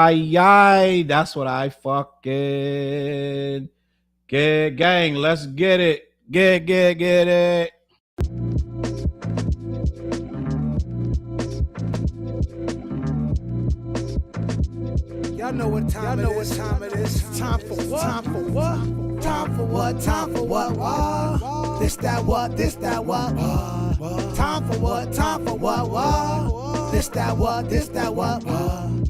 Ay, that's what I fucking get, gang. Let's get it. Get it. Y'all know what time it is. Time for what? Time for what? Time for what? Time for what? What? This that what? This that what? Time for what? Time for what? What? This that what? This that what?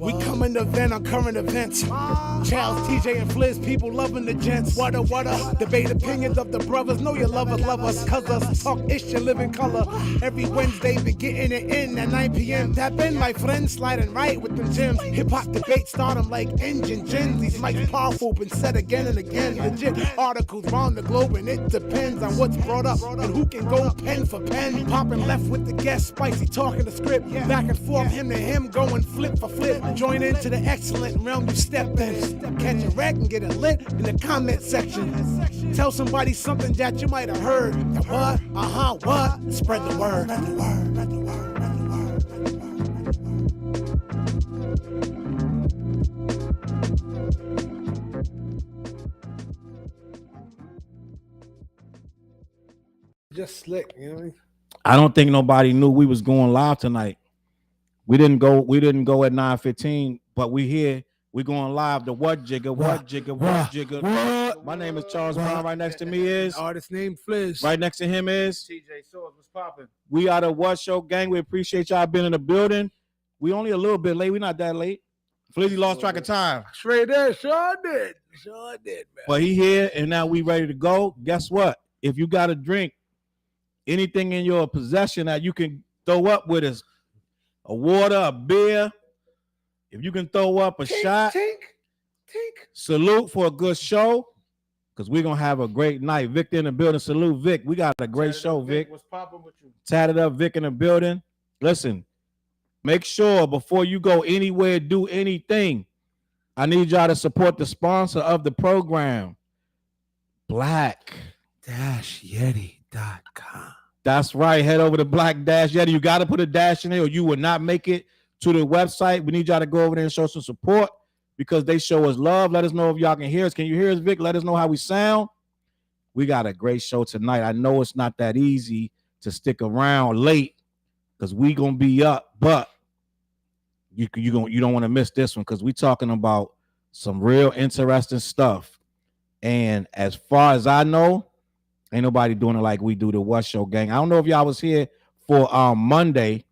We coming to vent on current events. Charles, TJ, and Fliz, people loving the gents. What a debate opinions of the brothers. Know your lovers love us, cuz us talk ish and live in color. Every Wednesday, be getting it in at 9 p.m. Tap in, my friends, sliding right with them gems. Hip hop debate start them like engine gens. These mics powerful, been said again and again. Legit articles round the globe, and it depends on what's brought up and who can go pen for pen. Popping left with the guest, spicy talking the script. Back and forth, him to him, going flip for flip. Join into the excellent realm you step in. Catch a wreck and get it lit in the comment section. Tell somebody something that you might have heard. The what? What? Spread the word. Just slick, you know what I mean? I don't think nobody knew we was going live tonight. We didn't go at 9:15, but we here. We going live. The what jigger? My name is Charles Brown. Right next to me is artist named Fliz. Right next to him is TJ Swords. What's popping? We are the What Show gang. We appreciate y'all being in the building. We only a little bit late. We not that late. Flizzy lost track of time. Straight there, sure did, man. But he here, and now we ready to go. Guess what? If you got a drink, anything in your possession that you can throw up with us, a water, a beer. If you can throw up a shot, salute for a good show, because we're going to have a great night. Victor in the building. Salute, Vic. We got a great show, Vic. What's popping with you? Tatted up, Vic in the building. Listen, make sure before you go anywhere, do anything, I need y'all to support the sponsor of the program, Black-Yeti.com. That's right. Head over to Black-Yeti. You got to put a dash in there or you will not make it to the website. We need y'all to go over there and show some support because they show us love. Let us know if y'all can hear us. Can you hear us, Vic? Let us know how we sound. We got a great show tonight. I know it's not that easy to stick around late because we gonna be up, but you don't want to miss this one because we talking about some real interesting stuff. And as far as I know, ain't nobody doing it like we do, the What Show gang. I don't know if y'all was here for Monday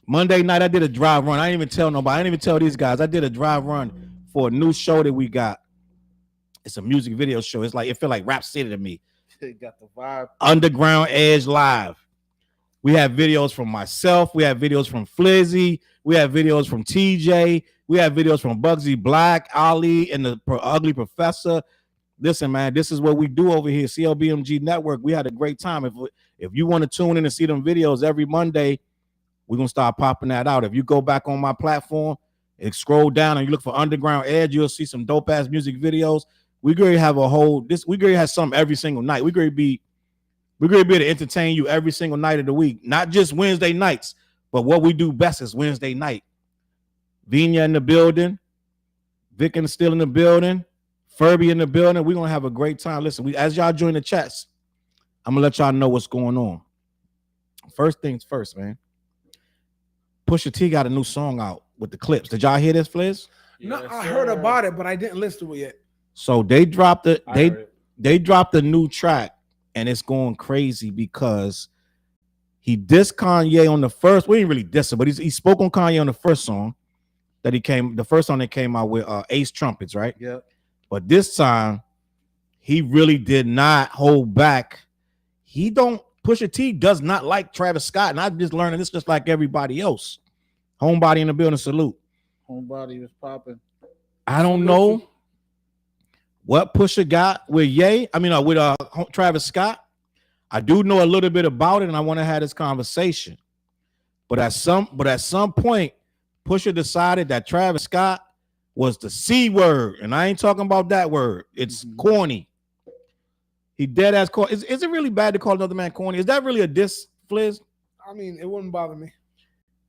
night. I did a drive run. I didn't even tell nobody. I didn't even tell these guys. I did a drive run for a new show that we got. It's a music video show. It's like, it feel like Rap City to me. It got the vibe. Underground Edge Live. We have videos from myself. We have videos from Flizzy. We have videos from TJ. We have videos from Bugsy Black, Ali, and the Ugly Professor. Listen, man, this is what we do over here. CLBMG Network. We had a great time. If you want to tune in and see them videos every Monday, we're going to start popping that out. If you go back on my platform and scroll down and you look for Underground Edge, you'll see some dope ass music videos. We're going to have we're going to have something every single night. We're going to be able to entertain you every single night of the week, not just Wednesday nights, but what we do best is Wednesday night. Vina in the building, Vic and still in the building, Furby in the building. We're going to have a great time. Listen, as y'all join the chats, I'm going to let y'all know what's going on. First things first, man. Pusha T got a new song out with the clips. Did y'all hear this, Fliz? No, yes, I heard about it, but I didn't listen to it yet. So they dropped they dropped a new track, and it's going crazy because he dissed Kanye on the first. We didn't really diss him, but he spoke on Kanye on the first song the first song that came out with Ace Trumpets, right? Yeah. But this time, he really did not hold back. Pusha T does not like Travis Scott, and I'm just learning this just like everybody else. Homebody in the building, salute. Homebody was popping. I don't know what Pusha got with with Travis Scott. I do know a little bit about it, and I want to have this conversation. But at some point, Pusha decided that Travis Scott was the C word, and I ain't talking about that word. It's corny. He dead ass corny. Is it really bad to call another man corny? Is that really a diss, Fliz? I mean, it wouldn't bother me.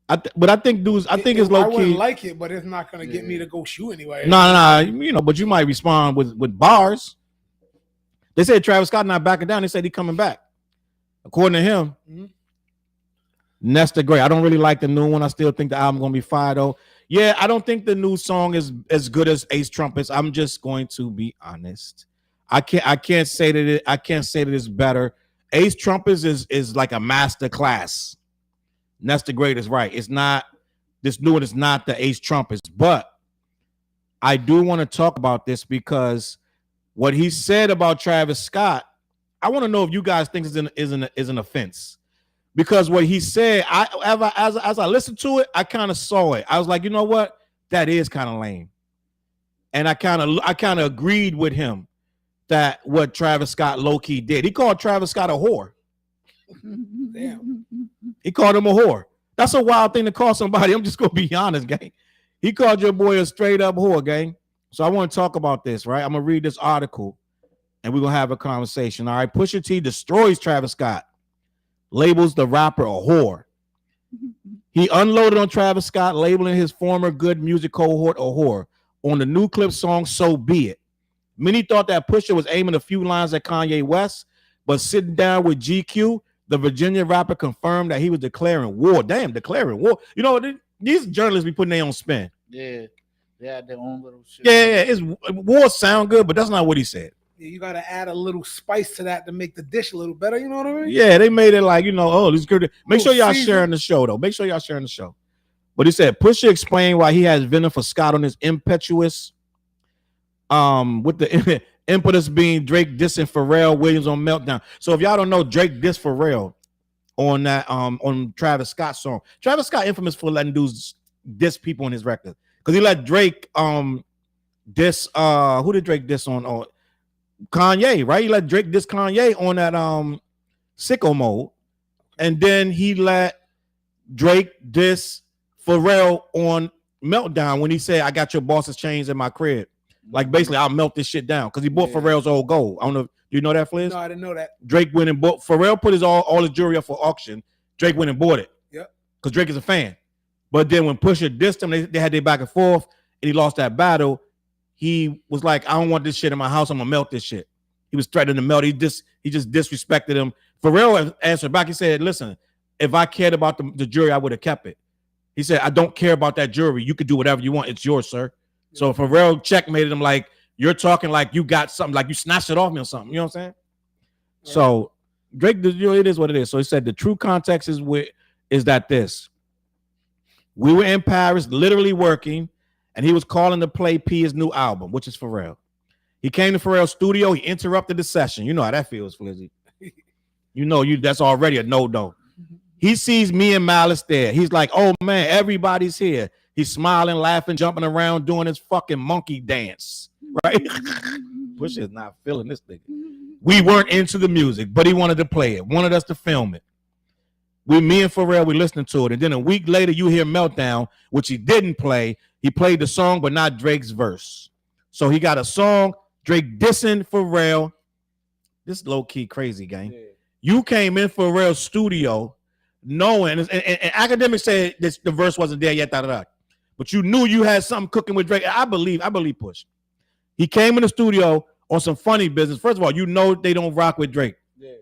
But I think dudes, I think it's I low wouldn't key. like it, but it's not gonna get me to go shoot anyway. No, you know, but you might respond with bars. They said Travis Scott not backing down. They said he coming back. According to him, Nesta great. I don't really like the new one. I still think the album gonna be fire though. Yeah, I don't think the new song is as good as Ace Trumpets. I'm just going to be honest. I can't say that it's better. Ace Trumpets is like a master class. Nesta great is right. It's not, this new one is not the Ace Trumpets, but I do want to talk about this because what he said about Travis Scott, I want to know if you guys think is an offense. Because what he said, as I listened to it, I kind of saw it. I was like, you know what? That is kind of lame. And I kind of agreed with him that what Travis Scott low-key did. He called Travis Scott a whore. Damn. He called him a whore. That's a wild thing to call somebody. I'm just gonna be honest, gang. He called your boy a straight up whore, gang. So I want to talk about this, right? I'm gonna read this article and we're gonna have a conversation. All right. Pusha T destroys Travis Scott, labels the rapper a whore. He unloaded on Travis Scott, labeling his former good music cohort a whore on the new clip song So Be It. Many thought that Pusha was aiming a few lines at Kanye West, but sitting down with GQ, the Virginia rapper confirmed that he was declaring war. Damn, declaring war. You know, these journalists be putting their own spin. Yeah, they had their own little shit. Yeah, war sound good, but that's not what he said. Yeah, you gotta add a little spice to that to make the dish a little better. You know what I mean? Yeah, they made it like, you know, oh, this is good. Make sure y'all season. sharing the show, though. Make sure y'all sharing the show. But he said, Pusha explained why he has venom for Scott on his impetuous, with the impetus being Drake dissing Pharrell Williams on Meltdown. So if y'all don't know, Drake dissed Pharrell on that on Travis Scott's song. Travis Scott infamous for letting dudes diss people on his record because he let Drake diss who did Drake diss on Kanye, right? He let Drake diss Kanye on that Sicko Mode, and then he let Drake diss Pharrell on Meltdown when he said, "I got your boss's chains in my crib." Like basically, I'll melt this shit down because he bought Pharrell's old gold. I don't know. Do you know that, Fliz? No, I didn't know that. Drake went and bought. Pharrell put his all his jewelry up for auction. Drake went and bought it. Yep. Because Drake is a fan. But then when Pusha dissed him, they had their back and forth, and he lost that battle. He was like, "I don't want this shit in my house. I'm gonna melt this shit." He was threatening to melt. He just disrespected him. Pharrell answered back. He said, "Listen, if I cared about the jury, I would have kept it." He said, "I don't care about that jury. You could do whatever you want. It's yours, sir." So Pharrell checkmated him like, you're talking like you got something, like you snatched it off me or something. You know what I'm saying? Yeah. So Drake, it is what it is. So he said the true context is that this. We were in Paris, literally working, and he was calling to play P his new album, which is Pharrell. He came to Pharrell's studio. He interrupted the session. You know how that feels, Flizzy. You know, that's already a no. He sees me and Malice there. He's like, "Oh man, everybody's here." He's smiling, laughing, jumping around, doing his fucking monkey dance, right? Pusha is not feeling this thing. We weren't into the music, but he wanted to play it, wanted us to film it. Me and Pharrell, we listened to it. And then a week later, you hear Meltdown, which he didn't play. He played the song, but not Drake's verse. So he got a song, Drake dissing Pharrell. This is low-key crazy, gang. Yeah. You came in Pharrell's studio knowing, and academics said this, the verse wasn't there yet, but you knew you had something cooking with Drake. I believe Push. He came in the studio on some funny business. First of all, you know they don't rock with Drake. Yeah.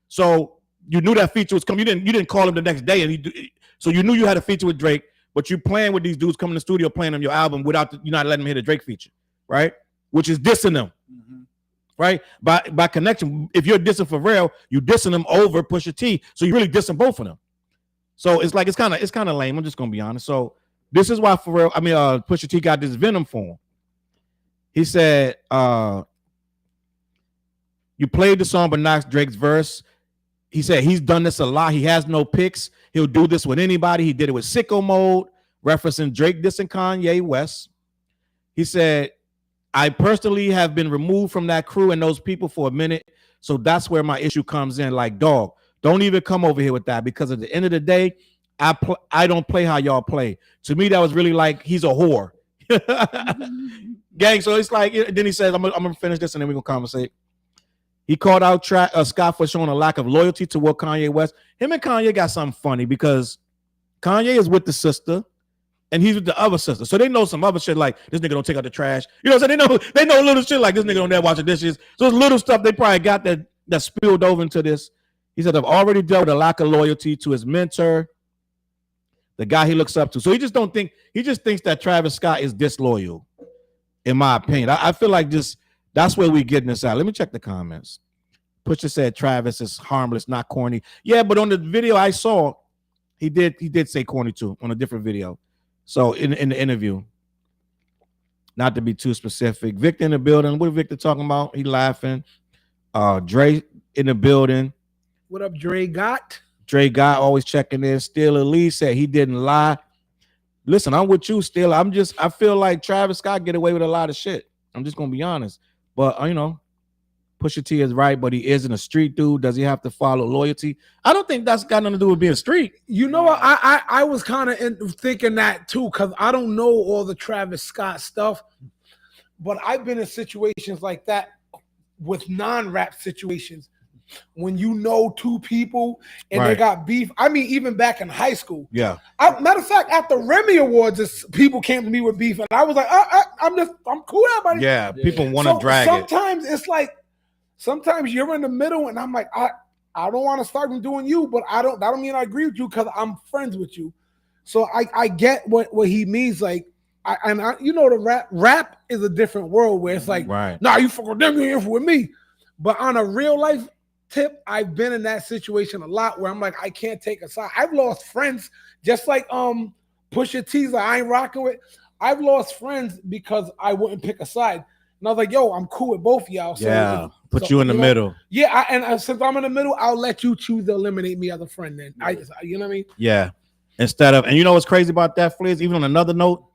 So you knew that feature was coming. You didn't call him the next day, and so you knew you had a feature with Drake, but you playing with these dudes coming in the studio playing on your album without you not letting them hit a Drake feature, right? Which is dissing them. Mm-hmm. Right? By connection, if you're dissing Pharrell, you dissing them over Pusha T. So you really dissing both of them. So it's like it's kind of lame. I'm just gonna be honest. So this is why Pusha T got this venom for him. He said, you played the song but not Drake's verse. He said he's done this a lot. He has no picks. He'll do this with anybody. He did it with Sicko Mode, referencing Drake dissing Kanye West. He said, I personally have been removed from that crew and those people for a minute. So that's where my issue comes in. Like, dog, don't even come over here with that, because at the end of the day, I don't play how y'all play. To me, that was really like he's a whore. Gang, so it's like, then he says, I'm gonna finish this and then we're gonna conversate. He called out Scott for showing a lack of loyalty toward Kanye West. Him and Kanye got something funny because Kanye is with the sister, and he's with the other sister. So they know some other shit like this nigga don't take out the trash. You know what I'm saying? They know little shit like this nigga don't dare wash the dishes. So it's little stuff they probably got that spilled over into this. He said, I've already dealt with a lack of loyalty to his mentor, the guy he looks up to. So he just thinks that Travis Scott is disloyal, in my opinion. I feel like that's where we getting this out. Let me check the comments. Pusha said Travis is harmless, not corny. Yeah, but on the video I saw, he did say corny too on a different video. So in the interview, not to be too specific, Victor in the building. What is Victor talking about? He laughing. Dre in the building. What up, Dre Gott? Dre Gott always checking in. Still Elise said he didn't lie. Listen, I'm with you, Still. I feel like Travis Scott get away with a lot of shit. I'm just gonna be honest. But Pusha T is right, but he isn't a street dude. Does he have to follow loyalty? I don't think that's got nothing to do with being street. You know what? I was kind of thinking that too, because I don't know all the Travis Scott stuff, but I've been in situations like that with non-rap situations when you know two people and they got beef. I mean, even back in high school. Yeah. Matter of fact, at the Remy Awards, people came to me with beef, and I was like, I'm cool with everybody. Yeah, people want to drag sometimes it. It's like, sometimes you're in the middle, and I'm like, I don't want to start doing you, but that don't mean I agree with you because I'm friends with you. So I get what he means. Like, the rap is a different world where it's like, nah, you fuck with them, you ain't with me. But on a real life tip, I've been in that situation a lot where I'm like, I can't take a side. I've lost friends just like Pusha T's like, I ain't rocking with. I've lost friends because I wouldn't pick a side. And I was like, yo, I'm cool with both of y'all. So put you in the middle. Yeah, and since I'm in the middle, I'll let you choose to eliminate me as a friend then. You know what I mean? Yeah. Instead of, and you know what's crazy about that, Fliz? Even on another note,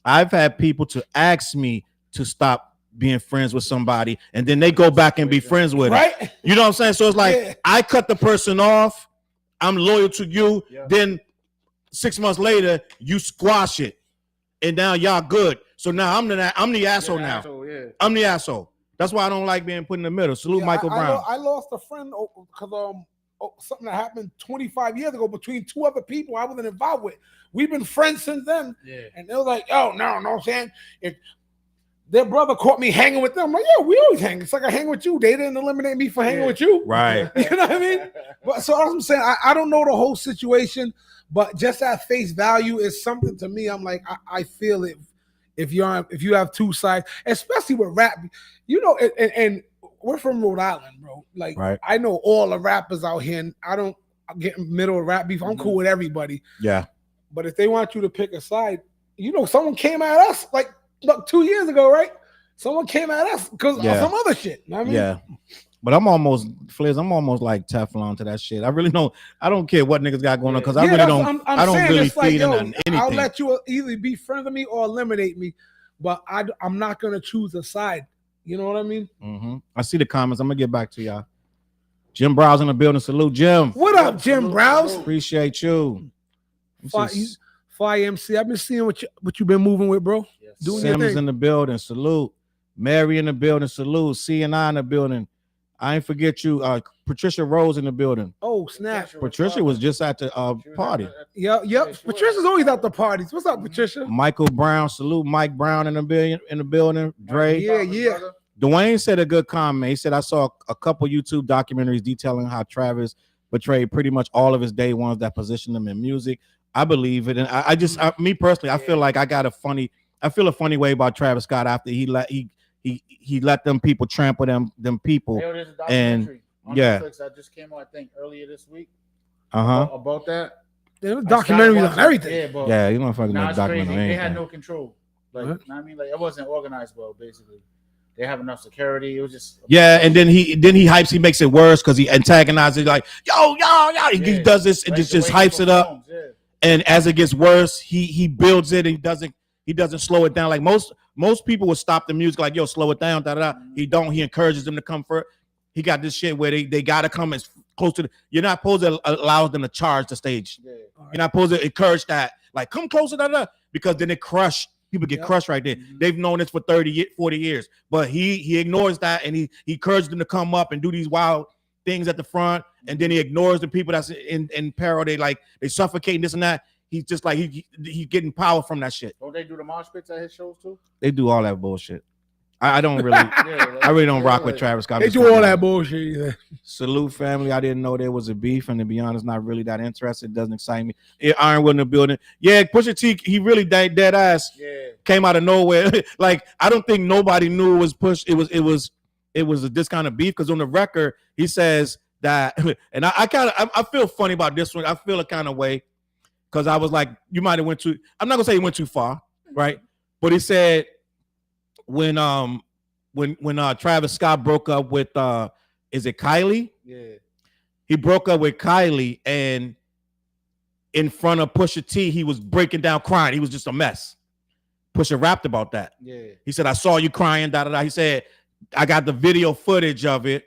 I've had people to ask me to stop being friends with somebody, and then they go back and be friends with them. You know what I'm saying? So it's like, I cut the person off, I'm loyal to you, then 6 months later, you squash it, and now y'all good. So now I'm the asshole now. I'm the asshole. That's why I don't like being put in the middle. Salute Michael Brown. I lost a friend because something that happened 25 years ago between two other people I wasn't involved with. We've been friends since then. Yeah. And they were like, oh, no, know what I'm saying? If their brother caught me hanging with them, I'm like, yeah, we always hang. It's like I hang with you. They didn't eliminate me for hanging with you. Right. You know what I mean? But so I'm saying, I don't know the whole situation, but just at face value is something to me. I'm like, I feel it. If you have two sides, especially with rap, and we're from Rhode Island, bro. Like, I know all the rappers out here, and I don't get in the middle of rap beef. I'm cool with everybody. Yeah. But if they want you to pick a side, someone came at us like 2 years ago, right? Someone came at us because of some other shit. You know what I mean? Yeah. But I'm almost like Teflon to that shit. I really don't. I don't care what niggas got going on because I really don't. I don't really feed into anything. I'll let you either be friends with me or eliminate me, but I'm not gonna choose a side. You know what I mean? Mm-hmm. I see the comments. I'm gonna get back to y'all. Jim Browse in the building. Salute, Jim. What up, Jim Browse? Appreciate you. Fly MC. I've been seeing what you've been moving with, bro. Yes. Doing Sims your thing. In the building. Salute. Mary in the building. Salute. C&I in the building. I ain't forget you. Patricia Rose in the building. Oh, snap. Patricia was just at the party. Yep. Patricia's always at the parties. What's up, Patricia? Michael Brown. Salute Mike Brown in the building. Dre. Yeah. Dwayne said a good comment. He said, I saw a couple YouTube documentaries detailing how Travis betrayed pretty much all of his day ones that positioned him in music. I believe it. And me personally, I feel like I feel a funny way about Travis Scott after he let them people trample them people. Hey, there's a documentary on Netflix that just came out, I think, earlier this week. About that. There's documentaries on everything. Yeah, you motherfucking know documentary. They had no control. Like, I mean, like it wasn't organized well, basically. They have enough security. It was just and then he hypes. He makes it worse because he antagonizes like yo. He does this and just hypes it up. Yeah. And as it gets worse, he builds it and he doesn't slow it down. Like most people would stop the music like, yo, slow it down. He don't. He encourages them to come for it. He got this shit where they got to come as close to you're not supposed to allow them to charge the stage. Yeah. You're not supposed to encourage that. Like, come closer, because then it crush. People get crushed right there. Mm-hmm. They've known this for 30, 40 years. But he ignores that and he encourages them to come up and do these wild things at the front. And then he ignores the people that's in peril. They suffocating this and that. he's just like he getting power from that shit. Don't they do the mosh pits at his shows too? They do all that bullshit. I don't really, I really don't rock with Travis Scott. They do all that bullshit. Yeah. Salute family. I didn't know there was a beef, and to be honest, not really that interested. It doesn't excite me. Ironwood in the building. Yeah, Pusha T, he really dead ass. Yeah. Came out of nowhere. Like I don't think nobody knew it was Push. It was this kind of beef because on the record he says that, and I feel funny about this one. I feel a kind of way because I was like, you might have went too. I'm not gonna say he went too far, right? But he said when Travis Scott broke up with is it Kylie? Yeah. He broke up with Kylie, and in front of Pusha T, he was breaking down crying. He was just a mess. Pusha rapped about that. Yeah. He said, I saw you crying, da da da. He said, I got the video footage of it.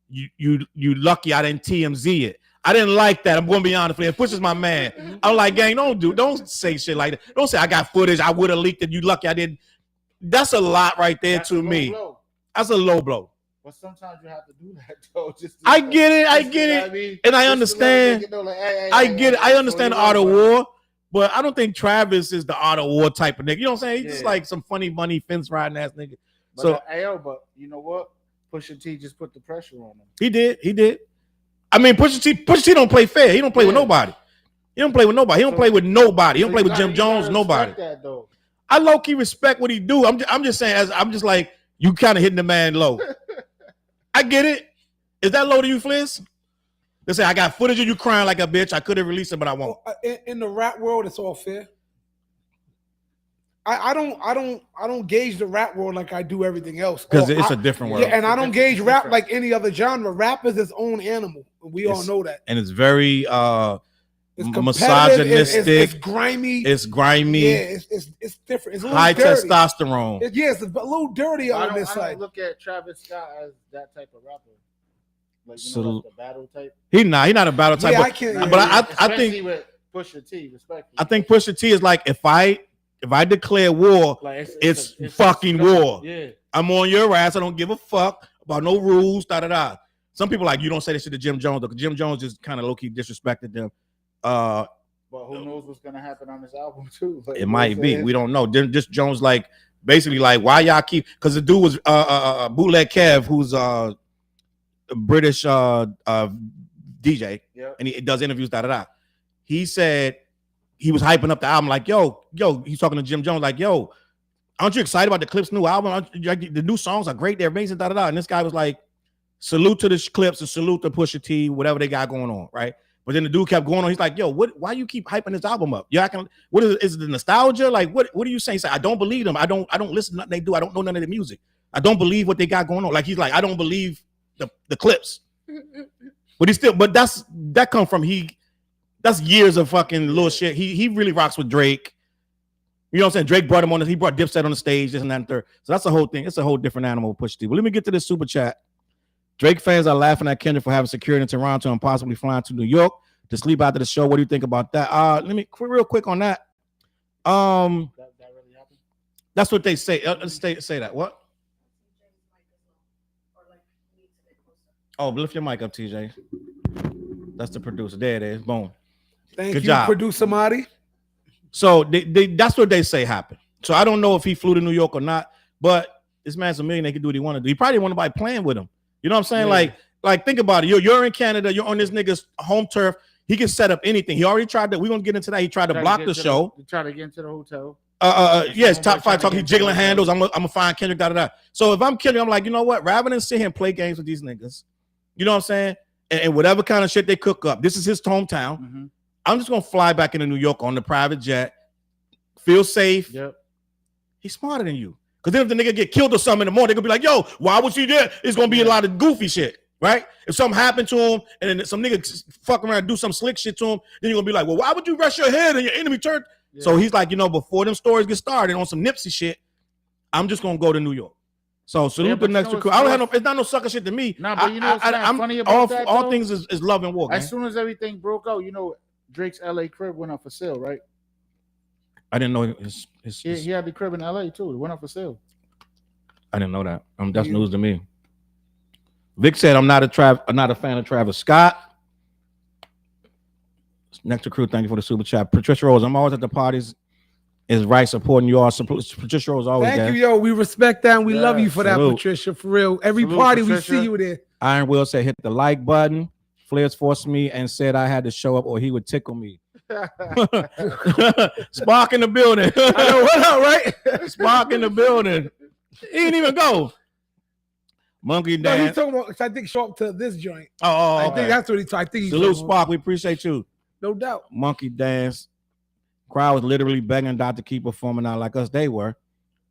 You lucky I didn't TMZ it. I didn't like that. I'm gonna be honest with you. Pusha's my man. I'm like, gang, don't say shit like that. Don't say I got footage. I would have leaked it. You lucky I didn't. That's a lot right there to me. That's a low blow. But sometimes you have to do that though. I get it, and I understand. I get it. I understand the art of war, but I don't think Travis is the art of war type of nigga. You know what I'm saying? He's just like some funny money fence riding ass nigga. But but you know what? Pusha T just put the pressure on him. He did. I mean, Pusha T don't play fair. He don't play with nobody. He don't play with nobody. He don't play with nobody. He don't play with Jim Jones. Nobody. I low key respect what he do. I'm just saying, I'm just like you kind of hitting the man low. I get it. Is that low to you, Fliz? They say I got footage of you crying like a bitch. I could have released it, but I won't. In the rap world, it's all fair. I don't gauge the rap world like I do everything else because it's a different world. Yeah, and I don't gauge rap like any other genre. Rap is its own animal. We all know that, and it's very it's misogynistic. It's grimy. It's grimy. Yeah, it's different. It's a little high dirty. Testosterone. It's a little dirty on this side. I don't look at Travis Scott as that type of rapper. Like, you know, like the battle type. He's not a battle type. Yeah, but I can't. But I think with Pusha T, respectfully. I think Pusha T is like if I declare war, like it's fucking war. Yeah. I'm on your ass. I don't give a fuck about no rules. Da da da. Some people like you don't say this shit to Jim Jones though. Jim Jones just kind of low key disrespected them. But who knows what's gonna happen on this album too? Like, it might be. We don't know. Just Jones like basically like why y'all keep because the dude was Bootleg Kev, who's a British DJ, and he does interviews. Da da da. He said he was hyping up the album like yo. He's talking to Jim Jones like yo. Aren't you excited about the Clips' new album? The new songs are great. They're amazing. Da da da. And this guy was like, salute to the Clips and salute to Pusha T, whatever they got going on, right? But then the dude kept going on. He's like, yo, why you keep hyping this album up? You acting, what is it the nostalgia? Like, what are you saying? He said, I don't believe them. I don't listen to nothing they do. I don't know none of the music. I don't believe what they got going on. Like, he's like, I don't believe the Clips. But that come from that's years of fucking little shit. He really rocks with Drake. You know what I'm saying? Drake brought him on. He brought Dipset on the stage, this and that and third. So that's the whole thing. It's a whole different animal with Pusha T. But let me get to this super chat. Drake fans are laughing at Kendrick for having security in Toronto and possibly flying to New York to sleep after the show. What do you think about that? Let me real quick on that. That really happened? That's what they say. Say that. What? Oh, lift your mic up, TJ. That's the producer. There it is. Boom. Thank Good you, job. producer Marty. So that's what they say happened. So I don't know if he flew to New York or not, but this man's a millionaire. He can do what he want to do. He probably didn't want nobody playing with him. You know what I'm saying? Yeah. Like think about it. You're in Canada. You're on this nigga's home turf. He can set up anything. He already tried to. We're gonna get into that. He tried to block the show. He tried to get into the hotel. Yes, top five talking. He's jiggling handles. I'm gonna find Kendrick. Da da da. So if I'm Kendrick, I'm like, you know what? Rather than sit here and play games with these niggas, you know what I'm saying? And whatever kind of shit they cook up, this is his hometown. Mm-hmm. I'm just gonna fly back into New York on the private jet. Feel safe. Yep. He's smarter than you. Because then if the nigga get killed or something in the morning, they're gonna be like, yo, why was he there? It's gonna be a lot of goofy shit, right? If something happened to him and then some nigga fuck around and do some slick shit to him, then you're gonna be like, well, why would you rush your head and your enemy turned? Yeah. So he's like, before them stories get started on some Nipsey shit, I'm just gonna go to New York. So salute the next recruit. I don't have it's not no sucker shit to me. Nah, but you know I'm funny about that, all things is love and war. As soon as everything broke out, Drake's LA crib went up for sale, right? I didn't know he had the crib in LA too. It went up for sale. I didn't know that. That's news to me. Vic said I'm not a fan of Travis Scott. Nectar Crew, thank you for the super chat. Patricia Rose, I'm always at the parties. Is right supporting you all. Patricia Rose always Thank there. you, yo. We respect that and we love you for salute. that, Patricia. For real. Every Salute, party Patricia. we see you there. Iron Will said hit the like button. Flares forced me and said I had to show up or he would tickle me. Spark in the building. I know what up, right? Spark in the building. He didn't even go. Monkey No, he's dance. talking about, I think, show up to this joint. Oh, I think that's what he's talking. I think he's salute talking Spark. We appreciate you. no doubt. Monkey dance. Crowd was literally begging Dot to keep performing out like us. They were.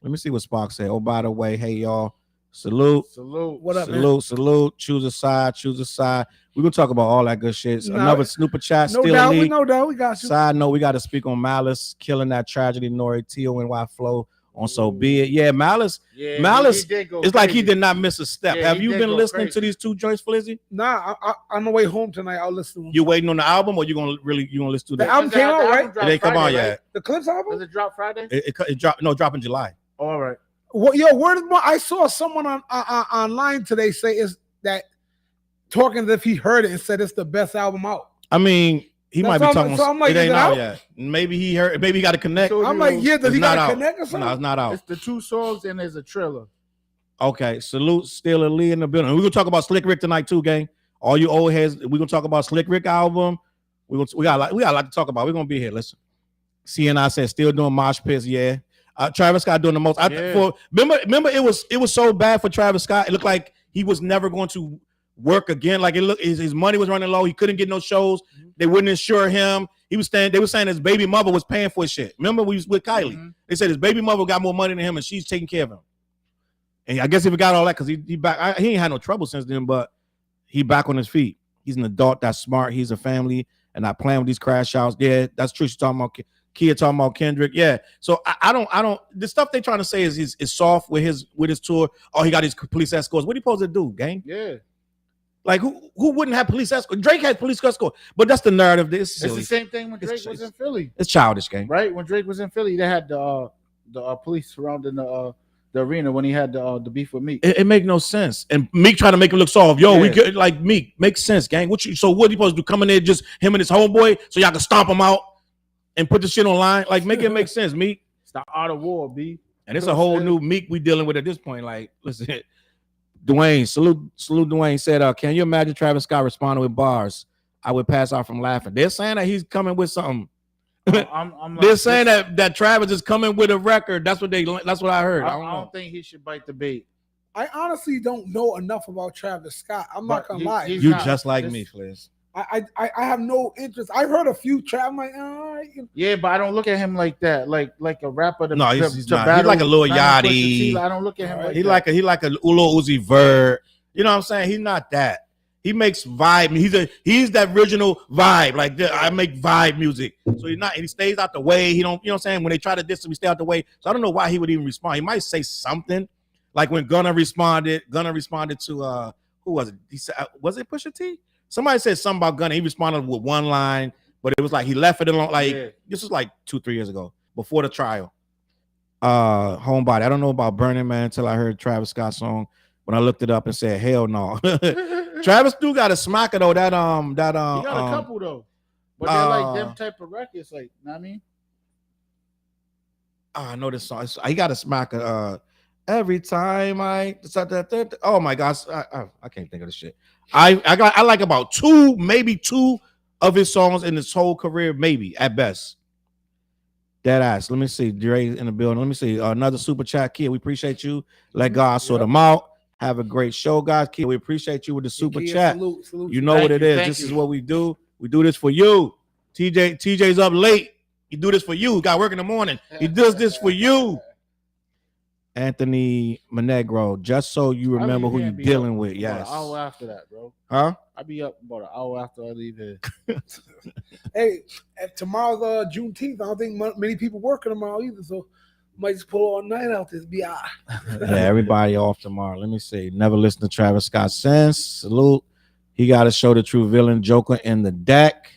Let me see what Spark said. Oh, by the way, hey y'all. Salute. Salute. What up, Salute, man? salute. Choose a side. Choose a side. We're gonna talk about all that good shit. No, Another snooper chat. No Still doubt, elite. no doubt. We got you. Side note, we got to speak on Malice killing that tragedy, Nori T.O.N.Y. flow on So Be It. Yeah, Malice. Yeah, Malice, he did go it's like he crazy. did not miss a step. Yeah, Have he you did been go listening crazy. to these two joints, Flizzy? Nah, on the way home tonight, I'll listen to them. You waiting on the album or you gonna listen to The the album came out, right? It ain't come on yet. The Clips album? Does it drop Friday? It dropped. No, drop in July. All right. What, yo, word is more. I saw someone on online today say is that talking as if he heard it and said it's the best album out. I mean, he That's might be all- talking. so I'm like, it is ain't it out out? yet. Maybe he heard. Maybe he got to connect. So- I'm like, yeah, does It's he got not to out. connect or something? No, it's not out. It's the 2 songs and there's a trailer. Okay, salute Still Elite in the building. We're gonna talk about Slick Rick tonight too, gang. All you old heads, we're gonna talk about Slick Rick album. We got a lot to talk about. We're gonna be here. Listen, CNI said still doing mosh pits. Yeah, Travis Scott doing the most. Yeah. Remember, it was so bad for Travis Scott. It looked like he was never going to work again. Like his money was running low. He couldn't get no shows. They wouldn't insure him. They were saying his baby mother was paying for his shit. Remember, we was with Kylie. Mhm. They said his baby mother got more money than him, and she's taking care of him. And I guess he forgot all that because he back. He ain't had no trouble since then, but he back on his feet. He's an adult that's smart. He's a family and not playing with these crash outs. Yeah, that's true. She's talking about Kia, talking about Kendrick. Yeah. So I don't. The stuff they trying to say is soft with his tour. Oh, he got his police escorts. What he supposed to do, gang? Yeah. Like who wouldn't have police escort? Drake had police escort, but that's the narrative. It's It's the same thing when Drake was in Philly. It's childish, gang. Right? When Drake was in Philly, they had the police surrounding the arena when he had the beef with Meek. It make no sense. And Meek trying to make it look soft. Yo, we Yeah. get like Meek. Makes sense, gang. What he supposed to do? Come in there, just him and his homeboy, so y'all can stomp him out and put the shit online. Like, make it make sense, Meek. It's the art of war, B. And it's a whole new Meek we dealing with at this point. Like, listen, Dwayne, salute Dwayne said, can you imagine Travis Scott responding with bars? I would pass out from laughing. They're saying that he's coming with something. I'm like, They're saying that Travis is coming with a record. That's what I heard. I I don't know. don't think he should bite the bait. I honestly don't know enough about Travis Scott. I'm not But gonna he- lie. he's You not- just like this- me, Fliz. I have no interest. I've heard a few trap. I'm like, all right. Yeah, but I don't look at him like that. Like a rapper. No, he's to not. He's battle- like a Lil battle Pusha Yachty. T. I don't look at him like He that. like a Ulo Uzi Vert. You know what I'm saying? He's not that. He makes vibe. He's that original vibe. Like I make vibe music. So he's not. He stays out the way. He don't. You know what I'm saying? When they try to diss him, he stay out the way. So I don't know why he would even respond. He might say something. Like when Gunna responded to who was it? He said, was it Pusha T? Somebody said something about Gunna. He responded with one line, but it was like he left it alone. Like Yeah. this was like 2-3 years ago, before the trial. Homebody. I don't know about Burning Man until I heard Travis Scott's song. When I looked it up and said, hell no. Travis do got a smacker though. That he got a couple though, but they're like them type of records. Like, know what I mean? I know this song. He got a smacker. Every time oh my gosh, I can't think of the shit. I like about maybe two of his songs in his whole career, maybe at best. Dead ass. Let me see. Dre in the building. Let me see. Another super chat, Kid. We appreciate you. Let God sort them out. Have a great show, guys. Kid, we appreciate you with the super Kid, chat. salute. You know Thank what it you, is. thank This is you. what we do. We do this for you. TJ's up late. You do this for you. Got work in the morning. He does this for you. Anthony Monegro, just so you remember who you're dealing with. About Yes. an hour after that, bro. Huh? I be up about an hour after I leave here. Hey, if tomorrow's Juneteenth, I don't think many people working tomorrow either. So might just pull all night out this BI. Yeah, everybody off tomorrow. Let me see. Never listen to Travis Scott since. Salute. He got to show the true villain Joker in the deck.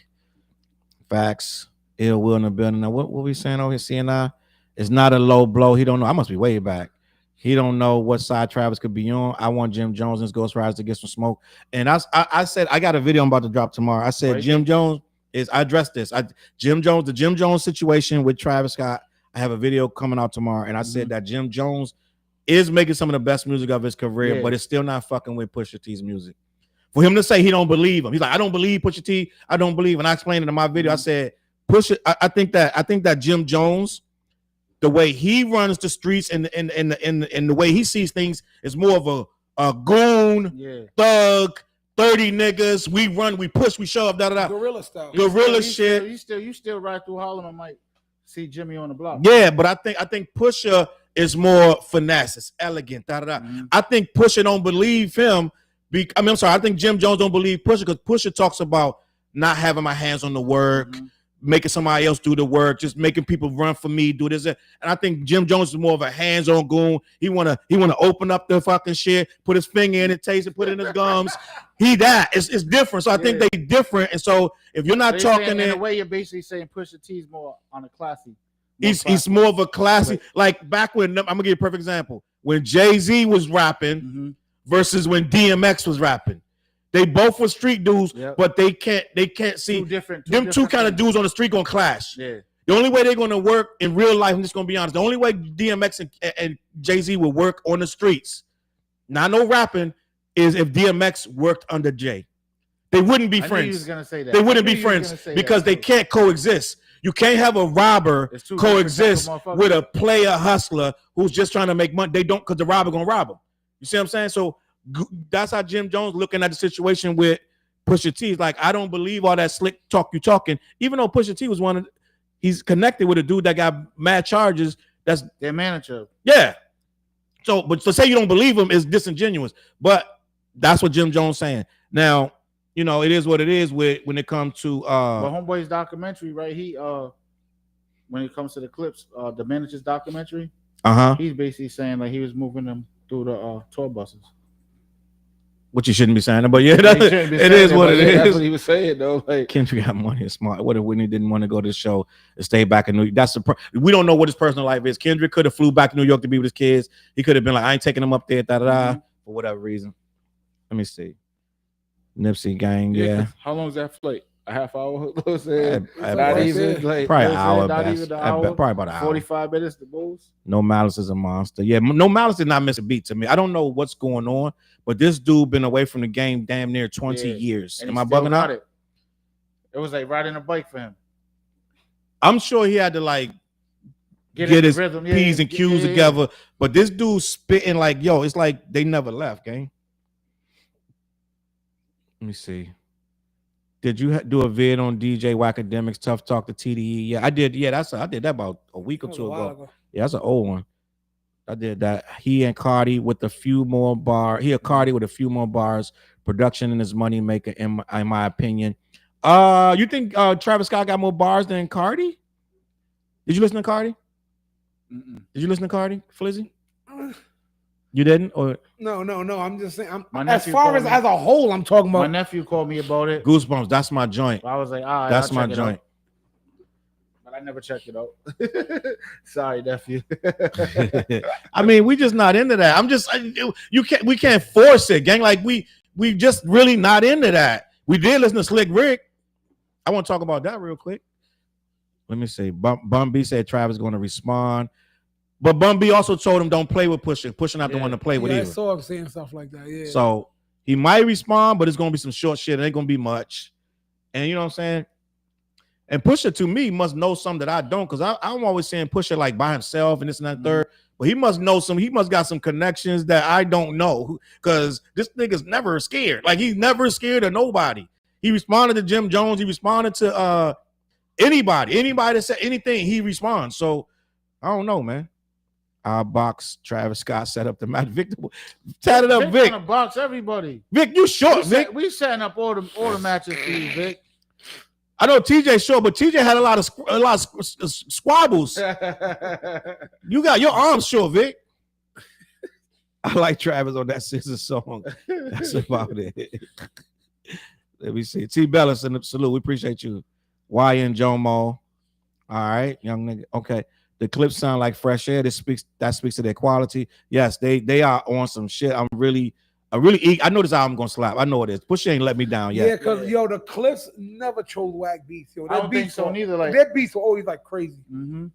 Facts. Ill Will in the building. Now, what we saying over here, CNI? It's not a low blow. He don't know. I must be way back. He don't know what side Travis could be on. I want Jim Jones and Ghost Riders to get some smoke. And I said, I got a video I'm about to drop tomorrow. I said, Right. Jim Jones, is I addressed this. The Jim Jones situation with Travis Scott. I have a video coming out tomorrow, and I said that Jim Jones is making some of the best music of his career, but it's still not fucking with Pusha T's music. For him to say he don't believe him, he's like, I don't believe Pusha T. I don't believe. And I explained it in my video. I said, Pusha. I think that Jim Jones, the way he runs the streets and the way he sees things is more of a goon, thug, 30 niggas. We run, we push, we shove, Gorilla style. Gorilla shit. You still ride through Harlem and might see Jimmy on the block. Yeah, but I think Pusha is more finesse. It's elegant. I think Pusha don't believe him. I'm sorry. I think Jim Jones don't believe Pusha because Pusha talks about not having my hands on the work, making somebody else do the work, just making people run for me, do this. And I think Jim Jones is more of a hands-on goon. He wanna open up the fucking shit, put his finger in it, taste it, put it in his gums. It's different. So I think they different. And so if you're not talking in a way, you're basically saying Pusha T's more on a classy. He's more of a classy. Like back when I'm gonna give you a perfect example. When Jay-Z was rapping versus when DMX was rapping. They both were street dudes, but they can't see them two kind of dudes on the street gonna clash. Yeah. The only way they're gonna work in real life, I'm just gonna be honest. The only way DMX and Jay-Z will work on the streets, not no rapping, is if DMX worked under Jay. They wouldn't be friends. He was gonna say that. They wouldn't be friends because they can't coexist. You can't have a robber coexist with a player hustler who's just trying to make money. They don't, because the robber gonna rob him. You see what I'm saying? So that's how Jim Jones looking at the situation with Pusha T. He's like, I don't believe all that slick talk you talking. Even though Pusha T was he's connected with a dude that got mad charges. That's their manager. Yeah. So, but to say you don't believe him is disingenuous. But that's what Jim Jones saying. Now, you know, it is what it is when it comes to Homeboy's documentary, right? He when it comes to the clips, the manager's documentary, he's basically saying like he was moving them through the tour buses. Which you shouldn't be saying, but yeah, it is what it is. That's what he was saying though. Like Kendrick got money and smart. What if Whitney didn't want to go to the show and stay back in New York? That's we don't know what his personal life is. Kendrick could have flew back to New York to be with his kids. He could have been like, I ain't taking them up there, for whatever reason. Let me see. Nipsey gang, yeah. How long is that flight? A half hour? Not even like probably an hour. Probably about an hour. 45 minutes the most. No Malice is a monster. Yeah, No Malice did not miss a beat to me. I don't know what's going on, but this dude been away from the game damn near 20 years. Am I bugging out? It was like riding a bike for him. I'm sure he had to like get his rhythm, P's and Q's together. But this dude spitting like, yo, it's like they never left, gang. Let me see. Did you do a vid on DJ Wackademics Tough Talk to TDE? Yeah, I did. Yeah, I did that about a week or two ago. Yeah, that's an old one. I did that. He and Cardi with a few more bars. He and Cardi with a few more bars. Production and his money maker, in my opinion. You think Travis Scott got more bars than Cardi? Did you listen to Cardi? Did you listen to Cardi, Flizzy? You didn't, or no? I'm just saying. As far as a whole, I'm talking about. My nephew called me about it. Goosebumps. That's my joint. I was like, all right, that's my joint. But I never checked it out. Sorry, nephew. I mean, we just not into that. We can't force it, gang. Like we just really not into that. We did listen to Slick Rick. I want to talk about that real quick. Let me see. Bun B said Travis going to respond. But Bun B also told him don't play with Pusha. Pusha not the one to play with either. I saw him saying stuff like that. Yeah. So he might respond, but it's gonna be some short shit. It ain't gonna be much. And you know what I'm saying? And Pusha to me must know something that I don't, because I'm always saying Pusha like by himself and this and that third. But he must know he must got some connections that I don't know, because this nigga's never scared. Like he's never scared of nobody. He responded to Jim Jones. He responded to anybody that said anything. He responds. So I don't know, man. Our box, Travis Scott set up the match. Victor, tat it up, Vic. Box everybody. Vic, you short, Vic. We setting up all the matches for you, Vic. I know TJ short, but TJ had a lot of squabbles. You got your arms short, Vic. I like Travis on that SZA song. That's about it. Let me see. T. Bellis in the salute. We appreciate you. YN Jomo. All right, young nigga. Okay. The clips sound like fresh air. That speaks to their quality. Yes, they are on some shit. I know this album gonna slap. I know it is. Pusha ain't let me down yet. Yeah, because yo, the Clips never chose whack beats. Yo, I don't think so neither. Like their beats were always like crazy. Mm-hmm.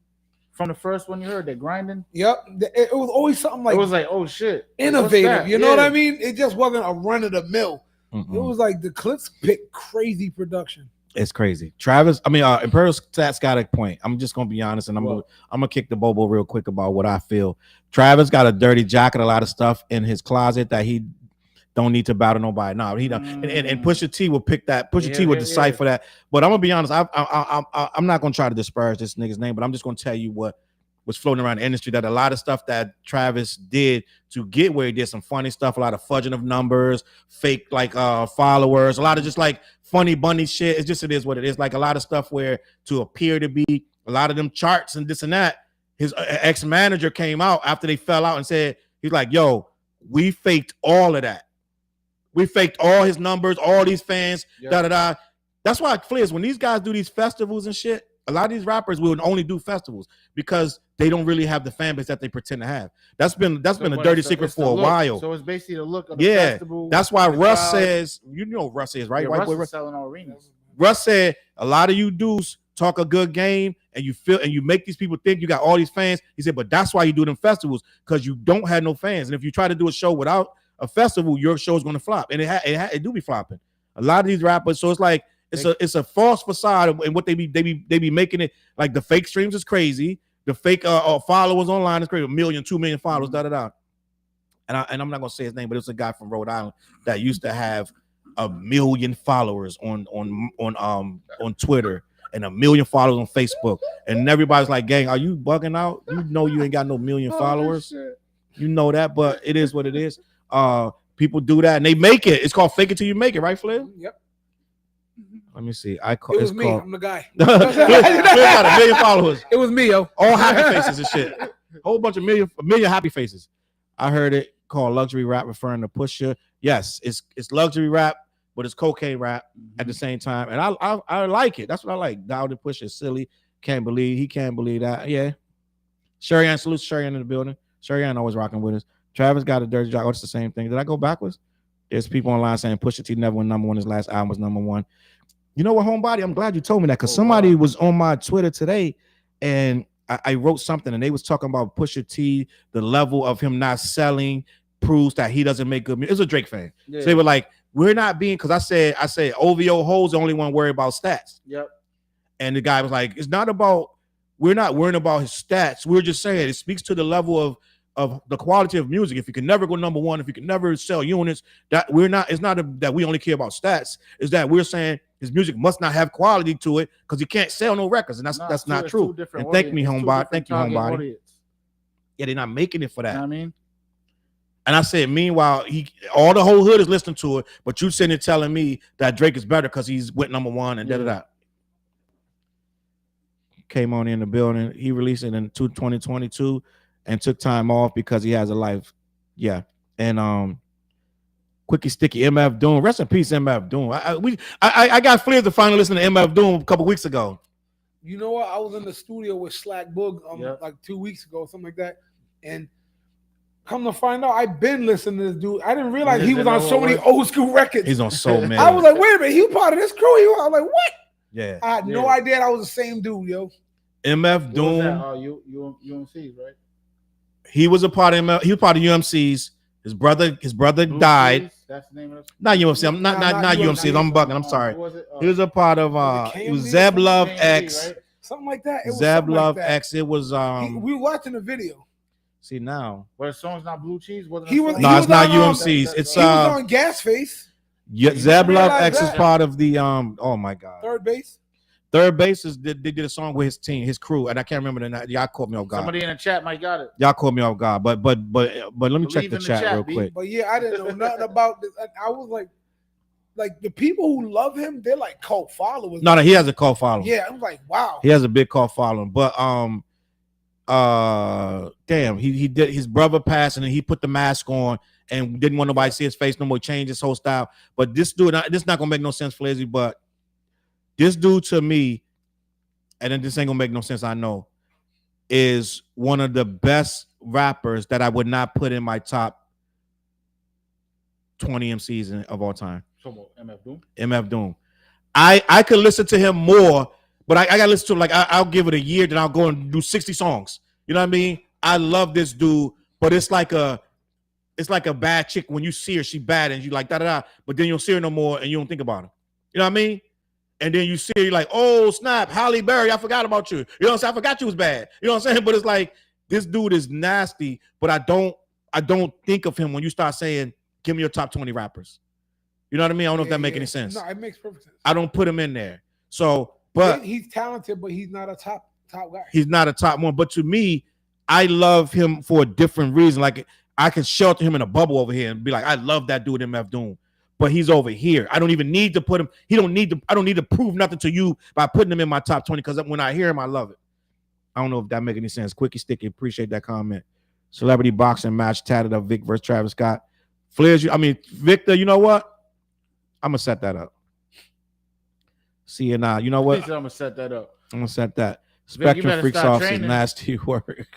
From the first one you heard, that grinding. Yep, it was always something like it was like, oh shit, innovative. You know what I mean? It just wasn't a run of the mill. Mm-mm. It was like the Clips picked crazy production. It's crazy. Travis, Imperial Stats got a point. I'm just gonna be honest, and I'm gonna kick the Bobo real quick about what I feel. Travis got a dirty jacket, a lot of stuff in his closet that he don't need to battle nobody. No, he don't. And Pusha T will pick that. Pusha T will decipher that. But I'm gonna be honest. I'm not gonna try to disparage this nigga's name, but I'm just gonna tell you what was floating around the industry, that a lot of stuff that Travis did to get where he did, some funny stuff, a lot of fudging of numbers, fake like followers, a lot of just like funny bunny shit. It is what it is. Like a lot of stuff where to appear to be a lot of them charts and this and that. His ex-manager came out after they fell out and said, he's like, yo, we faked all of that. We faked all his numbers, all these fans, da-da-da. That's why, Fliz, when these guys do these festivals and shit, a lot of these rappers will only do festivals because they don't really have the fan base that they pretend to have. That's been a dirty secret for a while. So it's basically the look of the festival. That's why Russ says, you know what Russ is, right? Yeah, White Russ boy is Russ. selling all arenas. Russ said a lot of you dudes talk a good game and you make these people think you got all these fans. He said, but that's why you do them festivals, because you don't have no fans. And if you try to do a show without a festival, your show is going to flop, and it do be flopping. A lot of these rappers, so it's like it's a false facade, and what they be making it like the fake streams is crazy, the fake followers online is crazy, 1 million, 2 million followers, da. And I'm not gonna say his name, but it's a guy from Rhode Island that used to have 1 million followers on Twitter and 1 million followers on Facebook, and everybody's like, "Gang, are you bugging out? You know you ain't got no 1 million followers." You know that, but it is what it is. People do that and they make it. It's called fake it till you make it, right, Flip? Yep. Let me see. It was me. I'm the guy. Flip got 1 million followers. It was me, yo. All happy faces and shit. Whole bunch of a million happy faces. I heard it called luxury rap, referring to Pusha. Yes, it's luxury rap, but it's cocaine rap at the same time. And I like it. That's what I like. Dowdy Pusha is silly. He can't believe that. Yeah. Sherry-Ann, salute Sherry-Ann in the building. Sherry-Ann always rocking with us. Travis got a dirty jacket. Oh, it's the same thing. Did I go backwards? There's people online saying Pusha T never went #1. His last album was #1. You know what, homebody? I'm glad you told me that, because somebody was on my Twitter today and I wrote something and they was talking about Pusha T, the level of him not selling proves that he doesn't make good music. It's a Drake fan. Yeah. So they were like, we're not being, because I said OVO Ho's the only one worried about stats. Yep. And the guy was like, it's not about, we're not worrying about his stats. We're just saying it speaks to the level of the quality of music. If you can never go #1, if you can never sell units, that it's not that we only care about stats, is that we're saying his music must not have quality to it because he can't sell no records, and that's not true. And thank me, homebody. Thank you, homebody. Yeah, they're not making it for that. You know what I mean? And I said, meanwhile, all the whole hood is listening to it, but you sitting there telling me that Drake is better because he's went #1 and da. Came on in the building. He released it in 2022 and took time off because he has a life. Yeah. And Quickie Sticky, MF Doom. Rest in peace, MF Doom. I got Flair to finally listen to MF Doom a couple weeks ago. You know what? I was in the studio with Slack Boog like 2 weeks ago, something like that. And come to find out, I've been listening to this dude. I didn't realize he was on so many old school records. He's on so many. I was like, wait a minute, he was part of this crew. I was like, what? Yeah. I had no idea that was the same dude, yo. MF Doom. UMC's, right? He was a part of MF. He was part of UMC's. His brother Blue died. Cheese? That's the name of it? Not UMC. I'm not UMC's. I'm bugging. I'm sorry. He was a part of it was Zeb Love X. Right? Something like that. It was Zeb Love like X. It was we were watching the video. See now. But the song's not Blue Cheese? No, it's not UMC's. It's he was on Gas Face. Yeah, Zeb Love X is part of the oh my god. Third Base. Third Base is they did a song with his team, his crew, and I can't remember the name. Y'all caught me off guard. Somebody in the chat might got it. Y'all caught me off guard, but let me check the chat real quick. But yeah, I didn't know nothing about this. I was like the people who love him, they're like cult followers. No, he has a cult following. Yeah, I was like, wow. He has a big cult following, but damn, he did. His brother passed, and he put the mask on and didn't want nobody to see his face no more. Changed his whole style. But this dude, this not gonna make no sense, Flizzy, but this dude to me, and then this ain't gonna make no sense, I know, is one of the best rappers that I would not put in my top 20 MCs of all time. So MF Doom. MF Doom. I could listen to him more, but I gotta listen to him like I'll give it a year, then I'll go and do 60 songs. You know what I mean? I love this dude, but it's like a bad chick. When you see her, she bad, and you like da. But then you'll see her no more, and you don't think about her. You know what I mean? And then you see her, you're like, oh snap, Halle Berry, I forgot about you. You know what I'm saying? I forgot you was bad. You know what I'm saying? But it's like this dude is nasty, but I don't think of him when you start saying, give me your top 20 rappers. You know what I mean? I don't know if that makes any sense. No, it makes perfect sense. I don't put him in there. So, but he's talented, but he's not a top guy. He's not a top one. But to me, I love him for a different reason. Like I can shelter him in a bubble over here and be like, I love that dude MF Doom. But he's over here. I don't even need to put him. I don't need to prove nothing to you by putting him in my top 20, because when I hear him, I love it. I don't know if that makes any sense. Quickie Sticky, appreciate that comment. Celebrity boxing match tatted up Vic versus Travis Scott. Victor, you know what? I'm gonna set that up. See you now. You know what? I'm gonna set that up. I'm gonna set that. Spectrum Freaks Off is nasty work.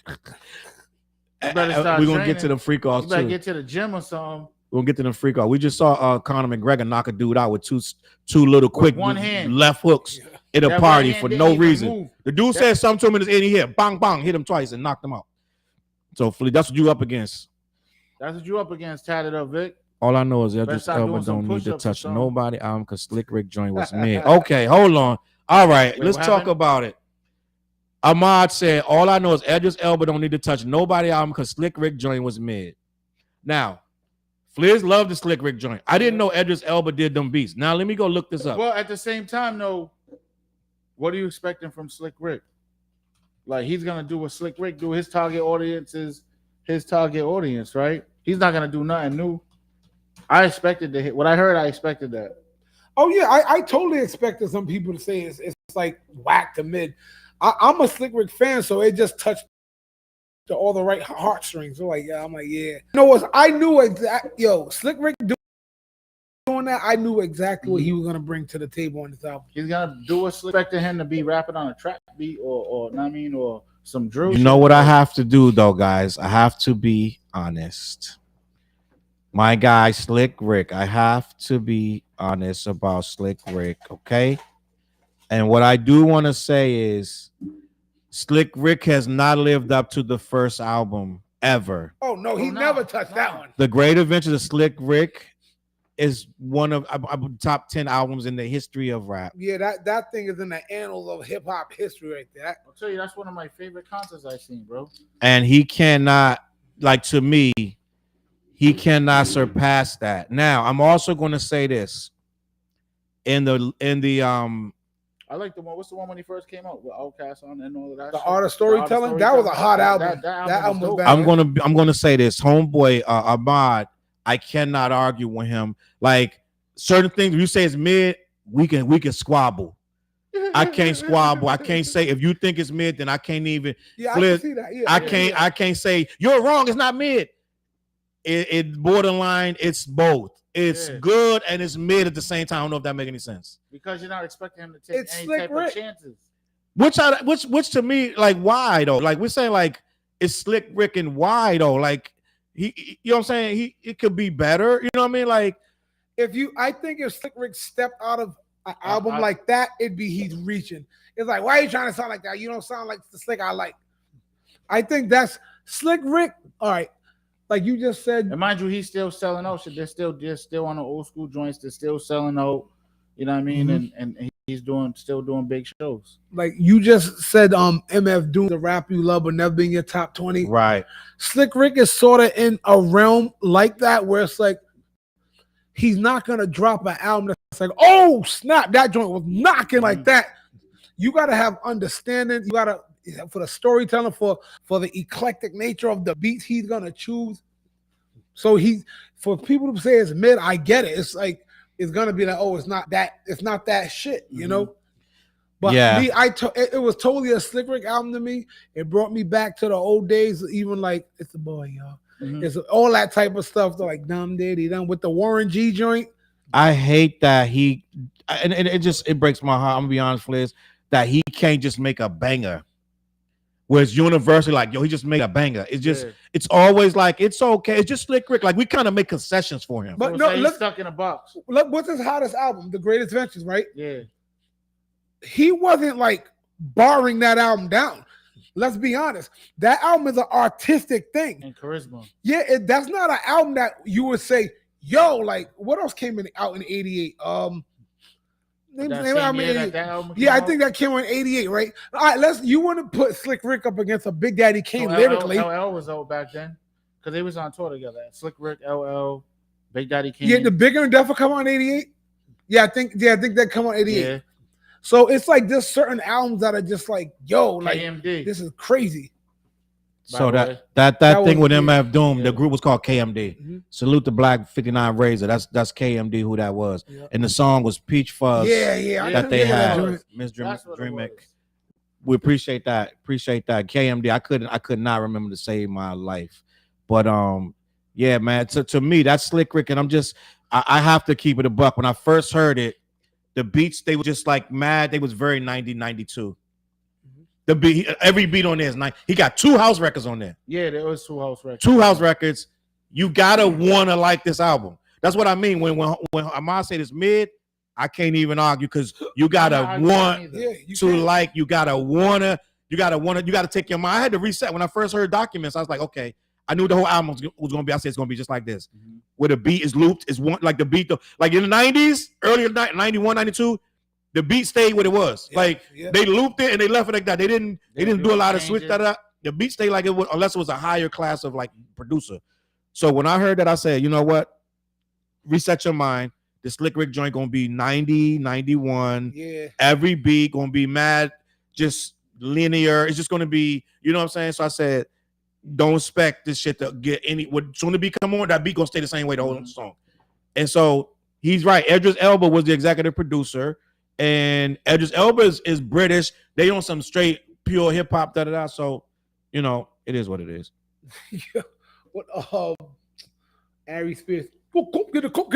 We're gonna get to the freak offs too. You better get to the gym or something. We'll get to the freak off. We just saw Conor McGregor knock a dude out with two little quick one hand left hooks in a party for no reason. Move. The dude said something to him in his ear, and he hit bang bang, hit him twice and knocked him out. So that's what you up against. That's what you up against, tatted up, Vic. All I know is Idris Elba don't need to touch nobody. Because Slick Rick joint was mid. Okay, hold on. All right, let's talk about it. Ahmad said, all I know is Idris Elba don't need to touch nobody because Slick Rick joint was mid. Now, Fliz loved the Slick Rick joint. I didn't know Idris Elba did them beats. Now, let me go look this up. Well, at the same time, though, what are you expecting from Slick Rick? Like, he's going to do what Slick Rick do. His target audience is his target audience, right? He's not going to do nothing new. I expected to hit. What I heard, I expected that. Oh, yeah. I totally expected some people to say it's like whack to mid. I'm a Slick Rick fan, so it just touched all the right heartstrings. So like, yeah, I'm like, yeah. You know what? I knew Slick Rick doing that. I knew exactly what he was gonna bring to the table on this album. He's gonna do a Slick. Expecting him to be rapping on a trap beat or some drill. You know what I have to do though, guys? I have to be honest. My guy Slick Rick. I have to be honest about Slick Rick. Okay. And what I do want to say is Slick Rick has not lived up to the first album ever. Oh, no, he never touched that one. The Great Adventures of Slick Rick is one of top 10 albums in the history of rap. Yeah, that thing is in the annals of hip-hop history right there. I'll tell you, that's one of my favorite concerts I've seen, bro. And he cannot, to me, he cannot surpass that. Now, I'm also going to say this. In the I like the one. What's the one when he first came out with Outkast on and all of that? The Art of Storytelling. That was a hot album. That album was bad. I'm gonna say this, homeboy Ahmad. I cannot argue with him. Like certain things, if you say it's mid, we can squabble. I can't squabble. I can't say if you think it's mid, then I can't even. Yeah, I can see that. Yeah, I can't say you're wrong. It's not mid. It borderline. It's both. It's good and it's mid at the same time. I don't know if that makes any sense. Because you're not expecting him to take any type of chances. Which to me, like, why though? Like we're saying, like it's Slick Rick and why though? Like he you know what I'm saying? It could be better. You know what I mean? Like I think if Slick Rick stepped out of an album like that, it'd be he's reaching. It's like, why are you trying to sound like that? You don't sound like the Slick I like. I think that's Slick Rick. All right. Like you just said, and mind you, he's still selling out. So they're still on the old school joints. They're still selling out. You know what I mean? Mm-hmm. And he's still doing big shows. Like you just said, MF Doom, the rap you love, but never being your top 20. Right. Slick Rick is sort of in a realm like that where it's like he's not gonna drop an album that's like, oh snap, that joint was knocking like that. You gotta have understanding. You gotta. For the storytelling, for the eclectic nature of the beats he's gonna choose. So for people to say it's mid, I get it. It's like it's gonna be like, oh, it's not that shit, you know. But me, it was totally a Slick Rick album to me. It brought me back to the old days, even like it's the boy, y'all. Mm-hmm. It's all that type of stuff. Like Dum Diddy Dum with the Warren G joint. I hate that it breaks my heart. I'm gonna be honest, Liz, that he can't just make a banger. where it's universally like, yo, he just made a banger. It's just, it's always like, it's okay. It's just Slick Rick. Like, we kind of make concessions for him. But no, he's stuck in a box. Look, what's his hottest album? The Greatest Ventures, right? Yeah. He wasn't like barring that album down. Let's be honest. That album is an artistic thing. And charisma. Yeah, that's not an album that you would say, yo, like, what else came out in 88? I think that came out in 88, right? All right, you want to put Slick Rick up against a Big Daddy Kane lyrically. LL was old back then because they was on tour together. Slick Rick, LL, Big Daddy Kane. Yeah, the Bigger and Deffer come out in 88. Yeah, I think that come out in 88. Yeah. So it's like there's certain albums that are just like, yo, like KMD. This is crazy. So that thing with MF Doom, the group was called KMD. Mm-hmm. Salute the Black 59 Razor. That's KMD who that was. Yep. And the song was Peach Fuzz. That they had. Miss Dreamic. We appreciate that. KMD. I could not remember to save my life. But yeah, man. To me, that's Slick Rick, and I have to keep it a buck. When I first heard it, the beats, they were just like mad. They was very 90, 92. The beat, every beat on there is nice. He got 2 house records on there. Yeah, there was 2 house records. 2 house records. You gotta wanna like this album. That's what I mean. When Ahmad said it's mid, I can't even argue because you gotta want to like. You gotta take your mind. I had to reset when I first heard Documents. I was like, okay, I knew the whole album was gonna be. I said it's gonna be just like this, where the beat is looped. Is one like the beat, like in the 90s, earlier 91, 92. The beat stayed what it was. They looped it and they left it like that. They didn't do a lot of switch that up. The beat stayed like it was, unless it was a higher class of like producer. So when I heard that, I said, you know what? Reset your mind. The Slick Rick joint gonna be 90, 91. Yeah. Every beat gonna be mad, just linear. It's just gonna be, you know what I'm saying? So I said, don't expect this shit to get any. When soon the beat come on, that beat gonna stay the same way the whole song. And so he's right. Idris Elba was the executive producer. And Idris Elba is British. They on some straight pure hip hop, So, you know, it is what it is. What Ari Spears? Get a coke.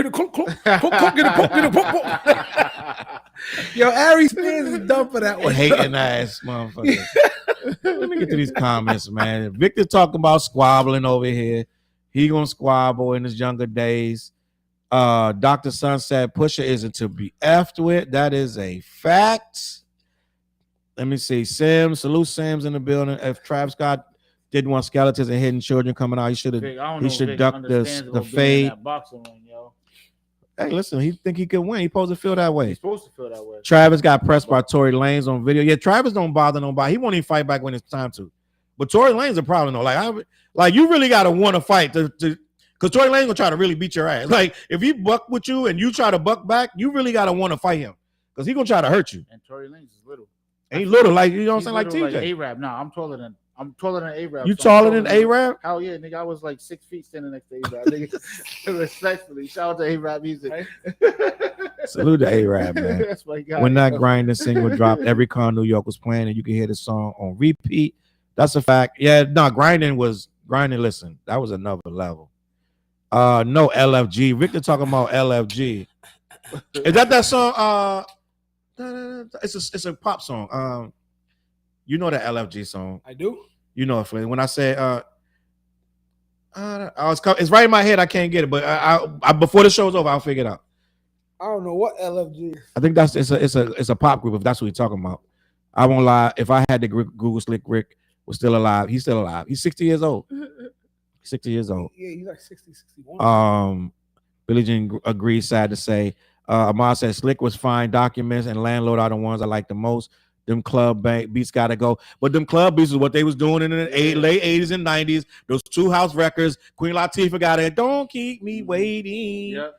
Yo, Ari Spears is dumb for that one. Hating ass motherfucker. Let me get to these comments, man. Victor talking about squabbling over here. He gonna squabble in his younger days. Dr. Sun said Pusha isn't to be effed with. That is a fact. Let me see. Salute Sam's in the building. If Travis Scott didn't want skeletons and hidden children coming out, he should duck the fade. Hey, listen, he think he could win. He supposed to feel that way. He's supposed to feel that way. Travis got pressed by Tory Lanez on video. Yeah, Travis don't bother nobody. He won't even fight back when it's time to. But Tory Lanez a problem though. Like you really gotta want to fight to because Tory Lanez gonna try to really beat your ass. Like if he buck with you and you try to buck back, you really gotta want to fight him because he gonna try to hurt you. And Tory Lanez is little. Ain't little, like you know what I'm saying, like TJ. Like A-Rap. No, I'm taller than A-Rap. You taller than A-Rap? Hell yeah, nigga. I was like 6 feet standing next to A-Rap. Nigga, respectfully, shout out to A-Rap music. Salute to A-Rap, man. That's my guy. When that Grinding single dropped, every car in New York was playing, and you could hear the song on repeat. That's a fact. Yeah, no, Grinding. Listen, that was another level. No LFG. Victor talking about LFG. Is that song? It's a pop song. You know that LFG song. I do. You know it, Flynn. When I say it's right in my head, I can't get it. But I before the show's over, I'll figure it out. I don't know what LFG is. I think it's a pop group. If that's what you're talking about, I won't lie. If I had to Google Slick Rick was still alive, he's still alive. He's 60 years old. 60 years old. Yeah, he's like 60, 61. Billie Jean agrees. Sad to say. Ahmad said Slick was fine. Documents and Landlord are the ones I like the most. Them club beats gotta go. But them club beats is what they was doing in the late 80s and 90s. Those 2 house records. Queen Latifah got it. Don't keep me waiting. Yep.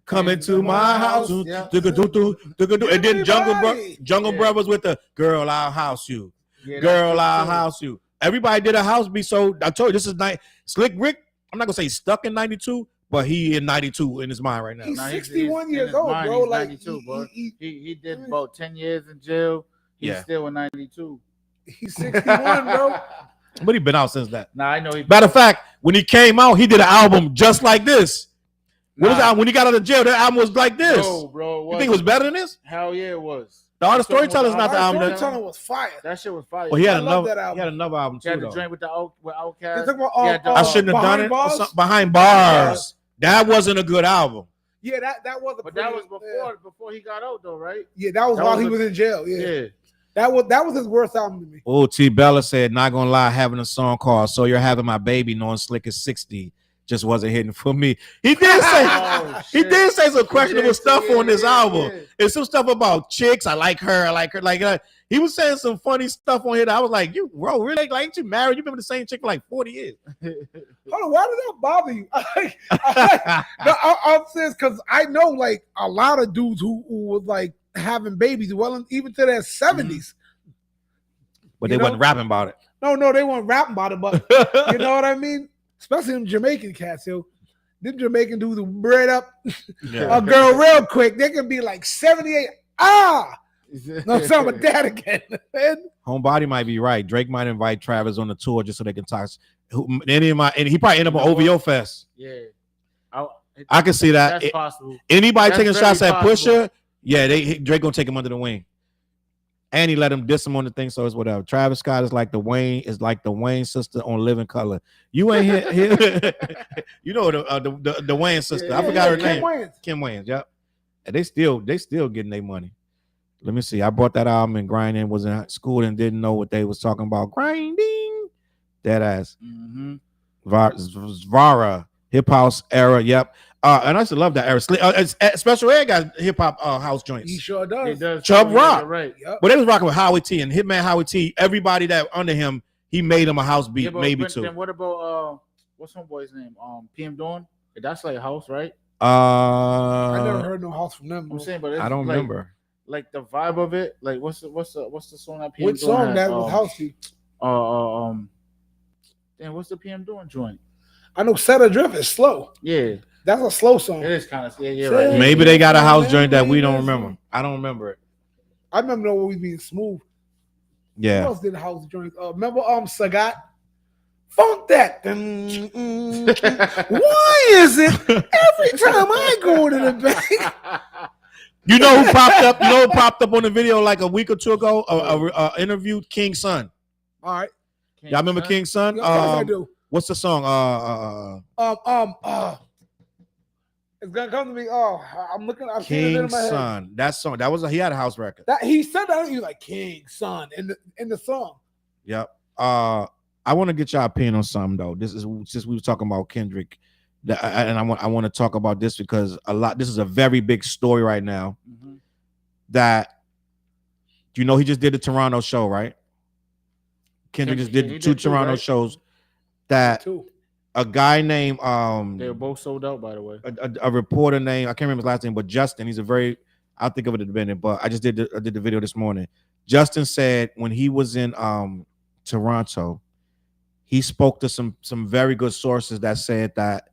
Coming to my house. Yep. And then Jungle Brothers with the Girl, I'll house you. Yeah, Girl, I'll house you. Everybody did a house beat. So I told you this is Slick Rick. I'm not gonna say he's stuck in 92. But he in 92 in his mind right now. He's 61 years old, bro. He's 92, bro. He did about 10 years in jail. He's still in 92. He's 61, bro. But he been out since that. Nah, I know. Matter of fact, when he came out, he did an album just like this. When he got out of jail, that album was like this. No, bro. You think it was better than this? Hell yeah, it was. The Art of Storytelling is not the album. Storytelling was fire. That shit was fire. Well, he had I love that another. album. He had another album He too, had the though. joint with Outkast. They talk about, I shouldn't have done it. Behind Bars. That wasn't a good album. Yeah, that was. But that was before he got out, though, right? Yeah, that was while he was in jail. Yeah. That was his worst album to me. Oh, T Bella said, not gonna lie, having a song called "So You're Having My Baby," knowing Slick is 60, just wasn't hitting for me. He did say he did say some questionable stuff on this album. It's some stuff about chicks. I like her. Like he was saying some funny stuff on here. That I was like, you bro, really? Like, ain't you married? You've been with the same chick for like 40 years. Hold on, why did that bother you? I'm saying because I know like a lot of dudes who was like having babies, well, even to their 70s. But they wasn't rapping about it. No, they weren't rapping about it, but you know what I mean? Especially them Jamaican cats, yo. Them Jamaican dudes who braid up a girl real quick. They can be like 78. No, I'm talking about that again. Homebody might be right. Drake might invite Travis on the tour just so they can talk. And he probably end up on OVO Fest. Yeah. I can see that. That's possible. Anybody That's taking shots at possible. Pusha, yeah, Drake gonna take him under the wing. And he let him diss him on the thing, so it's whatever. Travis Scott is like the Wayne sister on Living Color. You ain't here. You know the Wayne sister. I forgot her name. Kim Wayans. Yep. And they still getting their money. Let me see. I bought that album and grinding was in school and didn't know what they was talking about. Grinding. That ass. Mm-hmm. Vara. Hip house era. Yep. And I used to love that era. Special Ed got hip hop house joints. He sure does. He does. Chubb Rock. Right. Yep. But they was rocking with Howie T and Hitman Howie T. Everybody that under him, he made him a house beat, maybe two. Then what about what's homeboy's name? PM Dawn. That's like house, right? I never heard no house from them. I'm saying, but it's I don't remember. Like the vibe of it. Like what's the song that PM Which Dawn song has? that was house beat? Damn, what's the PM Dawn joint? I know Set Adrift is slow. Yeah. That's a slow song. It is kind of right. Maybe they got a house joint that we don't remember. I don't remember it. I remember when we being smooth. Yeah. Who else did house joints? Remember Sagat? Fuck that. Why is it every time I go to the bank? You know who popped up? You know who popped up on the video like a week or two ago? Interviewed King's son. All right. Y'all remember King's son? Yes, I do. What's the song? It's gonna come to me. I'm looking. I'm seeing it in King's my head. son. That song. He had a house record. That he said that he was like King's son in the song. Yep. I want to get your opinion on something though. This is since we were talking about Kendrick, and I want to talk about this because this is a very big story right now. Mm-hmm. That he just did the Toronto show, right? Kendrick just did two Toronto shows. That a guy named they were both sold out, by the way. A reporter named, I can't remember his last name, but Justin. He's I'll think of it in a minute. But I did the video this morning. Justin said when he was in Toronto, he spoke to some very good sources that said that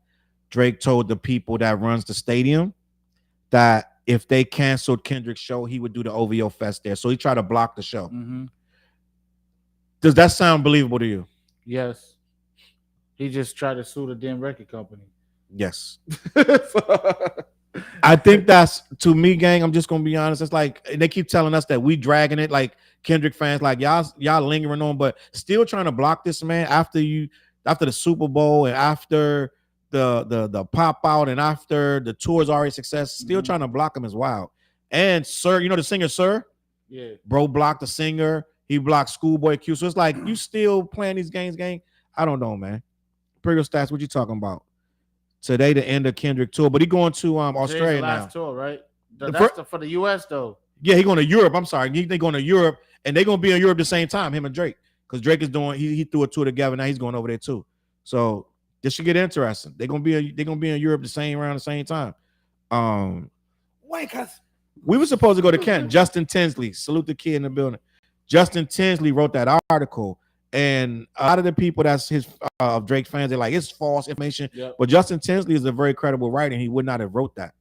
Drake told the people that runs the stadium that if they canceled Kendrick's show, he would do the OVO Fest there. So he tried to block the show. Mm-hmm. Does that sound believable to you? Yes. He just tried to sue the damn record company. Yes. I think that's, to me, gang, I'm just going to be honest. It's like, they keep telling us that we dragging it, like Kendrick fans, like y'all lingering on, but still trying to block this man after the Super Bowl and after the pop out and after the tour's already success, still trying to block him is wild. And Sir, the singer Sir? Yeah. Bro blocked the singer. He blocked Schoolboy Q. So it's like, you still playing these games, gang? I don't know, man. Imperial Stats, what you talking about? Today, the end of Kendrick tour, but he going to Australia the last now. Tour, right? That's for the U.S. though. Yeah, he going to Europe. I'm sorry, they going to Europe, and they going to be in Europe the same time. Him and Drake, because Drake is doing. He threw a tour together. Now he's going over there too. So this should get interesting. They're gonna be in Europe around the same time. Why? Cause we were supposed to go to Kent. Justin Tinsley, salute the kid in the building. Justin Tinsley wrote that article. And a lot of the people that's his Drake fans, they're like, it's false information. Yep. But Justin Tinsley is a very credible writer, and he would not have wrote that.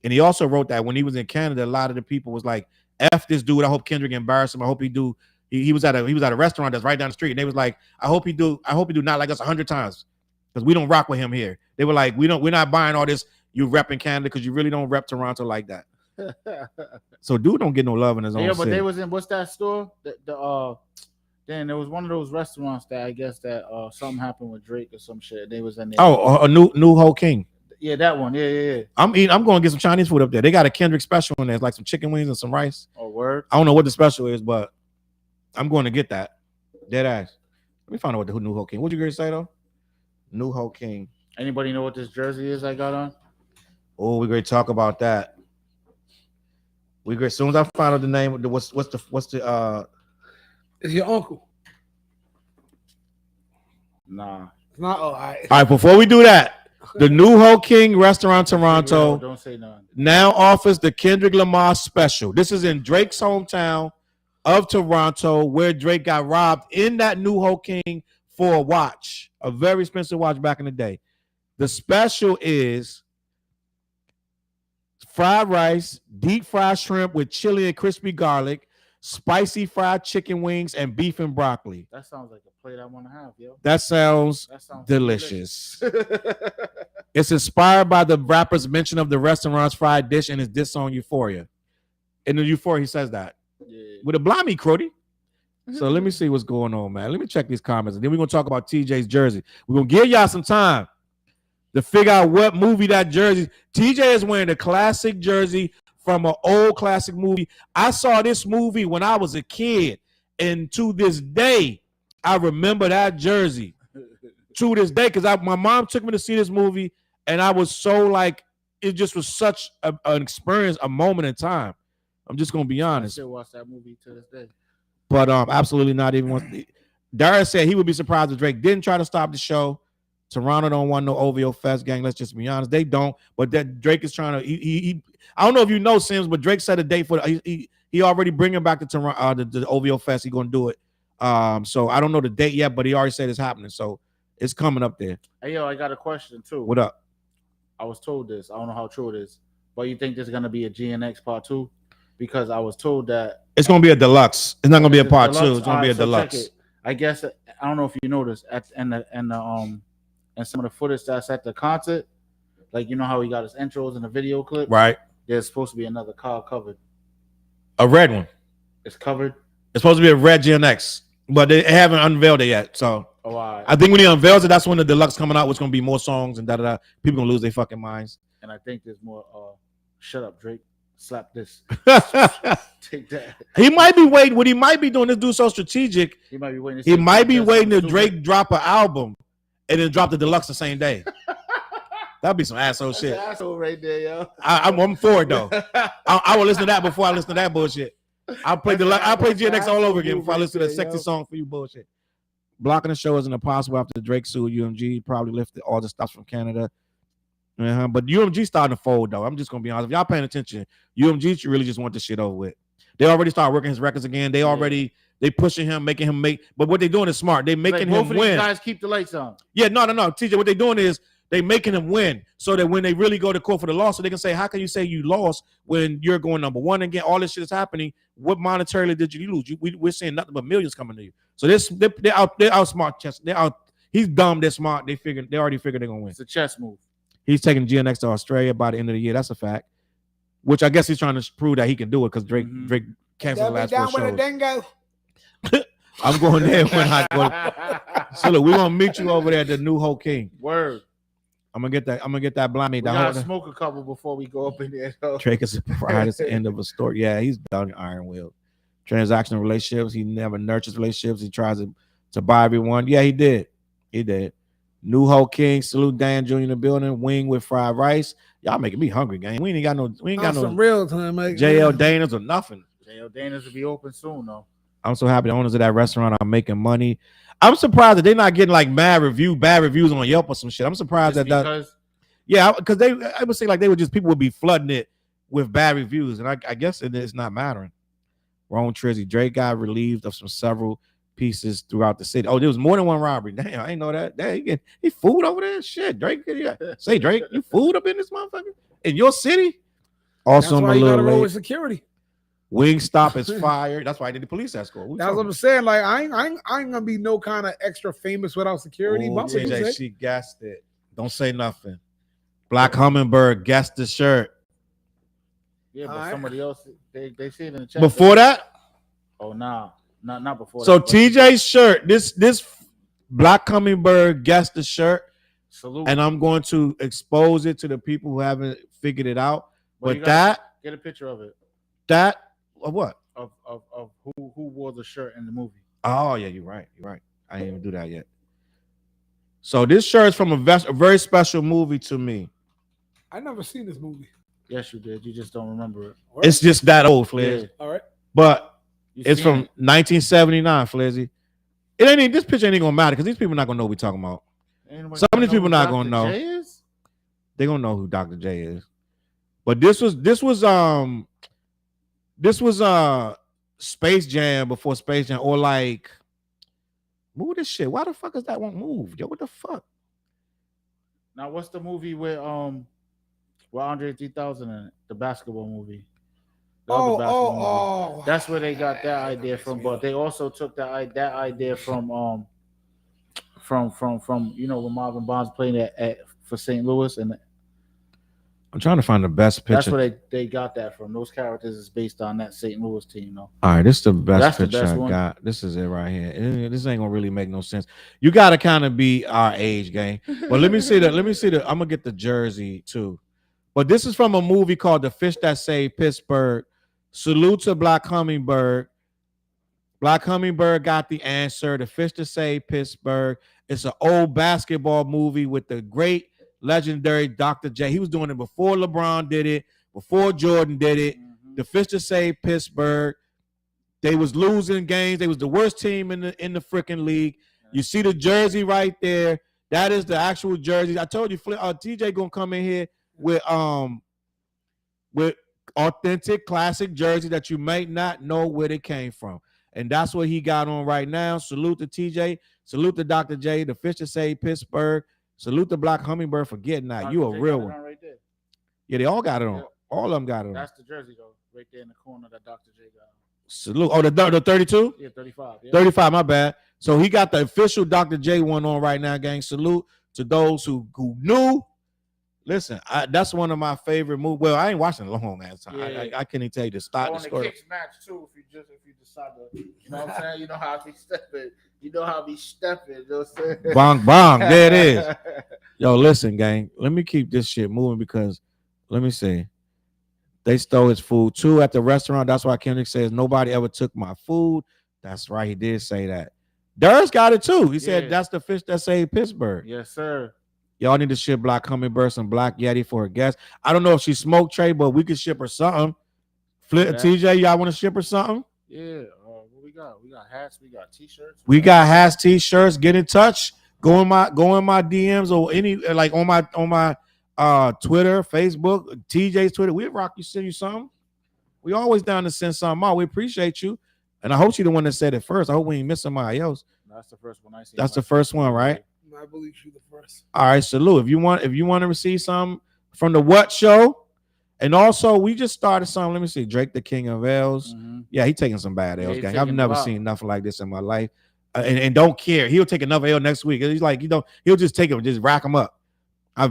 And he also wrote that when he was in Canada, a lot of the people was like, F this dude. I hope Kendrick embarrass him. I hope he do. He was at a restaurant that's right down the street. And they was like, I hope he do not like us 100 times. Because we don't rock with him here. They were like, we're not buying all this, you repping Canada, because you really don't rep Toronto like that. So dude don't get no love in his own Yeah, but city. they was in what's that store? Then there was one of those restaurants that I guess that something happened with Drake or some shit. They was in there. Oh, a new Ho King. Yeah, that one. Yeah. I'm going to get some Chinese food up there. They got a Kendrick special in there, like some chicken wings and some rice. Oh, word. I don't know what the special is, but I'm going to get that. Dead ass. Let me find out what the new Ho King. What you gonna say though? New Ho King. Anybody know what this jersey is I got on? Oh, we're gonna talk about that. As soon as I find out the name, what's the It's your uncle. Nah. It's not. Oh, all right. All right, before we do that, the new Ho King restaurant Toronto Don't say nothing. now offers the Kendrick Lamar special. This is in Drake's hometown of Toronto, where Drake got robbed in that new Ho King for a watch, a very expensive watch back in the day. The special is fried rice, deep fried shrimp with chili and crispy garlic, spicy fried chicken wings, and beef and broccoli. That sounds like a plate I want to have, yo. That sounds delicious. It's inspired by the rapper's mention of the restaurant's fried dish in his diss song Euphoria. In the Euphoria, he says that. Yeah. With a blimey, Crody. So let me see what's going on, man. Let me check these comments. And then we're going to talk about TJ's jersey. We're going to give y'all some time to figure out what movie that jersey. TJ is wearing a classic jersey from an old classic movie. I saw this movie when I was a kid. And to this day, I remember that jersey. To this day, because my mom took me to see this movie. And I was so like, it just was such an experience, a moment in time. I'm just going to be honest. I still watch that movie to this day. But absolutely not even. Darius said he would be surprised if Drake didn't try to stop the show. Toronto don't want no OVO Fest, gang. Let's just be honest. They don't. But that Drake is trying to. He I don't know if you know, Sims, but Drake set a date for. He already bringing back the Toronto the OVO Fest. He's gonna do it. So I don't know the date yet, but he already said it's happening. So it's coming up there. Hey yo, I got a question too. What up? I was told this. I don't know how true it is, but you think there's gonna be a GNX part 2? Because I was told that it's gonna be a deluxe. It's not gonna be a part 2. It's gonna be a deluxe. I guess I don't know if you noticed and some of the footage that's at the concert, like you know how he got his intros in the video clip, right? There's supposed to be another car covered. A red one. It's covered. It's supposed to be a red GNX, but they haven't unveiled it yet. So I think when he unveils it, that's when the deluxe coming out. Which gonna be more songs and da. People gonna lose their fucking minds. And I think there's more. Shut up, Drake. Slap this. Take that. He might be waiting. What he might be doing, this dude so strategic. He might be waiting. He might be waiting to Drake drop an album and then drop the deluxe the same day. That'd be some asshole shit. That's an asshole right there, yo. I'm for it though. I will listen to that before I listen to that bullshit. I'll play GNX all over again before I listen to the sexy song for you bullshit. Blocking the show isn't impossible after Drake sued UMG. Probably lifted all the stuff from Canada. But UMG starting to fold though. I'm just gonna be honest. If y'all paying attention, UMG really just want this shit over with. They already started working his records again. They pushing him, making him make. But what they doing is smart. They making him win. Both of these guys keep the lights on. Yeah, no. TJ, what they doing is they making him win, so that when they really go to court for the loss, so they can say, "How can you say you lost when you're going number one again? All this shit is happening. What monetarily did you lose? We're seeing nothing but millions coming to you. So they're out smart chess. They're out. He's dumb. They're smart. They already figured they're gonna win. It's a chess move. He's taking GNX to Australia by the end of the year. That's a fact. Which I guess he's trying to prove that he can do it because Drake canceled the last 4 shows. I'm going there when I go. So look, we're gonna meet you over there at the new Ho King. Word. I'm gonna get that blimey. We gotta smoke a couple before we go up in there. Though. Drake is surprised at the end of a story. Yeah, he's done Iron Will. Transactional relationships. He never nurtures relationships. He tries to buy everyone. Yeah, he did. New Ho King, salute Dan Jr. in the building. Wing with fried rice. Y'all making me hungry, gang. We ain't got no some real time, mate. JL Danas or nothing. JL Danas will be open soon, though. I'm so happy the owners of that restaurant are making money. I'm surprised that they're not getting like bad reviews on Yelp or some shit. I'm surprised because I would say like people would be flooding it with bad reviews, and I guess it's not mattering. Wrong Trizzy. Drake got relieved of several pieces throughout the city. Oh, there was more than one robbery. Damn, I ain't know that. Damn, he food over there. Shit, Drake. Say Drake, you food up in this motherfucker in your city. Also, that's why you gotta roll with security. Wingstop is fired. That's why I did the police escort. That's what I'm saying. Like I ain't gonna be no kind of extra famous without security. She guessed it. Don't say nothing. Black Hummingbird guessed the shirt. Yeah, but Alright. somebody else they see it in the chat. Before that, Oh, nah, not before. so that, but TJ's shirt, this Black Hummingbird guessed the shirt, salute. and I'm going to expose it to the people who haven't figured it out. Well, But you gotta that get a picture of it what? of who wore the shirt in the movie. Oh yeah, you're right. You're right. I didn't even do that yet. So this shirt is from a very special movie to me. I never seen this movie. Yes, you did. You just don't remember it. Word? It's just that old, Fliz. Yeah. All right. But You it's seen from it. 1979, Flizzy. It ain't this picture ain't even gonna matter because these people not gonna know what we talking about. Anybody Some of these know people who not Dr. gonna know. J is? They gonna know who Dr. J is. But this was Space Jam before Space Jam, or like move this shit. Why the fuck is that won't move? Yo, what the fuck? Now, what's the movie with Andre 3000 in it? The basketball movie. The other basketball movie. That's where they got that idea from. But they also took that idea from you know when Marvin Bonds played at for St. Louis, and I'm trying to find the best picture. that's where they got that from. Those characters is based on that St. Louis team, though. All right, this is the best That's the picture best I one. got. This is it right here. This ain't gonna really make no sense. You gotta kind of be our age, gang. But let me see the. I'm gonna get the jersey too. But this is from a movie called The Fish That Saved Pittsburgh. Salute to Black Hummingbird. Black Hummingbird got the answer. The Fish That Saved Pittsburgh. It's an old basketball movie with the great legendary Dr. J. He was doing it before LeBron did it, before Jordan did it. The Fish That Saved Pittsburgh. They was losing games. They was the worst team in the freaking league. You see the jersey right there. That is the actual jersey. I told you, TJ gonna come in here with authentic classic jersey that you might not know where it came from. And that's what he got on right now. Salute to TJ. Salute to Dr. J. The Fish That Saved Pittsburgh. Salute to Black Hummingbird for getting that. You a real one. Right there. Yeah, they all got it on. Yeah. All of them got it on. That's the jersey, though, right there in the corner that Dr. J got. Salute. Oh, the 32? Yeah, 35. Yeah. 35, my bad. So he got the official Dr. J one on right now, gang. Salute to those who knew. Listen, that's one of my favorite movies. Well, I ain't watching a long ass time. Yeah. I can't even tell you to start the On the story. kicks match too, if you decide to, you know what I'm saying? You know how I be stepping. You know how I be stepping. You know what I'm saying? Bong, bong. There it is. Yo, listen, gang. Let me keep this shit moving because let me see. They stole his food too at the restaurant. That's why Kendrick says nobody ever took my food. That's right. He did say that. Durst got it too. He said that's the Fish That Saved Pittsburgh. Yes, sir. Y'all need to ship Black Hummingbird some Black Yeti for her guest. I don't know if she smoked Trey, but we could ship her something. TJ, y'all want to ship her something? Yeah. What we got? We got hats. We got t-shirts. We got hats, t-shirts. Get in touch. Go in my DMs or any like on my Twitter, Facebook, TJ's Twitter. We'll rock you, send you something. We always down to send something out. We appreciate you. And I hope she's the one that said it first. I hope we ain't miss somebody else. That's the first one I see. That's the first one, right? I believe you the first. All right, salute. If you want to receive some from the What Show, and also we just started some. Let me see, Drake the King of L's. Mm-hmm. Yeah, he taking some bad L's, he's gang. I've taking never a lot. seen nothing like this in my life, and don't care. He'll take another L next week. He's like, he'll just take them, just rack them up. I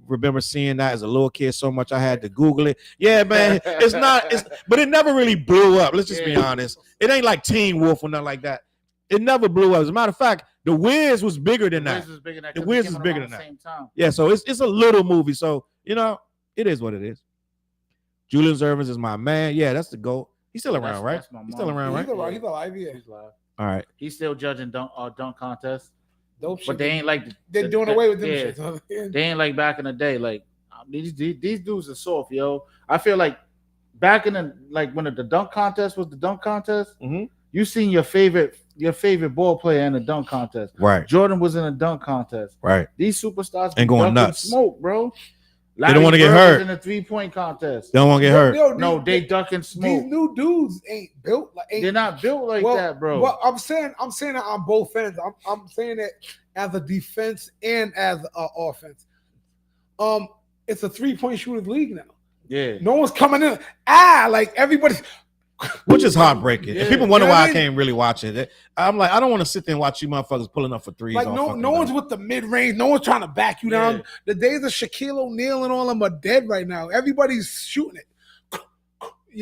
remember seeing that as a little kid so much I had to Google it. Yeah, man, but it never really blew up. Let's just be honest. It ain't like Teen Wolf or nothing like that. It never blew up. As a matter of fact, The Wiz was bigger than that. The Wiz is bigger than that. Yeah, so it's a little movie. So, it is what it is. Julian Zervins is my man. Yeah, that's the GOAT. He's still around, right? He's still around, right? He's alive, yeah. He's live. All right. He's still judging dunk contests. Dope But shit. they ain't like They're doing away with them yeah. shit. They ain't like back in the day. Like these dudes are soft, yo. I feel like back in the when the dunk contest was the dunk contest, you seen your favorite ball player in a dunk contest. Right. Jordan was in a dunk contest. Right. These superstars and going nuts. Smoke, bro. They don't want to get hurt in a 3-point contest. They don't want to get hurt. No, they duck and smoke. These new dudes ain't built like. They're not built like that, bro. Well, I'm saying that on both ends. I'm saying that as a defense and as an offense. It's a 3-point shooters league now. Yeah. No one's coming in. Like everybody's. Which is heartbreaking. Yeah. And people wonder You know why what I can't really watch it. I'm like, I don't want to sit there and watch you motherfuckers pulling up for threes. Like no one's with the mid range. No one's trying to back you down. The days of Shaquille O'Neal and all them are dead right now. Everybody's shooting it.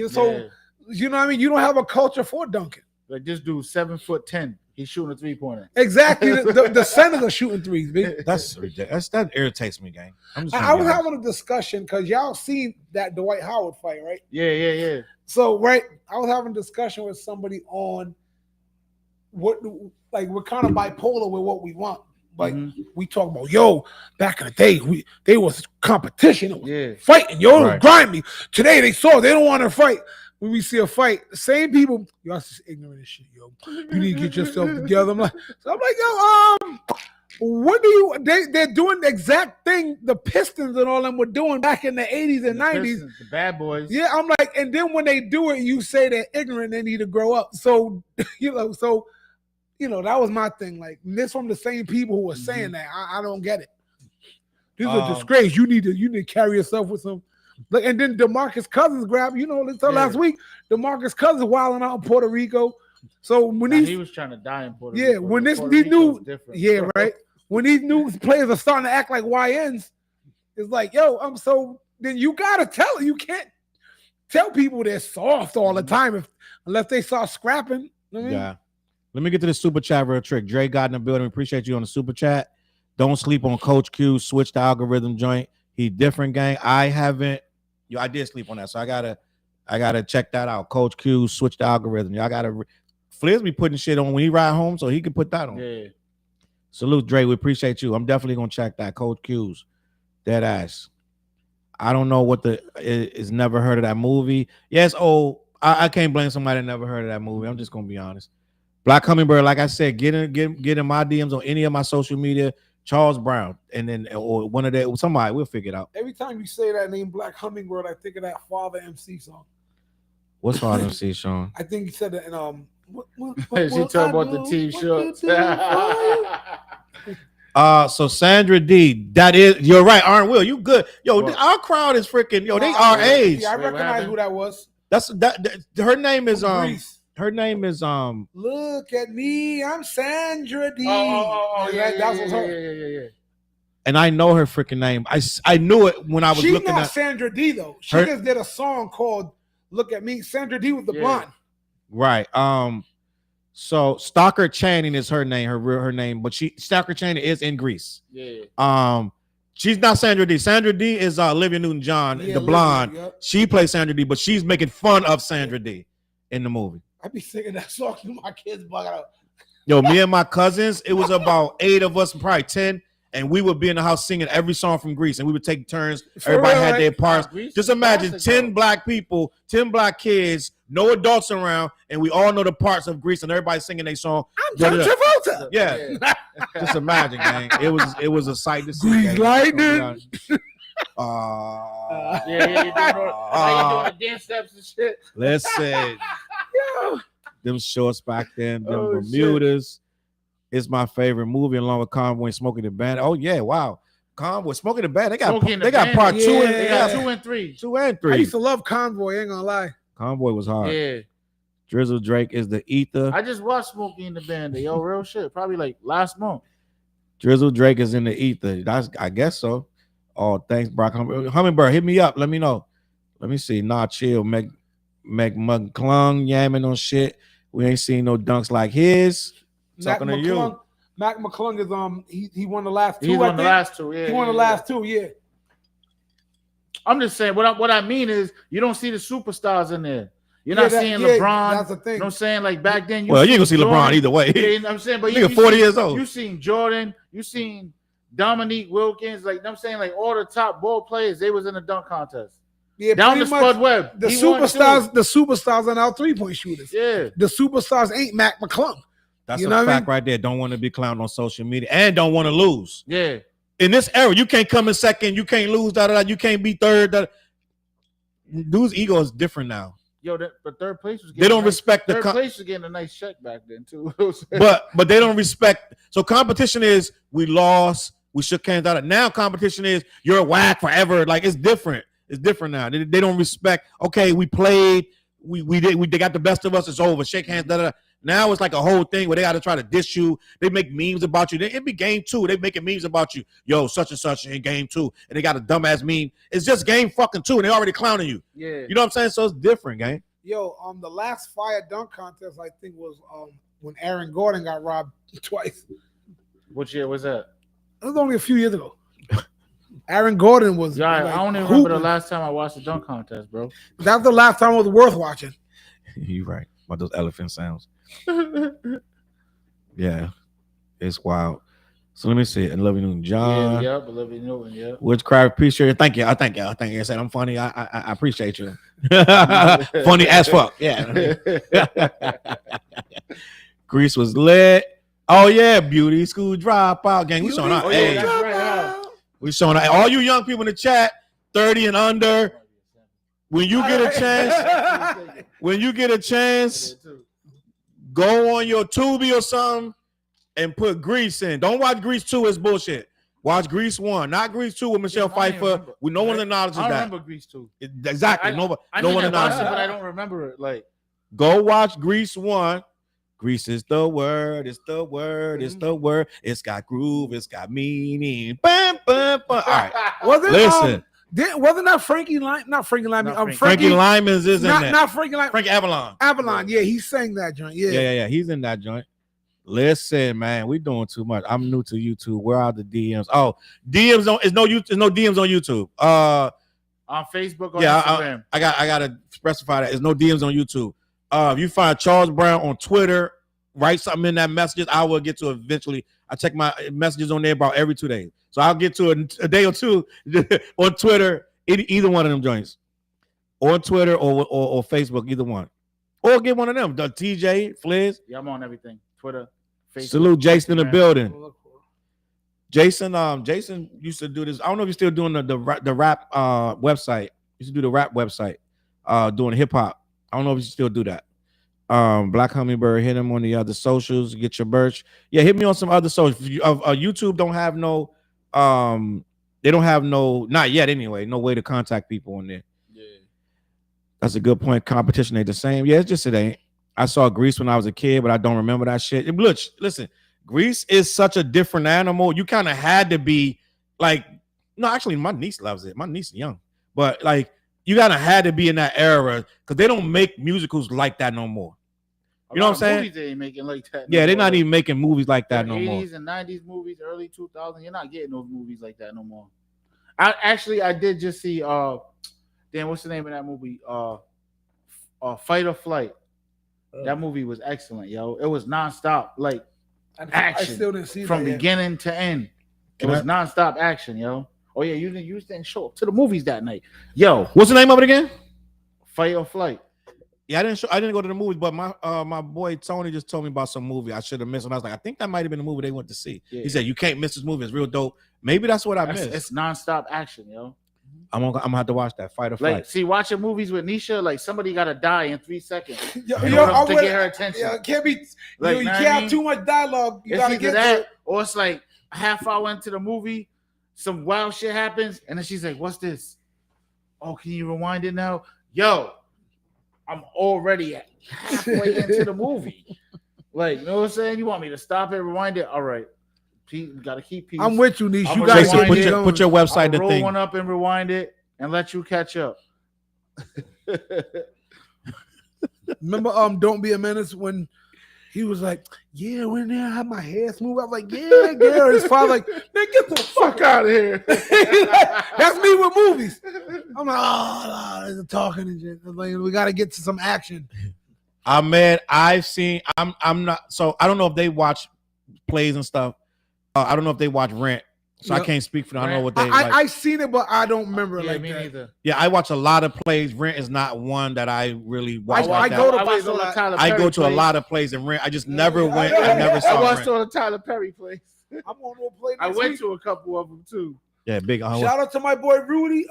So you know what I mean. You don't have a culture for dunking. Like this dude, 7'10", he's shooting a 3-pointer. Exactly. the centers are shooting threes, big. That's ridiculous. That irritates me, gang. I was having a discussion because y'all seen that Dwight Howard fight, right? Yeah. So I was having a discussion with somebody on we're kind of bipolar with what we want. Like we talk about, back in the day, they was competition, it was fighting, it was grimy. Today they don't want to fight. When we see a fight, the same people, y'all just ignorant as shit, yo. You need to get yourself together. I'm like, what do you? They're doing the exact thing the Pistons and all them were doing back in the 80s and 90s. Pistons, the bad boys. Yeah, I'm like, and then when they do it, you say they're ignorant. They need to grow up. So that was my thing. Like this from the same people who were saying that. I don't get it. This is a disgrace. You need to carry yourself with some. Like, and then DeMarcus Cousins grabbed. Last week, DeMarcus Cousins wilding out in Puerto Rico. So when he was trying to die in Puerto Rico. When these new when these new players are starting to act like YNs, it's like, so then you gotta tell it. You can't tell people they're soft all the time unless they start scrapping. Yeah. Let me get to the super chat real quick. Dre got in the building. We appreciate you on the super chat. Don't sleep on Coach Q. Switch the algorithm joint. He different, gang. I did sleep on that, so I gotta check that out. Coach Q, switch the algorithm. Y'all gotta. Fliz be putting shit on when he ride home, so he can put that on. Yeah. Salute, Dre. We appreciate you. I'm definitely gonna check that. Coach Q's, dead ass. I don't know what is never heard of that movie. Yes, I can't blame somebody that never heard of that movie. I'm just gonna be honest. Black Hummingbird, like I said, get in my DMs on any of my social media. Charles Brown, and then or one of that somebody, we'll figure it out. Every time you say that name, Black Hummingbird, I think of that Father MC song. What's Father MC, Sean? I think he said that in she talking about the T-shirts. So Sandra D, you're right, Arn Will, you good. Our crowd is freaking, they our age. Yeah, I recognize who that was. Her name is Greece. Her name is Look at me, I'm Sandra D. That was her. Yeah. And I know her freaking name. I knew it when I was looking at. She's not Sandra D though. She just did a song called "Look at Me." Sandra D was the blonde. Right. So Stalker Channing is her name. Her name, but Stalker Channing is in Greece. Yeah. She's not Sandra D. Sandra D is Olivia Newton-John, the blonde. Yep. She plays Sandra D, but she's making fun of Sandra D in the movie. I be singing that song to my kids, bug out. Me and my cousins, it was about 8 of us, probably 10, and we would be in the house singing every song from Greece, and we would take turns. Everybody had their parts. Just imagine 10 black people, 10 black kids, no adults around, and we all know the parts of Greece, and everybody singing their song. I'm John Travolta. Yeah. Just imagine, gang. It was a sight to see. Grease lightning. Yeah, you doing the dance steps and shit. Listen, them shorts back then, them Bermudas. Shit. It's my favorite movie, along with Convoy, Smoking the Bandit. Oh yeah, wow, Convoy, Smoking the Bandit. They got part 2 and they got 2 and 3. 2 and 3. I used to love Convoy. Ain't gonna lie. Convoy was hard. Yeah. Drizzle Drake is the ether. I just watched Smokey the Bandit. Real shit. Probably like last month. Drizzle Drake is in the ether. I guess so. Oh, thanks, Brock. Hummingbird, hit me up. Let me know. Let me see. Nah, chill. Meg McClung yamming on shit. We ain't seen no dunks like his. Talking to you. Mac McClung is he won the last 2. He won the last 2. Yeah, he won the last 2. Yeah. I'm just saying. What I mean is, you don't see the superstars in there. You're not seeing LeBron. That's the thing. You know what I'm saying? Like back then. You ain't gonna see Jordan, LeBron either way. Yeah, you know what I'm saying? But you 40 years old. You seen Jordan. You seen Dominique Wilkins. Like, you know what I'm saying? Like all the top ball players, they was in the dunk contest. Yeah, down to Spud Webb. The superstars are now 3-point shooters. Yeah. The superstars ain't Mac McClung. That's a fact right there. Don't want to be clowned on social media and don't want to lose. Yeah. In this era, you can't come in second. You can't lose. You can't be third. Dude's ego is different now. But third place was getting. They don't respect the third place was getting a nice check back then too. but they don't respect. So competition is we lost. We shook hands out. Now competition is you're a whack forever. Like it's different. It's different now. They don't respect. Okay, we played. We did. They got the best of us. It's over. Shake hands. Now it's like a whole thing where they got to try to diss you. They make memes about you. It be game 2. They making memes about you. Yo, such and such in game 2. And they got a dumbass meme. It's just game fucking 2 and they already clowning you. Yeah. You know what I'm saying? So it's different, gang. Yo, the last fire dunk contest I think was when Aaron Gordon got robbed twice. What year was that? It was only a few years ago. Aaron Gordon was. Yeah, like, I don't even remember the last time I watched a dunk contest, bro. That's the last time it was worth watching. You're right about those elephant sounds. Yeah, it's wild. So let me see. Olivia Newton-John. Yeah, Olivia Newton. Yeah. Witchcraft appreciate. Thank you. I thank you. You said I'm funny. I appreciate you. Funny as fuck. Yeah. Grease was lit. Oh yeah, beauty school dropout gang. We showing our age. That's right, huh? We showing our, all you young people in the chat, 30 and under. When you get a chance, go on your Tubi or something and put Grease in. Don't watch Grease 2. It's bullshit. Watch Grease 1, not Grease 2 with Michelle Pfeiffer. No one acknowledges that. I don't remember Grease 2. Exactly. No one acknowledges it, that. but I don't remember it. Like, go watch Grease 1. Grease is the word. It's the word. It's the word. It's got groove. It's got meaning. Bam, bam, bam. All right. Listen. Wasn't that Frankie Lyman? Not Frankie Lyman. Frankie Lyman's is in there. Not Frankie Lyman. Frankie Avalon. Avalon. Yeah, he sang that joint. Yeah. He's in that joint. Listen, man, we doing too much. I'm new to YouTube. Where are the DMs? Oh, DMs on. It's no DMs on YouTube. On Facebook or Instagram. I gotta specify that. There's no DMs on YouTube. If you find Charles Brown on Twitter, write something in that messages. I will get to it eventually. I check my messages on there about every 2 days. So I'll get to it a day or two on Twitter, either one of them joints. Or Twitter or Facebook, either one. Or get one of them. The TJ, Fliz. Yeah, I'm on everything. Twitter, Facebook. Salute Jason in the building. Jason used to do this. I don't know if you're still doing the rap website. Used to do the rap website, doing hip hop. I don't know if you still do that. Black Hummingbird, hit him on the other socials, get your merch. Yeah, hit me on some other socials. YouTube don't have no, they don't have no, not yet anyway, no way to contact people on there. Yeah. That's a good point. Competition ain't the same. Yeah, it's just it ain't. I saw Grease when I was a kid, but I don't remember that shit. And look, listen, Grease is such a different animal. You kind of had to be like, no, actually, my niece loves it. My niece is young, but like, you gotta had to be in that era because they don't make musicals like that no more. You know what I'm saying? Movies they ain't making like that. Yeah, they're not even making movies like that no more. 80s and 90s movies, early 2000s, you're not getting those movies like that no more. I did just see damn, what's the name of that movie? Fight or Flight. That movie was excellent, yo. It was nonstop, like action. I still didn't see from that beginning to end. It was nonstop action, yo. Oh yeah, you didn't show up to the movies that night, yo. What's the name of it again? Fight or Flight. Yeah, I didn't go to the movies, but my boy Tony just told me about some movie I should have missed, and I was like, I think that might have been the movie they went to see. Yeah. He said you can't miss this movie; it's real dope. Maybe that's what I missed. It's nonstop action, yo. I'm gonna have to watch that Fight or Flight. Like, see, watching movies with Nisha, like somebody gotta die in 3 seconds to get her attention. Yeah, it can't be. Like, you can't have too much dialogue. You gotta get that, or it's like a half hour into the movie, some wild shit happens, and then she's like, "What's this? Oh, can you rewind it now?" Yo, I'm already halfway into the movie. Like, you know what I'm saying? You want me to stop it, rewind it? All right. You gotta keep peace. I'm with you, Nish. You gotta put your website. I'll roll one up and rewind it and let you catch up. Remember, Don't Be a Menace when he was like, "Yeah, when there I had my hair smooth." I was like, "Yeah, girl." His father like, "Man, get the fuck out of here." That's me with movies. I'm like, "Oh, no, talking and shit." Like, we gotta get to some action. I'm not. So I don't know if they watch plays and stuff. I don't know if they watch Rent, so I can't speak for them. I don't know what they like. I seen it, but I don't remember it like me that. neither. Yeah, I watch a lot of plays. Rent is not one that I really watch. I go to plays a lot. I go to a lot of plays and Rent. I just never went. I never saw. I watched all the Tyler Perry plays. I'm on no play. I went to a couple of them too. Yeah, big. Shout out to my boy Rudy.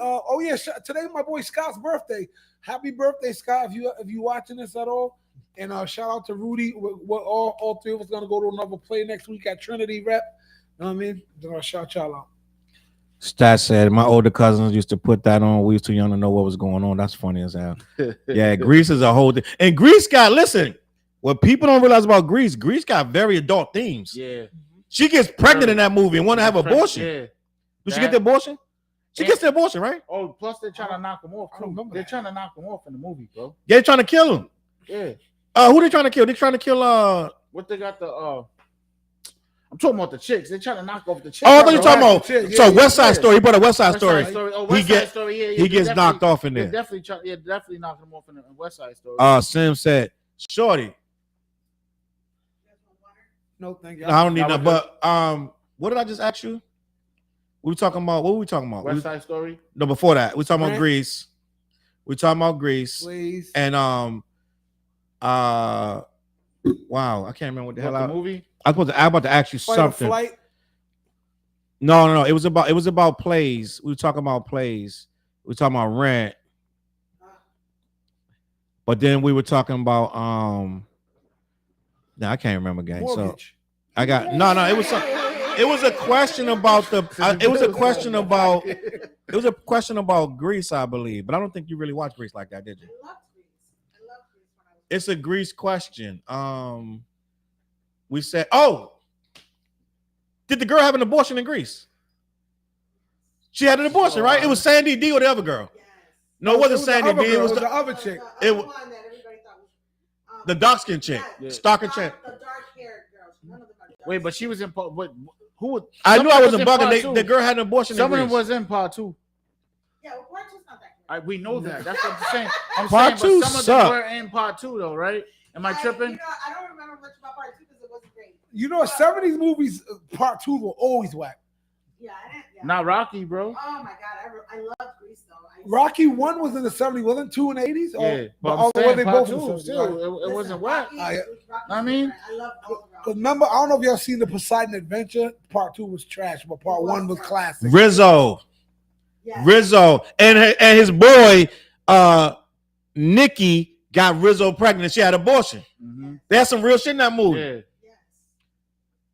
Today's my boy Scott's birthday. Happy birthday, Scott! If you watching this at all, and shout out to Rudy. We're all three of us gonna go to another play next week at Trinity Rep. You know what I mean? Then I'll shout y'all out. Stat said my older cousins used to put that on. We was too young to know what was going on. That's funny as hell. Yeah, Grease is a whole thing. And Grease got, listen, What people don't realize about Grease got very adult themes. Yeah. She gets pregnant in that movie and want to have an abortion. Yeah. Did she get the abortion? She gets the abortion, right? Oh, plus they're trying to knock him off. They're trying to knock him off in the movie, bro. Yeah, they're trying to kill him. Yeah. Who they trying to kill? They're trying to kill what they got the I'm talking about the chicks. They're trying to knock off the chicks. Oh, I thought you talking about West Side Story. He brought a West Side Story. Oh, West Side Story. Yeah, he gets knocked off in there. Definitely knocking him off in the West Side Story. Sim said, "Shorty, no, thank you. I don't need that." But what did I just ask you? We were talking about what were we talking about? West Side Story. No, before that, we talking about Grease. We talking about Grease. Please. And wow, I can't remember what the hell the movie. I was about to ask you something. Flight? No. It was about plays. We were talking about plays. We were talking about Rent. But then we were talking about I can't remember, gang. Mortgage. So I got it was a question about it was a question about Grease, I believe. But I don't think you really watched Grease like that, did you? I love Grease. It's a Grease question. We said, did the girl have an abortion in Greece? She had an abortion, right? It was Sandy D or the other girl. Yes. No, it wasn't Sandy D. It was the other chick. The one that everybody thought was the dark skin chick, stalking chick. The dark haired girl. None of them are dark. Wait, but she was in part. What? Who? I knew I wasn't bugging. The girl had an abortion. Some in of them Greece. was in part 2. Yeah, well, part 2's not that good. We know that. That's what I'm saying. Part 2 but some of sucked. them were in part 2, though, right? Am I tripping? I don't remember much about part 2 because it wasn't great. You know, some of these movies, part 2 were always whack. Yeah, I didn't. Yeah. Not Rocky, bro. Oh my god, I love Grease though. Rocky 1 was in the 70s, wasn't 2 in the 80s? Yeah, but I'm saying they part both 2 in the still, 70s. it wasn't whack. I mean, I love all of Because remember, I don't know if y'all seen the Poseidon Adventure. Part 2 was trash, but part 1 was classic. Rizzo, Yes. Rizzo, and his boy, Nikki got Rizzo pregnant. She had an abortion. Mm-hmm. They had some real shit in that movie. Yeah. Yes.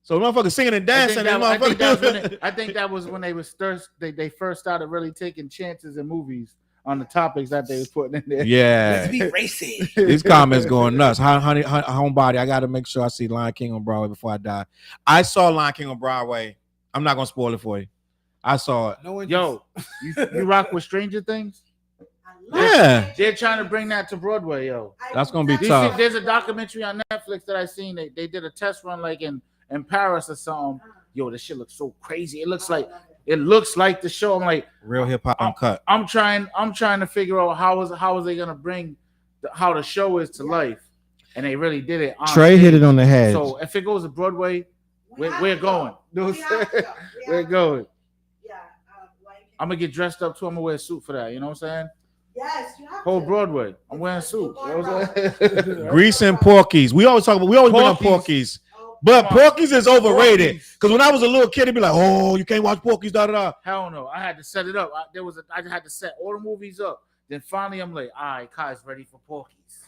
So motherfuckers singing and dancing. I think that was when they first started really taking chances in movies on the topics that they was putting in there. Yeah. Let's be racist. These comments going nuts. Homebody, I got to make sure I see Lion King on Broadway before I die. I saw Lion King on Broadway. I'm not going to spoil it for you. I saw it. No Yo, you rock with Stranger Things? Yeah. They're trying to bring that to Broadway, yo. That's going to be tough. There's a documentary on Netflix that I seen. They did a test run like in Paris or something. Yo, this shit looks so crazy. It looks like the show. I'm like, real hip hop uncut. I'm trying to figure out how is they gonna bring how the show is to life, and they really did it. Trey hit it on the head. So if it goes to Broadway, we're going. We're going. Yeah. I'm gonna get dressed up too. I'm gonna wear a suit for that. You know what I'm saying? Yes, you have Whole to. Broadway. I'm wearing a suit. You know what I'm saying? Grease and Porky's. We always bring up Porky's. But Porky's is overrated. Because when I was a little kid, it'd be like, oh, you can't watch Porky's, da da da. Hell no. I had to set it up. I had to set all the movies up. Then finally I'm like, all right, Kai's ready for Porky's.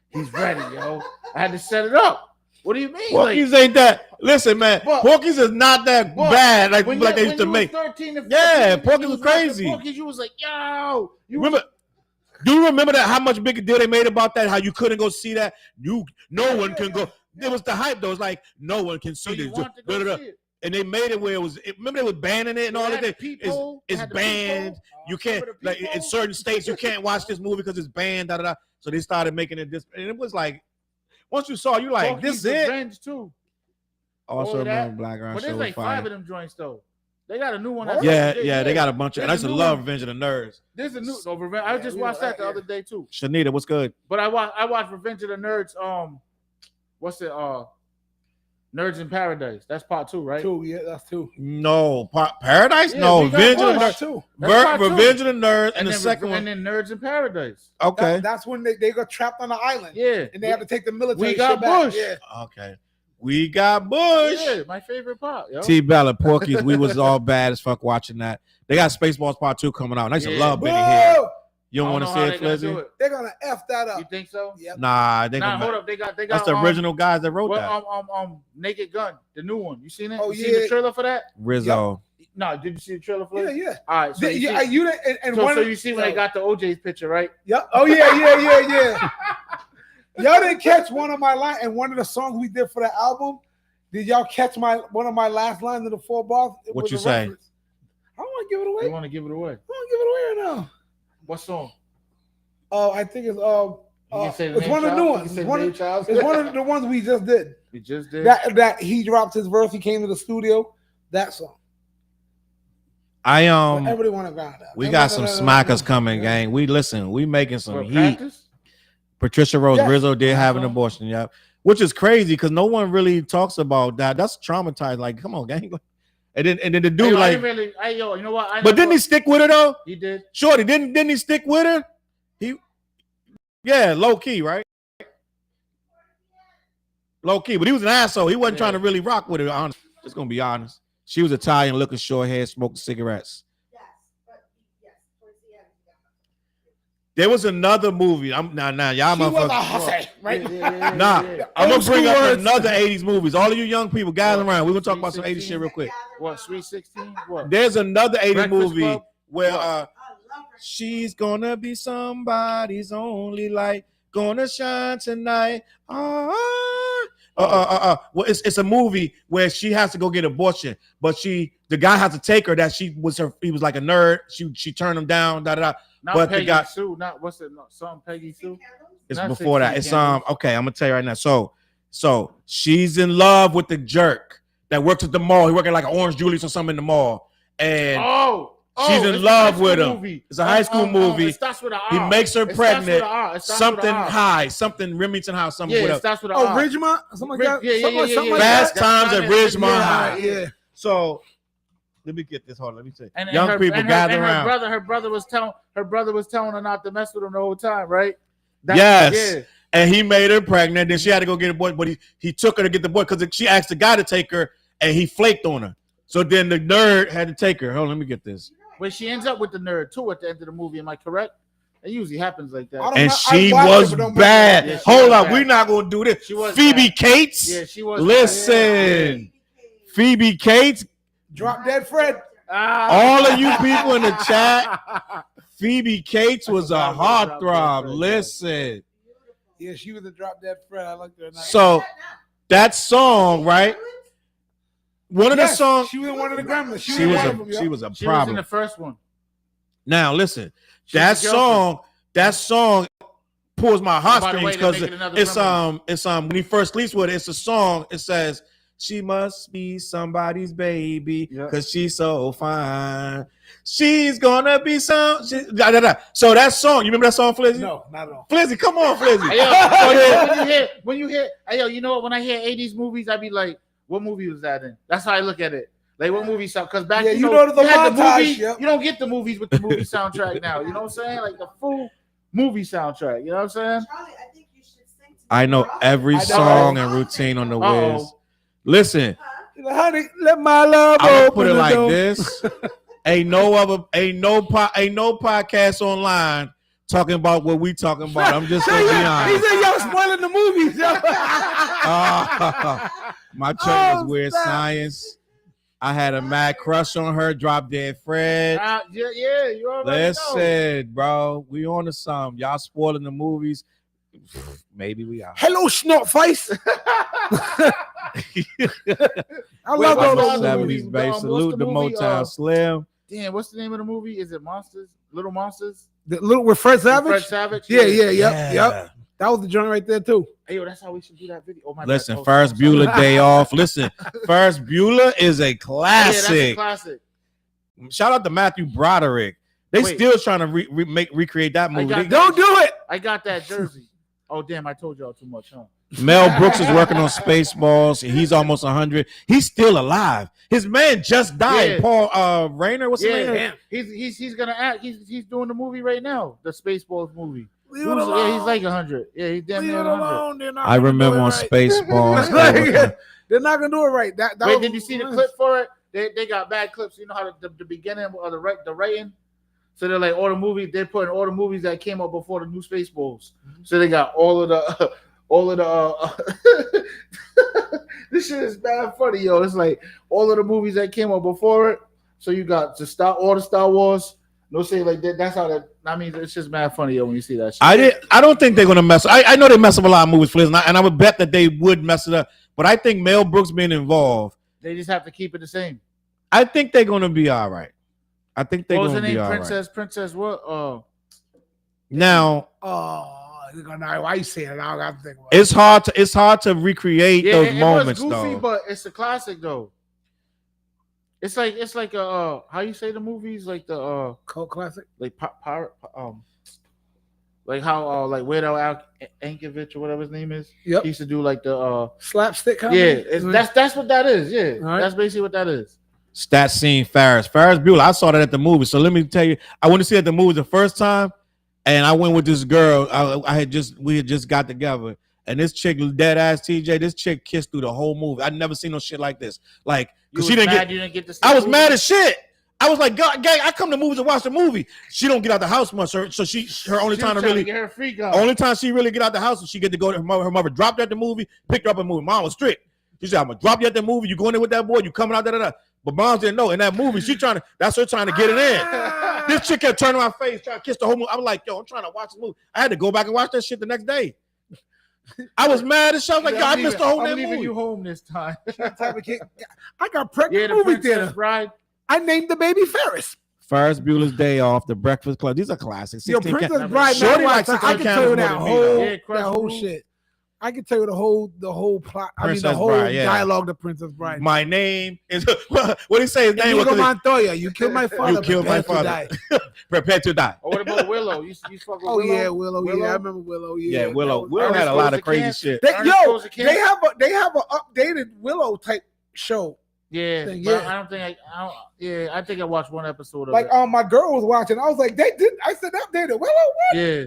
He's ready, yo. I had to set it up. What do you mean? Porky's ain't that. Listen, man. Porky's is not that bad like they used to make. 13 and 14, yeah, Porky's was crazy. Porky's, you was like, yo. Do you remember that? How much bigger deal they made about that? How you couldn't go see that? No one can go. It was the hype though. It's like no one can see this. And they made it where it was. Remember they was banning it and all that. It's banned. You can't like in certain states you can't watch this movie because it's banned. Da da da. So they started making it this, and it was like once you saw, you like this is it. Revenge too. Also remember Black Girl. But there's like 5 of them joints though. They got a new one. Yeah, they got a bunch of. I used to love Revenge of the Nerds. There's a new Revenge. I just watched that the other day too. Shanita, what's good? But I watched Revenge of the Nerds. What's it? Nerds in Paradise. That's part 2, right? 2, yeah, that's 2. No, Paradise. No, Revenge of the Nerds. Revenge of the Nerds, and the second one, and then Nerds in Paradise. Okay, that's when they got trapped on the island. Yeah, and they had to take the military. We got Bush. Yeah. Okay. We got Bush. Yeah, my favorite part. Yo. T Bella, Porky's. We was all bad as fuck watching that. They got Spaceballs Part 2 coming out. And I used to love Benny Hill. You don't want to see it, Flizzy? They're gonna F that up. You think so? Yep. Nah, they hold up. They got. That's the original guys that wrote that. Naked Gun, the new one. You seen it? Oh, you seen the trailer for that? Rizzo. Yep. No, did you see the trailer for it? Yeah. All right. So so you see when they got the OJ's picture, right? Yep. Oh yeah. Y'all didn't catch one of my lines and one of the songs we did for the album. Did y'all catch one of my last lines of the 4 bars? What you say? I don't want to give it away. You want to give it away? I don't want to give it away right now. What song? I think it's it's one of the new ones. It's one of the ones we just did. We just did that he dropped his verse. He came to the studio. That song. Everybody want to grind out. We got some smackers coming, gang. We making some heat. Practice? Patricia Rose Rizzo did have an abortion, yeah, which is crazy because no one really talks about that. That's traumatized. Like, come on, gang. And then the dude you know what? But didn't he stick with her though? He did. Shorty, didn't he stick with her? Low key, right? Low key, but he was an asshole. He wasn't trying to really rock with her. Honest. Just gonna be honest. She was Italian, looking short hair, smoking cigarettes. Towards the end. There was another movie. Y'all She was a hussy, right? I'm gonna bring up another 80s movies. All of you young people, gather around. We're gonna talk about some 80s shit real quick. What, Sweet 16? What? There's another 80s Breakfast movie Club? where she's gonna be somebody's only light, gonna shine tonight. Well, it's a movie where she has to go get abortion, but the guy has to take her. He was like a nerd. She turned him down. Not but Peggy the guy, Sue. Not what's it? Some Peggy Sue. It's Not before that. 16 It's okay. I'm gonna tell you right now. So she's in love with the jerk that works at the mall. He working like an Orange Julius or something in the mall, and she's in love with him. Movie. It's a high school movie. It starts with an R. He makes her pregnant. Something with high, something Remington House, something. Yeah, it starts with an R. Ridgemont, something like that. Yeah. Fast Times at Ridgemont High. Yeah. So let me get this. Hold on, let me say. And Young people gather around. Her brother was telling her not to mess with him the whole time, right? Yes. Yeah. And he made her pregnant. Then she had to go get a boy, but he took her to get the boy because she asked the guy to take her, and he flaked on her. So then the nerd had to take her. Hold on, let me get this. Where she ends up with the nerd too at the end of the movie. Am I correct? It usually happens like that. And she was bad. Yeah, Hold on, we're not gonna do this. Phoebe Cates. Yeah, she was. Listen, Phoebe Cates. Drop Dead Fred. All of you people in the chat, Phoebe Cates was a heartthrob. Listen. Yeah, she was a Drop Dead Fred. I liked her. So that song, right? One of the songs. She was in one of the Gremlins. She was a problem. She was in the first one. Now listen, that song pulls my heartstrings because it's when he first leaves with it. It's a song. It says she must be somebody's baby because she's so fine. She's gonna be So that song, you remember that song, Flizzy? No, not at all. Flizzy, come on, Flizzy. When you hear, you know what? When I hear 80s movies, I be like, what movie was that in? That's how I look at it. Like what movie sound? Because back you know the montage, you don't get the movies with the movie soundtrack now. You know what I'm saying? Like the full movie soundtrack. You know what I'm saying? Charlie, I think you should sing to I know every song and routine on the Wiz. Listen, honey, let my love I'll put it like this. Ain't no podcast online talking about what we talking about. I'm just gonna be honest. He said y'all spoiling the movies. My chick was Weird Science. I had a mad crush on her. Drop Dead Fred. You already Listen, bro, we on to something. Y'all spoiling the movies. Maybe we are. Hello, snot face. I love those 70s bass. Salute the Motown Slim. Damn, what's the name of the movie? Is it Monsters? Little Monsters? With Fred Savage? Fred Savage? Yeah. That was the joint right there, too. Hey, yo, that's how we should do that video. Oh, my Listen, God. Ferris Bueller Day Off. Listen, Ferris Bueller is a classic. Yeah, that's a classic. Shout out to Matthew Broderick. They still trying to recreate that movie. Don't do it. I got that jersey. Oh, damn, I told y'all too much, huh? Mel Brooks is working on Spaceballs. He's almost 100. He's still alive. His man just died. Yeah. Paul Rayner, what's his name? He's gonna act. He's doing the movie right now, the Spaceballs movie. Leave it alone. He's like 100. Yeah, he's damn near 100. I remember on Spaceballs. They're not gonna do it right. Wait, did you see the clip for it? They got bad clips. You know how the beginning or the writing. So they're like all the movies. They're putting all the movies that came out before the new Spaceballs. So they got all of the. This shit is bad funny, yo. It's like all of the movies that came out before it. So you got all the Star Wars, No shade like that. That's how that. I mean, it's just mad funny when you see that shit. I don't think they're gonna mess. I know they mess up a lot of movies, Fliz, and I would bet that they would mess it up. But I think Mel Brooks being involved, They just have to keep it the same. I think they're gonna be all right. I think they're What was gonna her be name? all Princess. right. Princess what? Now Why you saying it? I got to think about it's hard to recreate those moments it was goofy, though. but it's a classic though. It's like a how you say the movies like the cult classic. like like how like Weird Al Yankovic or whatever his name is. Yep. He used to do like the Slapstick yeah. comedy. That's what that is. Yeah, All right. that's basically what that is. Stat scene Ferris Bueller. I saw that at the movie. So let me tell you, I went to see it at the movie the first time, and I went with this girl. We had just got together, and this chick, dead ass TJ, this chick kissed through the whole movie. I'd never seen no shit like this. Like, because You didn't get to see I the was movie? mad as shit. I was like, God, gang, I come to movies to watch the movie. She don't get out the house much, so her only She time was to trying really get her freak on. only time she really get out the house is she get to go to her mother dropped her at the movie, picked her up at the movie. Mom was strict. She said, I'm gonna drop you at the movie. You going in with that boy, you coming out, da. But mom didn't know. In that movie, that's her trying to get it in. This chick kept turning my face, trying to kiss the whole movie. I was like, yo, I'm trying to watch the movie. I had to go back and watch that shit the next day. I was mad as shit. I was like, yo, I missed the whole I'm damn leaving movie. you home this time. That type of kid. I got Yeah, pregnant the movie Princess theater. Bride. I named the baby Ferris. Ferris Bueller's Day Off, The Breakfast Club. These are classics. Yo, 16 Princess Can- Bride. Shorty Man, likes I 16 can tell you Candles that more than me, though. Yeah, Crush whole Groove. shit. I can tell you the whole plot. I mean, Princess the whole Bride, yeah. dialogue to Princess Bride. My name is what do you say his name was? Inigo Montoya, you killed my father. You killed my prepare to father. die. Prepare to die. Or what about Willow? You fuck with Oh Willow? yeah, Willow. Yeah, I remember Willow. Yeah, Yeah, Willow. that was- Willow had a lot of crazy shit. Ernest Goes to Camp? They have an updated Willow type show. Yeah, thing, but yeah. I don't think I think I watched one episode of Like it. my girl was watching. I was like, they did. I said updated Willow. What? Yeah,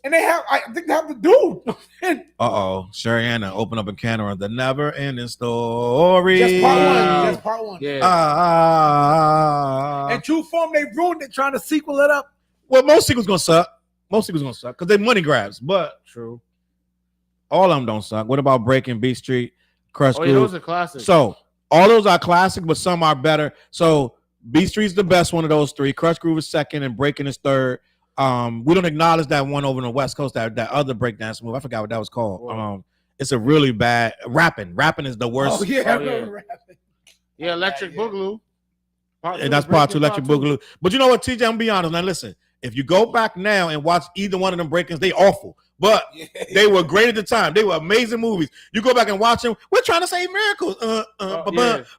And they have. I think they have the dude. And Sherrianna open up a can of the never ending story. just part Wow. one. Just part one. yeah. And True Form, they ruined it trying to sequel it up. Well, most sequels gonna suck. Because they money grabs. But True. all of them don't suck. What about Breaking Beat Street, Crush Oh, yeah, Groove? those are classics. So all those are classic, but some are better. So B Street's the best one of those three. Crush Groove is second, and Breaking is third. We don't acknowledge that one over on the West Coast, that other breakdance move. I forgot what that was called. Whoa. It's a really bad rapping. Rapping is the worst. Oh yeah, I Oh, yeah. remember rapping. yeah, Electric Boogaloo. Part And that's two, part two, Breaking Electric Part two. Boogaloo. But you know what, TJ? I'm gonna be honest. Now listen, if you go back now and watch either one of them break-ins, they awful. But they were great at the time. They were amazing movies. You go back and watch them. We're trying to save miracles. Yeah.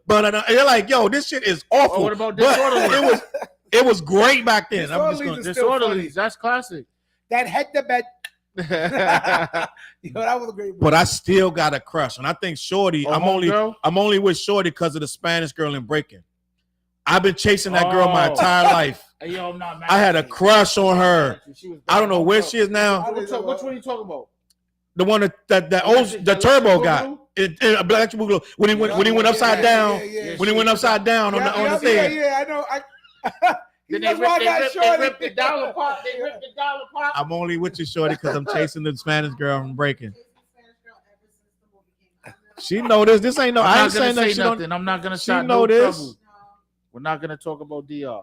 And you're like, yo, this shit is awful. Oh, what about But Disorderly? it was great back then. I'm just Disorderly gonna, is still Disorderlies, that's classic. That head to bed. Oh, Yo, that was a great. but I still got a crush, and I think Shorty. I'm Homegirl? only with Shorty because of the Spanish girl in Breaking. I've been chasing that girl my Oh. entire life. Hey, yo, I'm not mad I had at a you. crush on her. She was I don't know where she is Which now. one are you talking about? The one the turbo guy. Electric Boogaloo. When he went upside down. When he went upside down on the thing. Yeah, I know. Then That's why I got they Shorty. ripped the dollar pop. They ripped the dollar pop. I'm only with you, Shorty, because I'm chasing the Spanish girl from Breaking. She know this. This ain't no. I I'm ain't not gonna saying say that. nothing. I'm not gonna She start know no this. trouble. We're not gonna talk about DR.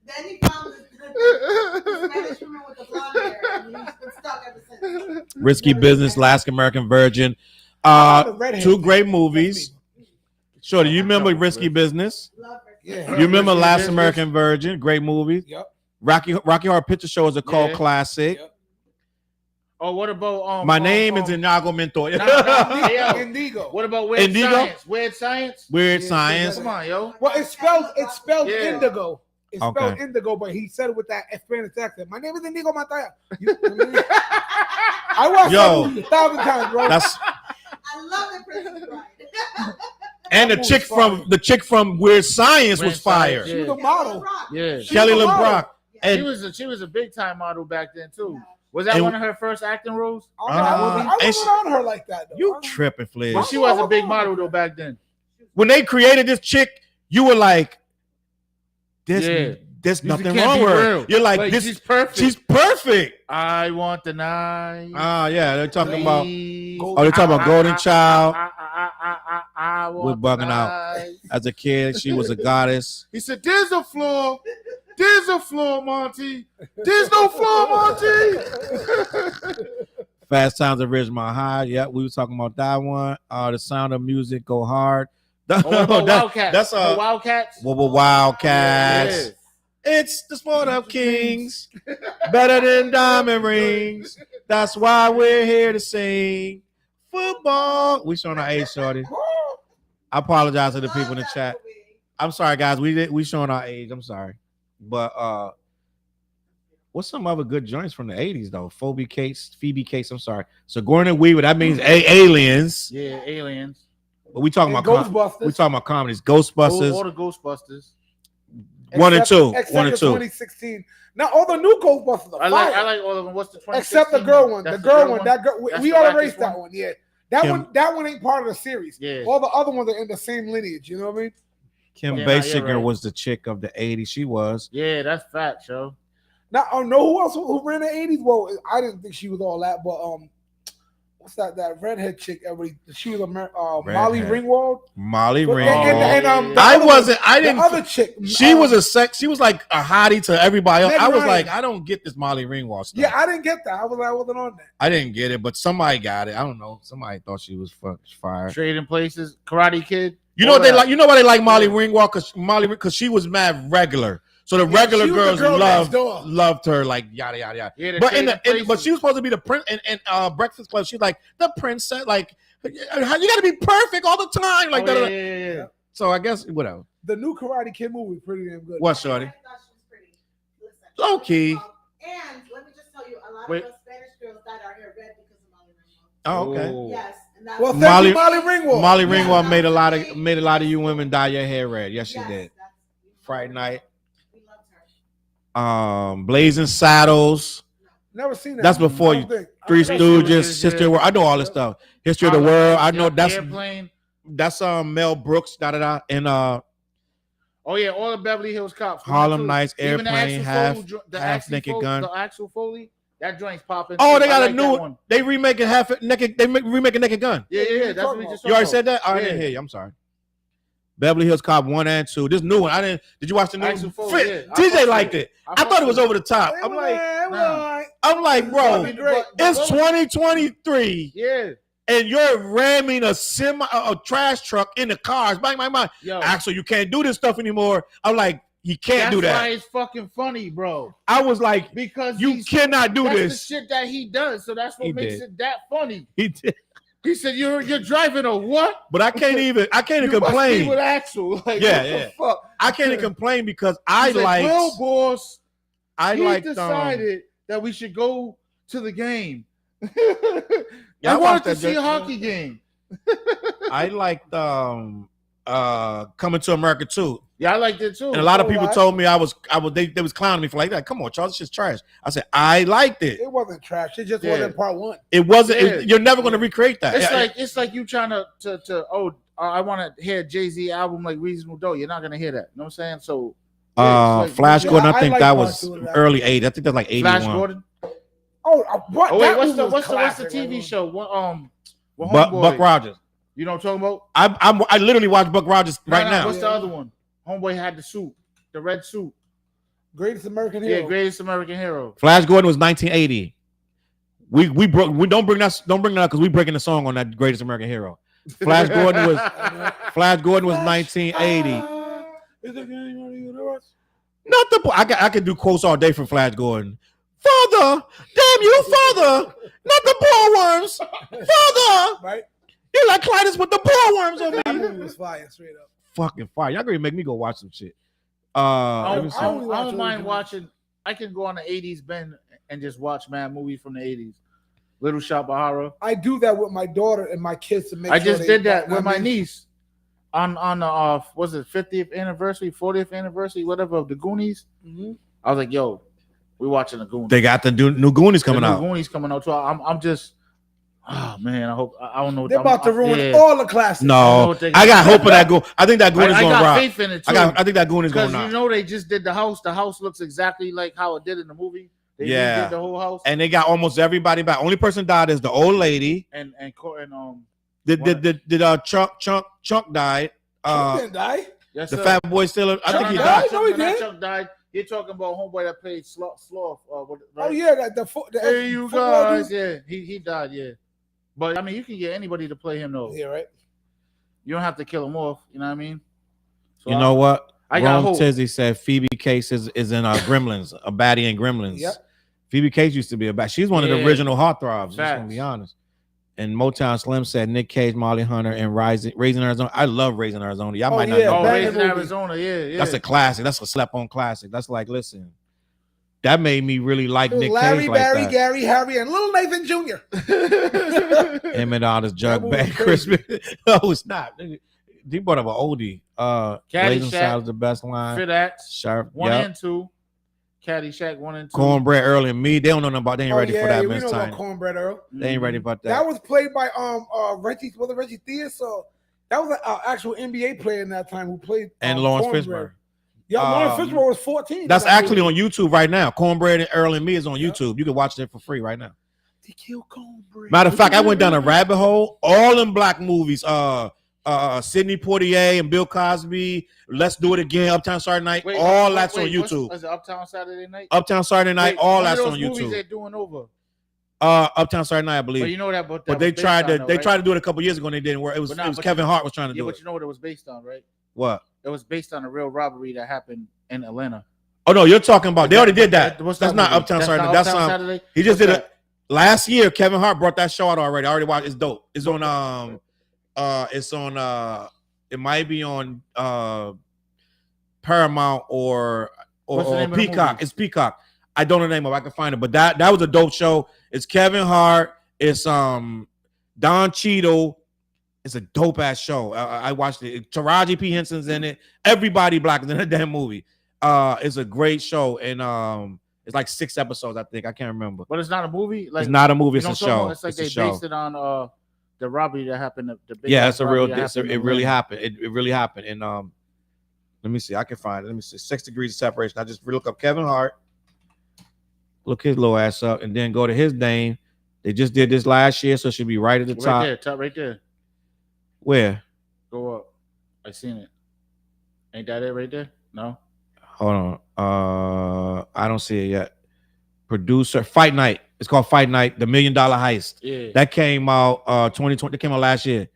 Then he found the Spanish woman with the blonde hair, and he's been stuck ever since. Risky Business, Last American Virgin. Two great movies. Shorty, you remember Risky Business? Love her. Yeah. You remember Risky Last Business. American Virgin? Great movie. Yep. Rocky Horror Picture Show is a cult Yeah. classic. Yep. Oh, what about My name is Inago Mentor. Indigo. What about Weird Indigo? Science? Weird Science? Weird Yeah, Science. Come on, yo. Well, it's spelled Yeah. indigo. It's spelled Okay. indigo, but he said it with that Spanish accent. My name is Inigo Montoya. I watched Yo. that movie 1,000 times, bro. That's I love the Princess Bride. and the chick from Weird Science was Weird fire. Science, She was a model. Yeah. Kelly was a model. LeBrock. She And was a big time model back then too. Was that And- one of her first acting roles? I and wasn't on her like that, though. you tripping, Fliz. Well, she was a big model though back then. When they created this chick, you were like, there's This nothing can't wrong be with her. real. You're like, this she's perfect. she's perfect. I want the night. Yeah, they're talking about Please. they're talking about Golden Child. I We're want bugging the out. night. As a kid, she was a goddess. He said, "There's a floor. There's a floor, Monty. There's no floor, Monty." Fast Times at Ridgemont High. Yeah, we were talking about that one. The Sound of Music, Go Hard. Wildcats. That's Wildcats. Wildcats. Yeah. It's the sport of kings, better than diamond rings. That's why we're here to sing football. We showing our age, shorty. I apologize to the people in the chat. I'm sorry, guys. We showing our age. I'm sorry, but what's some other good joints from the 80s though? Phoebe Cates. I'm sorry. So Sigourney Weaver. That means aliens. Yeah, aliens. But we talking about Ghostbusters. we talking about comedies. Ghostbusters. All the Ghostbusters. 1 and 2. Except 1 and the 2. 2016. Now all the new Ghostbusters are I fire. like all of them. What's the 2016? Except the girl one. That's The girl one. one? That girl. That's We the all wackest erased that one? one. Yeah. Kim- That one ain't part of the series. Yeah. All the other ones are in the same lineage. You know what I mean? Kim Yeah, nah, Basinger you're right. was the chick of the 80s. She was. Yeah, that's fact, yo. Now I don't know who else who ran the 80s. Well, I didn't think she was all that, but what's that redhead chick? She was Molly Redhead. Ringwald. Molly And- Ringwald. the I other wasn't. I The didn't. other chick. She was a sex. She was like a hottie to everybody else. Meg I was Ryan. like, I don't get this Molly Ringwald stuff. Yeah, I didn't get that. I wasn't on that. I didn't get it, but somebody got it. I don't know. Somebody thought she was fire. Trading Places, Karate Kid. You know all what they that. like? You know why they like Molly Ringwald? Because she was mad regular. So the regular she was the girls girl next door. loved her, like yada yada yada. Yeah, the But Trading but she was supposed to be the prince in Breakfast Club. She's like the princess, like you got to be perfect all the time, like that. yeah. So I guess whatever. The new Karate Kid movie is pretty damn good. What, shorty? I thought she was pretty. Listen. Low key. And let me just tell you, a lot Wait. of us Spanish girls dyed our hair red because of Molly Ringwald. Oh, okay. Oh. Yes. And that's Well, thank Molly- you, Molly Ringwald. Molly Yeah, Ringwald that made a was lot great. of you women dye your hair red. Yes, she yes, did. that's- Friday Night. We loved her. Blazing Saddles. Never seen that. That's before I don't think. Three I think- Stooges, yeah. History of the World. I know all this stuff. History of the World. I know Yeah, that's Airplane. Mel Brooks. And Oh yeah, all the Beverly Hills Cops. Harlem Too. Nights, Even the Airplane, Axel Foley, Half Naked Gun. The Axel Foley, that joint's popping. Oh, too. they got I a like new that one. one. They remaking Half Naked. They remaking Naked Gun. Yeah. That's what we just. You already talked said that? I Yeah. didn't hear you. I'm sorry. Beverly Hills Cop 1 and 2. This new one. I didn't. Did you watch the new Axel one? Foley, yeah. I TJ fucked liked with it. I thought it was over the top. It I'm was like, alright, it was nah. alright. bro, That'd be great. it's 2023, Yeah. and you're ramming a trash truck in the cars. Bang, bang, bang. Yo, Axel, you can't do this stuff anymore. I'm like, you can't do that's that. why it's fucking funny, bro. I was like, Because you cannot do that's this. the shit that he does. So that's what He makes did. it that funny. He did. He said, "You're driving a what? But I can't even You must be complain. with Axel. Like, Yeah, what yeah. the fuck? I can't even complain because I He's like, well, boss. I He like, decided that we should go to the game. Yeah, I I wanted watched to that see a joint. hockey game. I liked Coming to America too. Yeah, I liked it too. And a lot of Oh, people I- told me they was clowning me for like that. Come on, Charles, it's just trash. I said I liked it. It wasn't trash. It just Yeah. wasn't part one. It wasn't. Yeah. You're never going to recreate that. It's like you trying to I want to hear a Jay-Z album like Reasonable Doubt. You're not gonna hear that. You know what I'm saying? So it's like- Flash Yeah, Gordon. I I think like that part was two of that. early 80s. I think that's like 81. Flash Gordon. Oh, what? Oh wait, that what's movie the was what's the classic, TV man. show? What Buck Homeboy. Rogers. You know what I'm talking about? I literally watch Buck Rogers right No, now. What's the other one? Homeboy had the suit, the red suit. Greatest American Yeah, Hero. Greatest American Hero. Flash Gordon was 1980. We don't bring that because we breaking the song on that Greatest American Hero. Flash Gordon was 1980. Is it anyone in the universe? Not the I can do quotes all day from Flash Gordon. Father, damn you, father, not the poor worms. Father, Right? you like Clytus with the poor worms on That me. movie was fire, straight up. Fucking fire. Y'all gonna make me go watch some shit. I Let me see. don't mind originals. watching. I can go on the 80s bin and just watch mad movies from the 80s. Little Shop of Horror. I do that with my daughter and my kids to make I sure just they- did that with I my mean, niece on the was it 50th anniversary, 40th anniversary, whatever of the Goonies. mhm. I was like, yo, we watching the Goonies. They got the new Goonies coming The new out. Goonies coming out. So I'm just, oh man, I don't know. What They're about to ruin yeah. all the classics. I know No, what they- I got hope of that Goon. I think that Goon is I gonna got rock. faith in it too. I think that Goon is because gonna you rock. know they just did the house. The house looks exactly like how it did in the movie. They Yeah. did the whole house. And they got almost everybody back. Only person died is the old lady. And Did Chunk died? Chunk didn't die. Yes, The sir. Fat Boy still. I think he died. No, he did. Chuck died. You're talking about homeboy that played Sloth. Right? Oh yeah, the Hey, you guys. Yeah, he died. Yeah, but I mean, you can get anybody to play him though. Yeah, right. You don't have to kill him off. You know what I mean? So You know what? I got hope. Tizzy said Phoebe Case is in Gremlins, a baddie in Gremlins. Yep. Phoebe Case used to be a bad. She's one of the original heartthrobs. Just Facts. gonna be honest. And Motown Slim said Nick Cage, Molly Hunter, and Raising Arizona. I love Raising Arizona. Y'all might not know. Raising Arizona. Yeah. That's a classic. That's a slap-on classic. That's like, listen, that made me really like Nick Larry, Cage. Barry, like Gary, Harry, and Little Nathan Jr. Him and all this jug bag Christmas. Oh, it's not. He brought up an oldie. Blazing Saddles, the best line. Fit that. Sharp. 1 and 2. Caddyshack 1 and 2. Cornbread Earl and Me. They don't know nothing about. They ain't ready for that. We know about Cornbread Earl. They ain't ready about that. That was played by Reggie Theus. So that was an actual NBA player in that time who played. And Lawrence Fishburne. Yeah, Lawrence Fishburne was 14. That's actually on YouTube right now. Cornbread and Earl and Me is on YouTube. You can watch it for free right now. They killed Cornbread. Matter of fact, I went down a rabbit hole. All in black movies. Sidney Poitier and Bill Cosby. Let's Do It Again. Uptown Saturday Night. All that's on YouTube. Was it Uptown Saturday Night? Uptown Saturday Night. All that's on YouTube. Movies they're doing over. Uptown Saturday Night, I believe. But you know that. But they tried to do it a couple years ago and it didn't work. It was Kevin Hart was trying to do it. But you know what it was based on, right? What? It was based on a real robbery that happened in Atlanta. Oh no, you're talking about. They already did that. That's not Uptown Saturday. That's Saturday. He just did it last year. Kevin Hart brought that show out already. I already watched. It's dope. It's on. It might be on Paramount or Peacock. It's Peacock. I don't know the name of it. I can find it, but that was a dope show. It's Kevin Hart. It's Don Cheadle. It's a dope ass show. I watched it. Taraji P. Henson's in it. Everybody black is in that damn movie. It's a great show, and it's like 6 episodes. I think I can't remember. But it's not a movie. Like, it's not a movie. It's a show. It's like they based it on the robbery that happened. It's a real. It really happened. It really happened. And let me see. I can find it. Let me see. 6 Degrees of Separation. I just look up Kevin Hart. Look his little ass up, and then go to his name. They just did this last year, so it should be right at the top. Right there. Where? Go up. I seen it. Ain't that it right there? No. Hold on. I don't see it yet. Producer Fight Night. It's called Fight Night, the $1 Million Heist. Yeah. That came out 2020. That came out last year.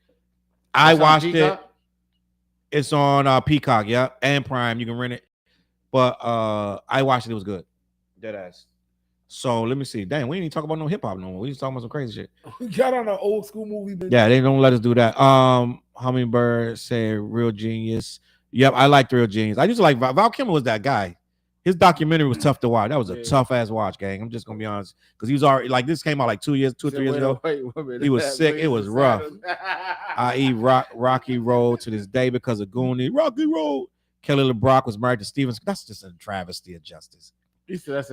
I watched it. It's on Peacock, yeah, and Prime. You can rent it. But I watched it. It was good. Dead ass. So let me see. Dang, we ain't even talk about no hip hop no more. We just talking about some crazy shit. We got on an old school movie. Bitch. Yeah, they don't let us do that. Hummingbird said Real Genius. Yep, I liked Real Genius. I used to like Val Kilmer was that guy. His documentary was tough to watch. That was a tough ass watch, gang. I'm just gonna be honest, because he was already like this came out like 2 or 3 years ago. He was sick. It was rough. I eat Rocky Road to this day because of Goonie. Rocky Road. Kelly LeBrock was married to Steven. That's just a travesty of justice.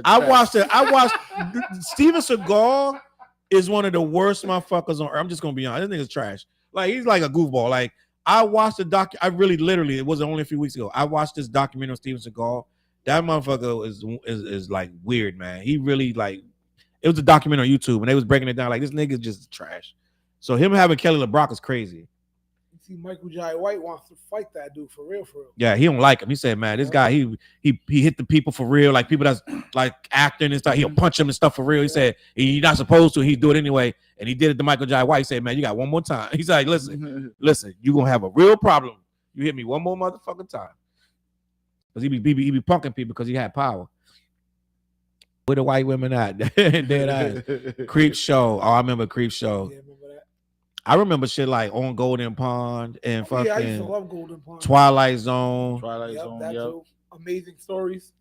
I watched Steven Seagal is one of the worst motherfuckers on earth. I'm just gonna be honest. This nigga's trash. Like he's like a goofball. Like I watched the doc. I really literally it wasn't only a few weeks ago. I watched this documentary on Steven Seagal. That motherfucker is like weird, man. He really like it was a documentary on YouTube and they was breaking it down like this nigga's just trash. So him having Kelly LeBrock is crazy. See, Michael Jai White wants to fight that dude for real. Yeah, he don't like him. He said, man, this guy, he hit the people for real. Like people that's like acting and stuff, he'll punch him and stuff for real. He said he's not supposed to, he'd do it anyway. And he did it to Michael Jai White. He said, man, you got one more time. He's like, listen, you're gonna have a real problem. You hit me one more motherfucking time. Because he be punking people because he had power. Where the white women at? Dead eyes. Creep Show. Oh, I remember Creep Show. Yeah, I remember shit like On Golden Pond and fucking I used to love Golden Pond. Twilight Zone. Yep. Amazing stories.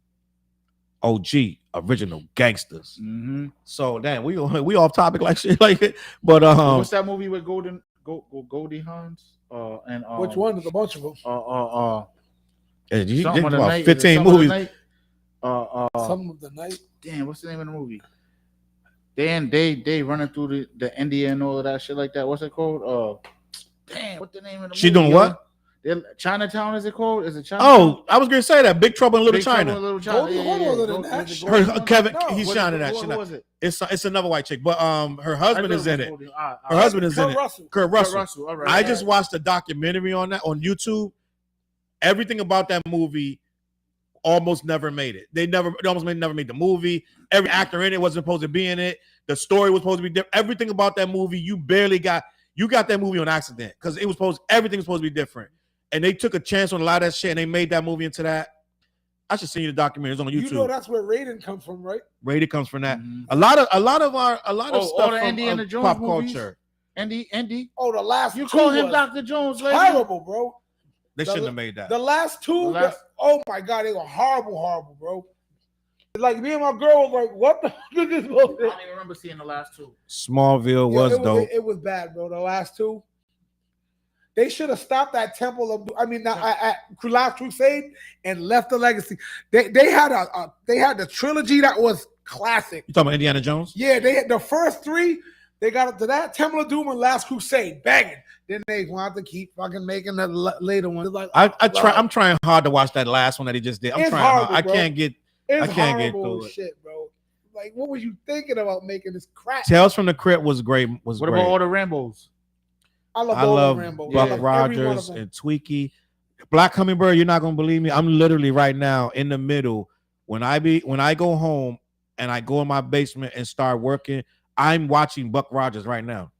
OG, original gangsters. Mm-hmm. So damn, we off topic like shit like it. But what's that movie with Goldie Hawn's? And which one? There's a bunch of them. You did about 15 movies. Some of the night. Damn, what's the name of the movie? They running through the India and all of that shit like that. What's it called? Damn, what's the name of the movie? She doing what? Chinatown, is it called? Is it Chinatown? Oh, I was gonna say that. Big Trouble in Little Big Trouble China. in Little China. Goldie Hawn wasn't in that shit. Kevin, No. he's shining that shit. Who was it? It's another white chick, but her husband is in it. Her Her husband is in it. Russell. Kurt Russell. All right. I just watched a documentary on that on YouTube. Everything about that movie almost never made it. Never made the movie. Every actor in it wasn't supposed to be in it. The story was supposed to be different. Everything about that movie, you got that movie on accident because everything was supposed to be different. And they took a chance on a lot of that shit and they made that movie into that. I should send you the documentary. It's on YouTube. You know that's where Raiden comes from, right? Raiden comes from that. Mm-hmm. A lot of stuff all the from Indiana Jones pop movies? culture. Andy. Oh, the last You two call him was Dr. Jones, lady? terrible, bro. They shouldn't have made that. The last two, oh my god, they were horrible, bro. Like me and my girl was like, "What the fuck is this?" I don't even remember seeing the last two. Smallville was dope. It was bad, bro. The last two, they should have stopped at Temple of. I mean, at Last Crusade and left the legacy. They had the trilogy that was classic. You talking about Indiana Jones? Yeah, they had the first three. They got up to that Temple of Doom and Last Crusade, banging. Then they wanted to keep fucking making the later one. Like I'm trying hard to watch that last one that he just did. I'm trying hard. I can't get through it. Shit, bro. Like, what was you thinking about making this crap? Tales from the Crypt was great. What about all the Rambos? I love Rambo. Buck Rogers and Tweaky. Black Hummingbird, you're not gonna believe me. I'm literally right now in the middle. When I go home and I go in my basement and start working, I'm watching Buck Rogers right now.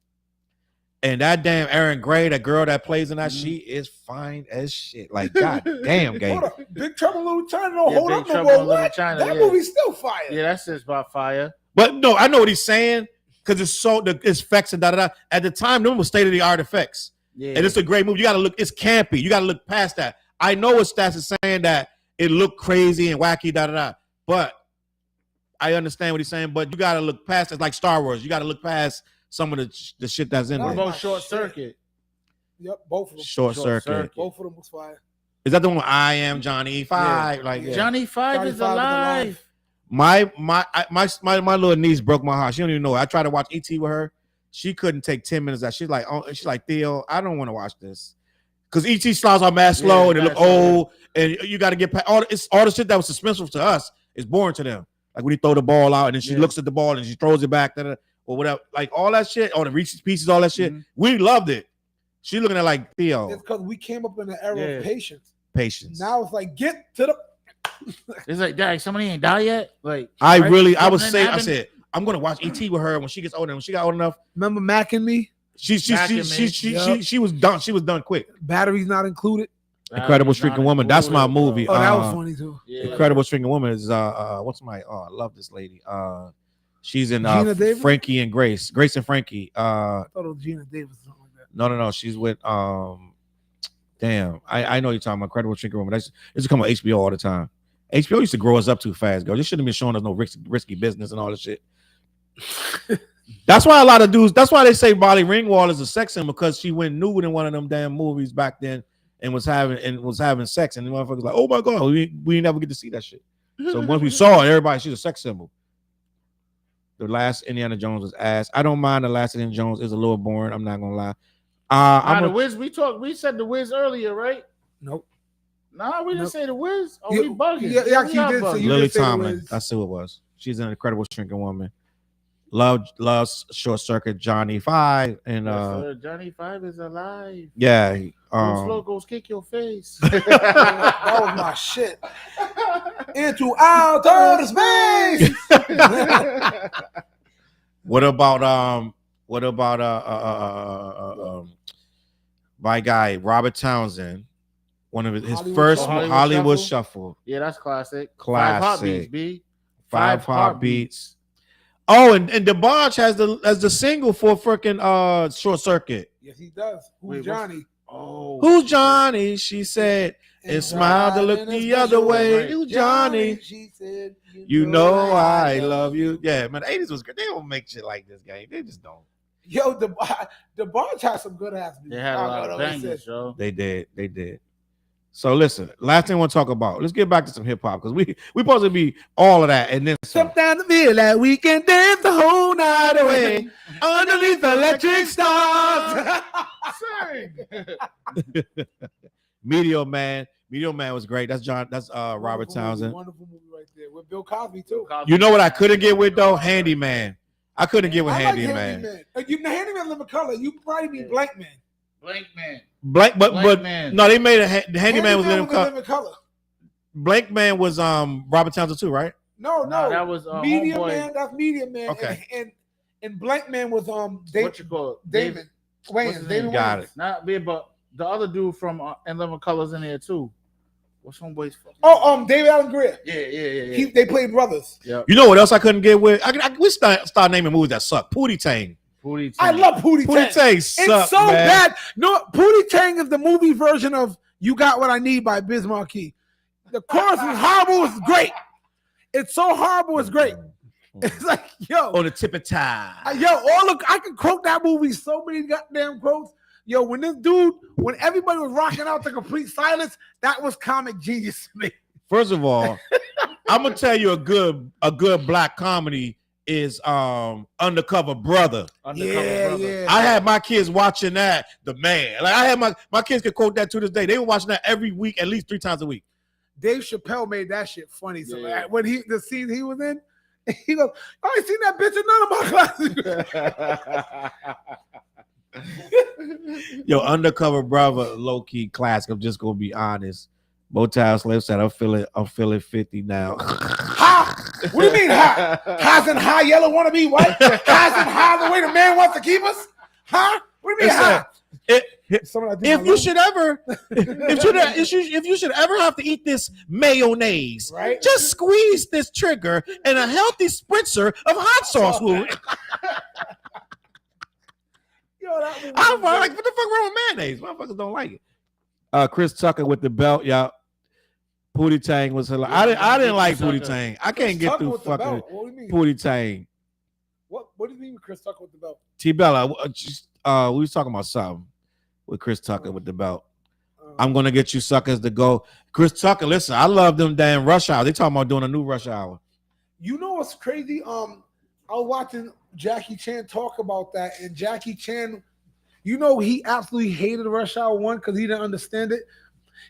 And that damn Erin Gray, that girl that plays in that, she is fine as shit. Like, god damn, gay. Big Trouble in Little China don't hold up no more. What? That movie's still fire. Yeah, that's just about fire. But no, I know what he's saying because it's effects and da. At the time, them was state of the art effects. Yeah. And it's a great movie. You gotta look, it's campy. You gotta look past that. I know what Stats is saying that it looked crazy and wacky, da. But I understand what he's saying, but you gotta look past it, like Star Wars. You gotta look past some of the shit that's in there. Both Short Circuit. Yep, both of them. Short Circuit. Both of them was fire. Is that the one? I am Johnny Five. Yeah. Like Johnny Five is alive. My little niece broke my heart. She don't even know it. I tried to watch ET with her. She couldn't take 10 minutes out. She's like, Theo, I don't want to watch this. Because ET slides are mad slow and they look old, and you got to get past all the shit that was suspenseful to us is boring to them. Like when he throw the ball out and then she looks at the ball and she throws it back, or whatever. Like all that shit, all the Reese's Pieces, all that shit. We loved it. She looking at like Theo. It's because we came up in the era of patience. Now it's like get to the. It's like, Dad, somebody ain't died yet. Like I said, I'm gonna watch ET with her when she gets older. When she got old enough, remember Mac and Me? She was done. She was done quick. Batteries not included. Incredible Shrinking Woman. That's my movie. Oh, that was funny too. Yeah. Incredible Shrinking Woman is what's my I love this lady. She's in Frankie and Grace and Frankie. I thought it was Gina Davis or something like that. No. She's with damn. I know you're talking about Incredible Shrinking Woman. It's come on HBO all the time. HBO used to grow us up too fast, girl. They shouldn't have been showing us no risky business and all this shit. That's why a lot of dudes. That's why they say Molly Ringwald is a sex symbol, because she went nude in one of them damn movies back then and was having sex, and the motherfuckers like, oh my god, we never get to see that shit. So once we saw it, everybody, she's a sex symbol. The last Indiana Jones was ass. I don't mind the last Indiana Jones. Is a little boring. I'm not gonna lie. The Wiz. We said the Wiz earlier, right? Nope. Nah, we didn't say the Wiz. Oh, we bugging. Yeah, you did say Lily Tomlin. That's who it was. She's an Incredible Shrinking Woman. Loves Short Circuit, Johnny Five, and Johnny Five is alive. Yeah. Those logos kick your face. That was my shit. Into outer space. What about my guy Robert Townsend? One of his first Hollywood Shuffle. Yeah, that's classic. 5 Heartbeats, B. 5 Heartbeats. Oh, and DeBarge has the single for freaking Short Circuit. Yes, he does. Who's Johnny? Oh, who's Johnny? She said, and smiled to look the other way. Who's Johnny? She said, you know I love you. Yeah, man, the 80s was great. They don't make shit like this, gang. They just don't. Yo, DeBarge has some good ass music. They had a lot of bangers, yo. They did. So listen, last thing I want to talk about. Let's get back to some hip hop, because we supposed to be all of that, and then step down the middle like we can dance the whole night away underneath the electric stars. Meteor Man. Meteor Man was great. That's Robert Wonderful Townsend. movie, wonderful movie right there with Bill Cosby too. You know what I couldn't get with though? Handyman. I couldn't get with I Handyman. like Handyman. You know, Handyman live in color. You probably mean Blank Man. Blank Man. But Man. no, they made the Handyman was in living color. Blank Man was Robert Townsend too, right? No, that was Media Homeboy. Man. That's Media Man. Okay. And Blank Man was what you call it? David Wayans. David Got Wayans. it. Not big, but the other dude from In Living Colors in there too. What's Homeboy's fucking? Oh, David Allen Greer. Yeah. They played brothers. Yep. You know what else I couldn't get with? We start naming movies that suck. Pootie Tang. I love Pootie Tang. Pootie Tang sucks, It's so man. bad. No, Pootie Tang is the movie version of "You Got What I Need" by Biz Markie. The chorus is horrible. It's great. It's so horrible. It's great. It's like, yo, On the tip of time. I can quote that movie so many goddamn quotes. Yo, when everybody was rocking out to complete silence, that was comic genius to me. First of all, I'm gonna tell you a good black comedy is Undercover Brother. Yeah. I had my kids watching that. The Man. Like I had my kids could quote that to this day. They were watching that every week, at least 3 times a week. Dave Chappelle made that shit funny. So when the scene he was in, he goes, "I ain't seen that bitch in none of my classes." Yo, Undercover Brother, low key classic. I'm just gonna be honest. Motown Slim said, "I'm feeling 50 now." Ha! What do you mean high? Highs and high yellow want to be white? Highs and high the way the man wants to keep us? Huh? What do you mean high? If you should ever have to eat this mayonnaise, right? Just squeeze this trigger and a healthy spritzer of hot sauce will. I'm like, what the fuck wrong with mayonnaise? Motherfuckers don't like it. Chris Tucker with the belt, y'all. Pootie Tang was hilarious. I didn't like Pootie Tang. I can't get through fucking Pootie Tang. What do you mean with Chris Tucker with the belt? T-Bella, we was talking about something with Chris Tucker with the belt. I'm gonna get you suckers to go. Chris Tucker, listen, I love them damn Rush Hour. They talking about doing a new Rush Hour. You know what's crazy? I was watching Jackie Chan talk about that, and Jackie Chan, you know, he absolutely hated Rush Hour 1 because he didn't understand it.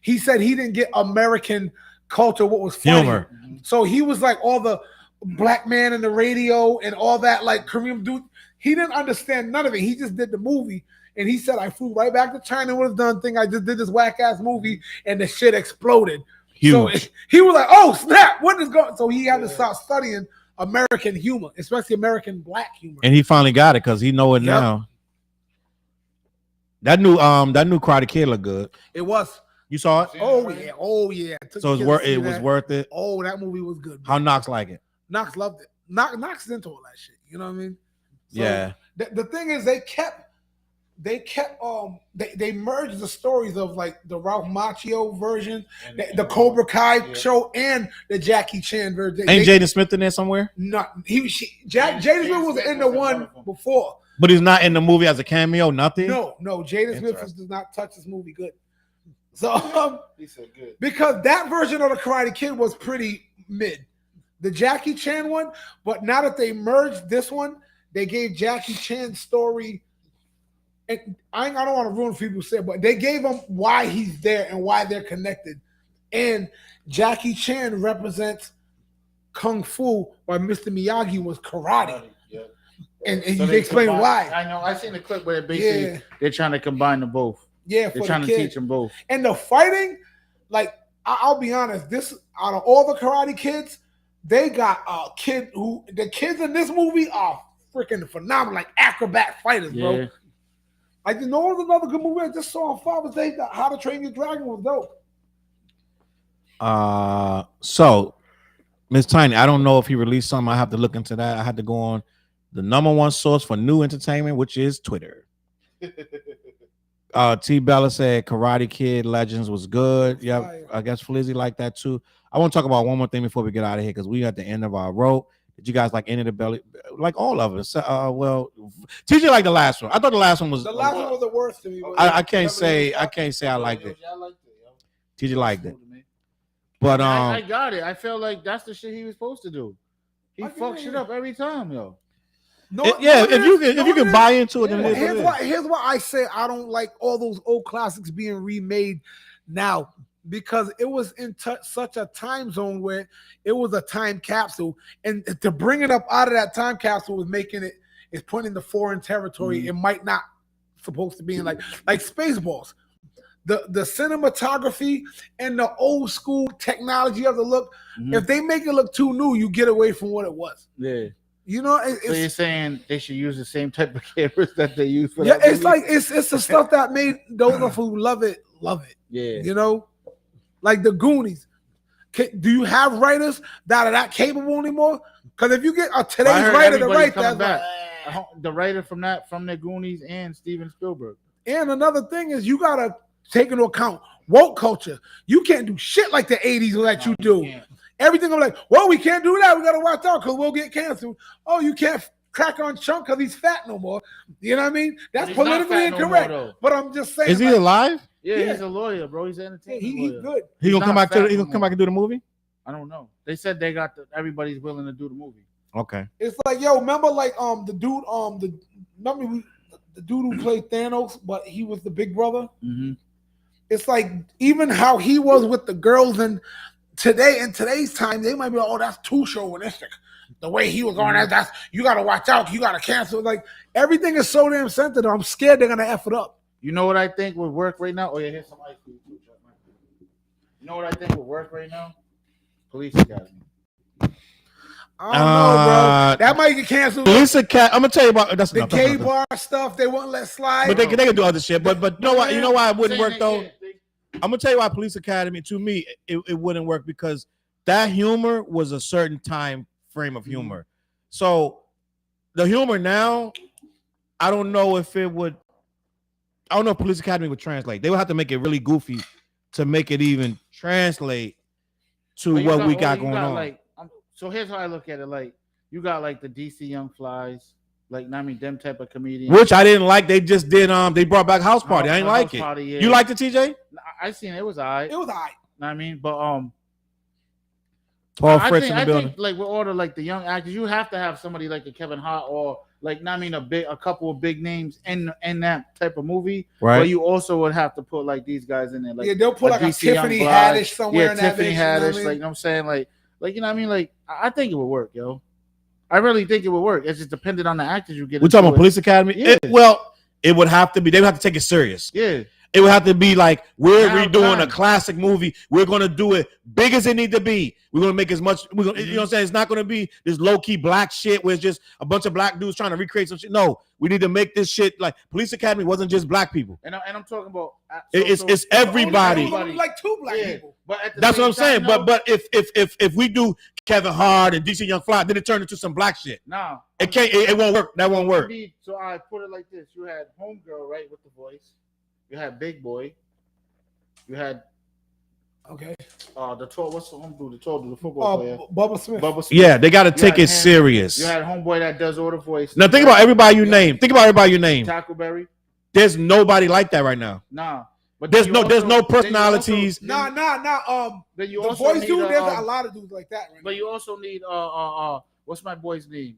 He said he didn't get American culture, what was funny. Humor. So he was like all the black man in the radio and all that, like Korean dude. He didn't understand none of it. He just did the movie. And he said, I flew right back to China with this done thing. I just did this whack ass movie and the shit exploded. Huge. So he was like, oh, snap. What is going on? So he had to start studying American humor, especially American black humor. And he finally got it because he know it now. That new Karate Kid looked good. It was. You saw it? Oh yeah. So it was worth it. Oh, that movie was good. How Knox like it? Knox loved it. Knox is into all that shit. You know what I mean? So yeah. The thing is, they merged the stories of like the Ralph Macchio version, the Cobra Kai show, and the Jackie Chan version. Ain't Jaden Smith in there somewhere? Not Jaden Smith was in the one before, but he's not in the movie as a cameo. Nothing. No. Jaden Smith does not touch this movie good. So he said good because that version of the Karate Kid was pretty mid. The Jackie Chan one, but now that they merged this one, they gave Jackie Chan's story. And I don't want to ruin what people say, but they gave him why he's there and why they're connected. And Jackie Chan represents Kung Fu, while Mr. Miyagi was karate. Yeah. And so they explain why. I know. I seen the clip where basically they're trying to combine them both. Yeah, they're trying to teach them both. And the fighting, like I'll be honest, this out of all the Karate Kids, they got a kid who the kids in this movie are freaking phenomenal, like acrobat fighters, bro. I just know it was another good movie I just saw on Father's Day. How to Train Your Dragon was dope. So Miss Tiny, I don't know if he released something. I have to look into that. I had to go on the #1 source for new entertainment, which is Twitter. T Bella said Karate Kid Legends was good. Yeah, I guess Flizzy liked that too. I want to talk about one more thing before we get out of here because we at the end of our rope. Did you guys like any of the belly? Like all of us. Well, TJ liked the last one. I thought the last one was the worst to me. I can't say I liked it. TJ liked it. But I got it. I feel like that's the shit he was supposed to do. He fucks shit up every time, yo. If you can buy into it, then here's why I say I don't like all those old classics being remade. Now, because it was in such a time zone where it was a time capsule, and to bring it up out of that time capsule was making it, is putting in the foreign territory. It might not supposed to be in like Spaceballs. The cinematography and the old school technology of the look, if they make it look too new, you get away from what it was. Yeah. You know, So you're saying they should use the same type of cameras that they use for yeah, that it's like it's the stuff that made those of who love it. Yeah. You know, like the Goonies. Do you have writers that are that capable anymore? Because if you get a today's writer to write that, back. The writer from the Goonies and Steven Spielberg. And another thing is you gotta take into account woke culture. You can't do shit like the 80s that you do. Can't. Everything I'm like, well, we can't do that. We gotta watch out because we'll get canceled. Oh, you can't crack on Chunk because he's fat no more. You know what I mean? That's politically incorrect. No more, but I'm just saying. Is he alive? Yeah, he's a lawyer, bro. He's an entertainer. He's lawyer. good. He gonna come back not to. He gonna come back and do the movie. I don't know. They said they got everybody's willing to do the movie. Okay. It's like, yo, remember like the dude the dude who played Thanos, but he was the big brother. Mm-hmm. It's like even how he was with the girls, and in today's time, they might be like, oh, that's too chauvinistic. The way he was going, that's you gotta watch out, you gotta cancel. Like everything is so damn sensitive. I'm scared they're gonna F it up. You know what I think would work right now? Oh yeah, here's some ice cream too. You know what I think would work right now? Police Academy. I don't know, bro. That might get canceled. Police Academy. I'm gonna tell you about that's the enough, gay that's bar stuff. They won't let slide. But they can do other shit. But you know why? You know why it wouldn't work though. Can't. I'm gonna tell you why Police Academy. To me, it wouldn't work because that humor was a certain time frame of humor. So the humor now, I don't know if it would. I don't know if Police Academy would translate. They would have to make it really goofy to make it even translate to what we got going on. Like, so here's how I look at it. Like you got like the DC Young Flies, like I mean them type of comedians. Which I didn't like. They just did they brought back House Party. I didn't like it. Party, yeah. You liked it, TJ? I seen it. It was alright. It was alright. I mean, but Paul Fritz in the building. think, like with all the young actors, you have to have somebody like a Kevin Hart or like I mean a couple of big names in that type of movie. Right. But you also would have to put like these guys in there. Like they'll put like a DC Tiffany Haddish somewhere. Yeah, in that Tiffany bitch, Haddish. You know what I mean? Like you know what I'm saying, like you know what I mean. Like I think it would work, yo. I really think it would work. It's just dependent on the actors you get. We're talking about Police Academy. Yeah. It would have to be. They would have to take it serious. Yeah. It would have to be like we're Now redoing time. a classic movie. We're gonna do it big as it need to be. We're gonna make as much. We're gonna, you know what I'm saying? It's not gonna be this low key black shit where it's just a bunch of black dudes trying to recreate some shit. No, we need to make this shit like Police Academy wasn't just black people. And I'm talking about It's everybody. It was like two black people. But at the That's same what I'm saying. time, But if we do Kevin Hart and DC Young Fly, then it turned into some black shit. nah, It can't. It won't work. That won't work. So I put it like this: you had Homegirl, right, with the voice. You had Big Boy. You had Okay. the tall. What's the home dude? The tall dude, the football player. Bubba Smith. Bubba Smith. Yeah, they got to take had it him. serious. You had Homeboy that does all the voice. Now think about everybody you name. Think about everybody you name. Tackleberry. There's nobody like that right now. Nah. But There's then no you there's also- no personalities. Nah. Then you The also voice need dude, there's a lot of dudes like that. Right But you also need what's my boy's name?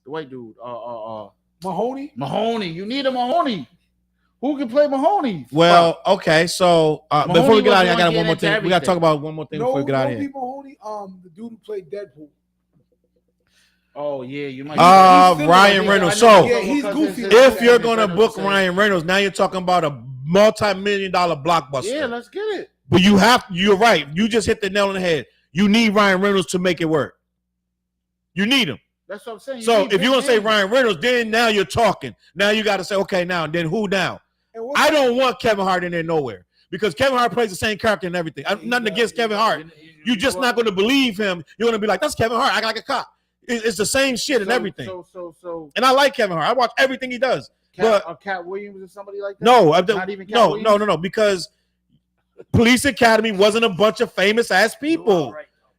The white dude. Mahoney. Mahoney. You need a Mahoney. Who can play Mahoney? Well, okay, so before we get out of here, I got one more thing. We got to everything. talk about one more thing before we get out of here. Mahoney. The dude who played Deadpool. Oh yeah, you might. Ryan Reynolds. So Yeah, he's goofy. if you're gonna book Ryan Reynolds, now you're talking about a multi-million-dollar blockbuster. Yeah, let's get it. But you're right. You just hit the nail on the head. You need Ryan Reynolds to make it work. You need him. That's what I'm saying. So if you're gonna say Ryan Reynolds, then now you're talking. Now you got to say, okay, now then who now? I don't want Kevin Hart in there nowhere because Kevin Hart plays the same character and everything. Nothing against Kevin Hart. You're just not going to believe him. You're going to be like, that's Kevin Hart. I got like a cop. It's the same shit and everything. So. And I like Kevin Hart. I watch everything he does. Cat Williams or somebody like that? No, Not even Cat Williams? no, because Police Academy wasn't a bunch of famous ass people.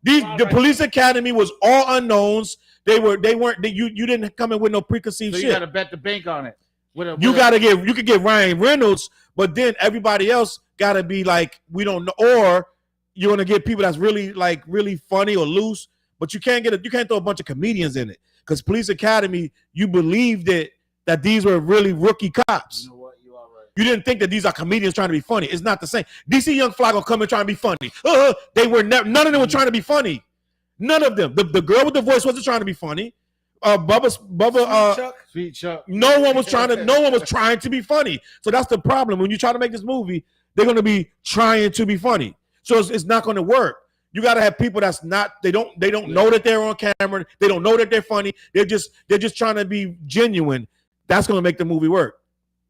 The Police Academy was all unknowns. You didn't come in with no preconceived So shit. you got to bet the bank on it. You could get Ryan Reynolds, but then everybody else got to be like, we don't know, or you're gonna get people that's really funny or loose, but you can't throw a bunch of comedians in it because Police Academy, you believed that these were really rookie cops. You know what? You are right. You didn't think that these are comedians trying to be funny. It's not the same. DC Young Fly gonna come and try and be funny. They were never. None of them were trying to be funny. None of them. The girl with the voice wasn't trying to be funny. Sweet Chuck. No one was trying to be funny. So that's the problem. When you try to make this movie, they're gonna be trying to be funny. So it's not gonna work. You gotta have people that's not. They don't know that they're on camera. They don't know that they're funny. They're just trying to be genuine. That's gonna make the movie work.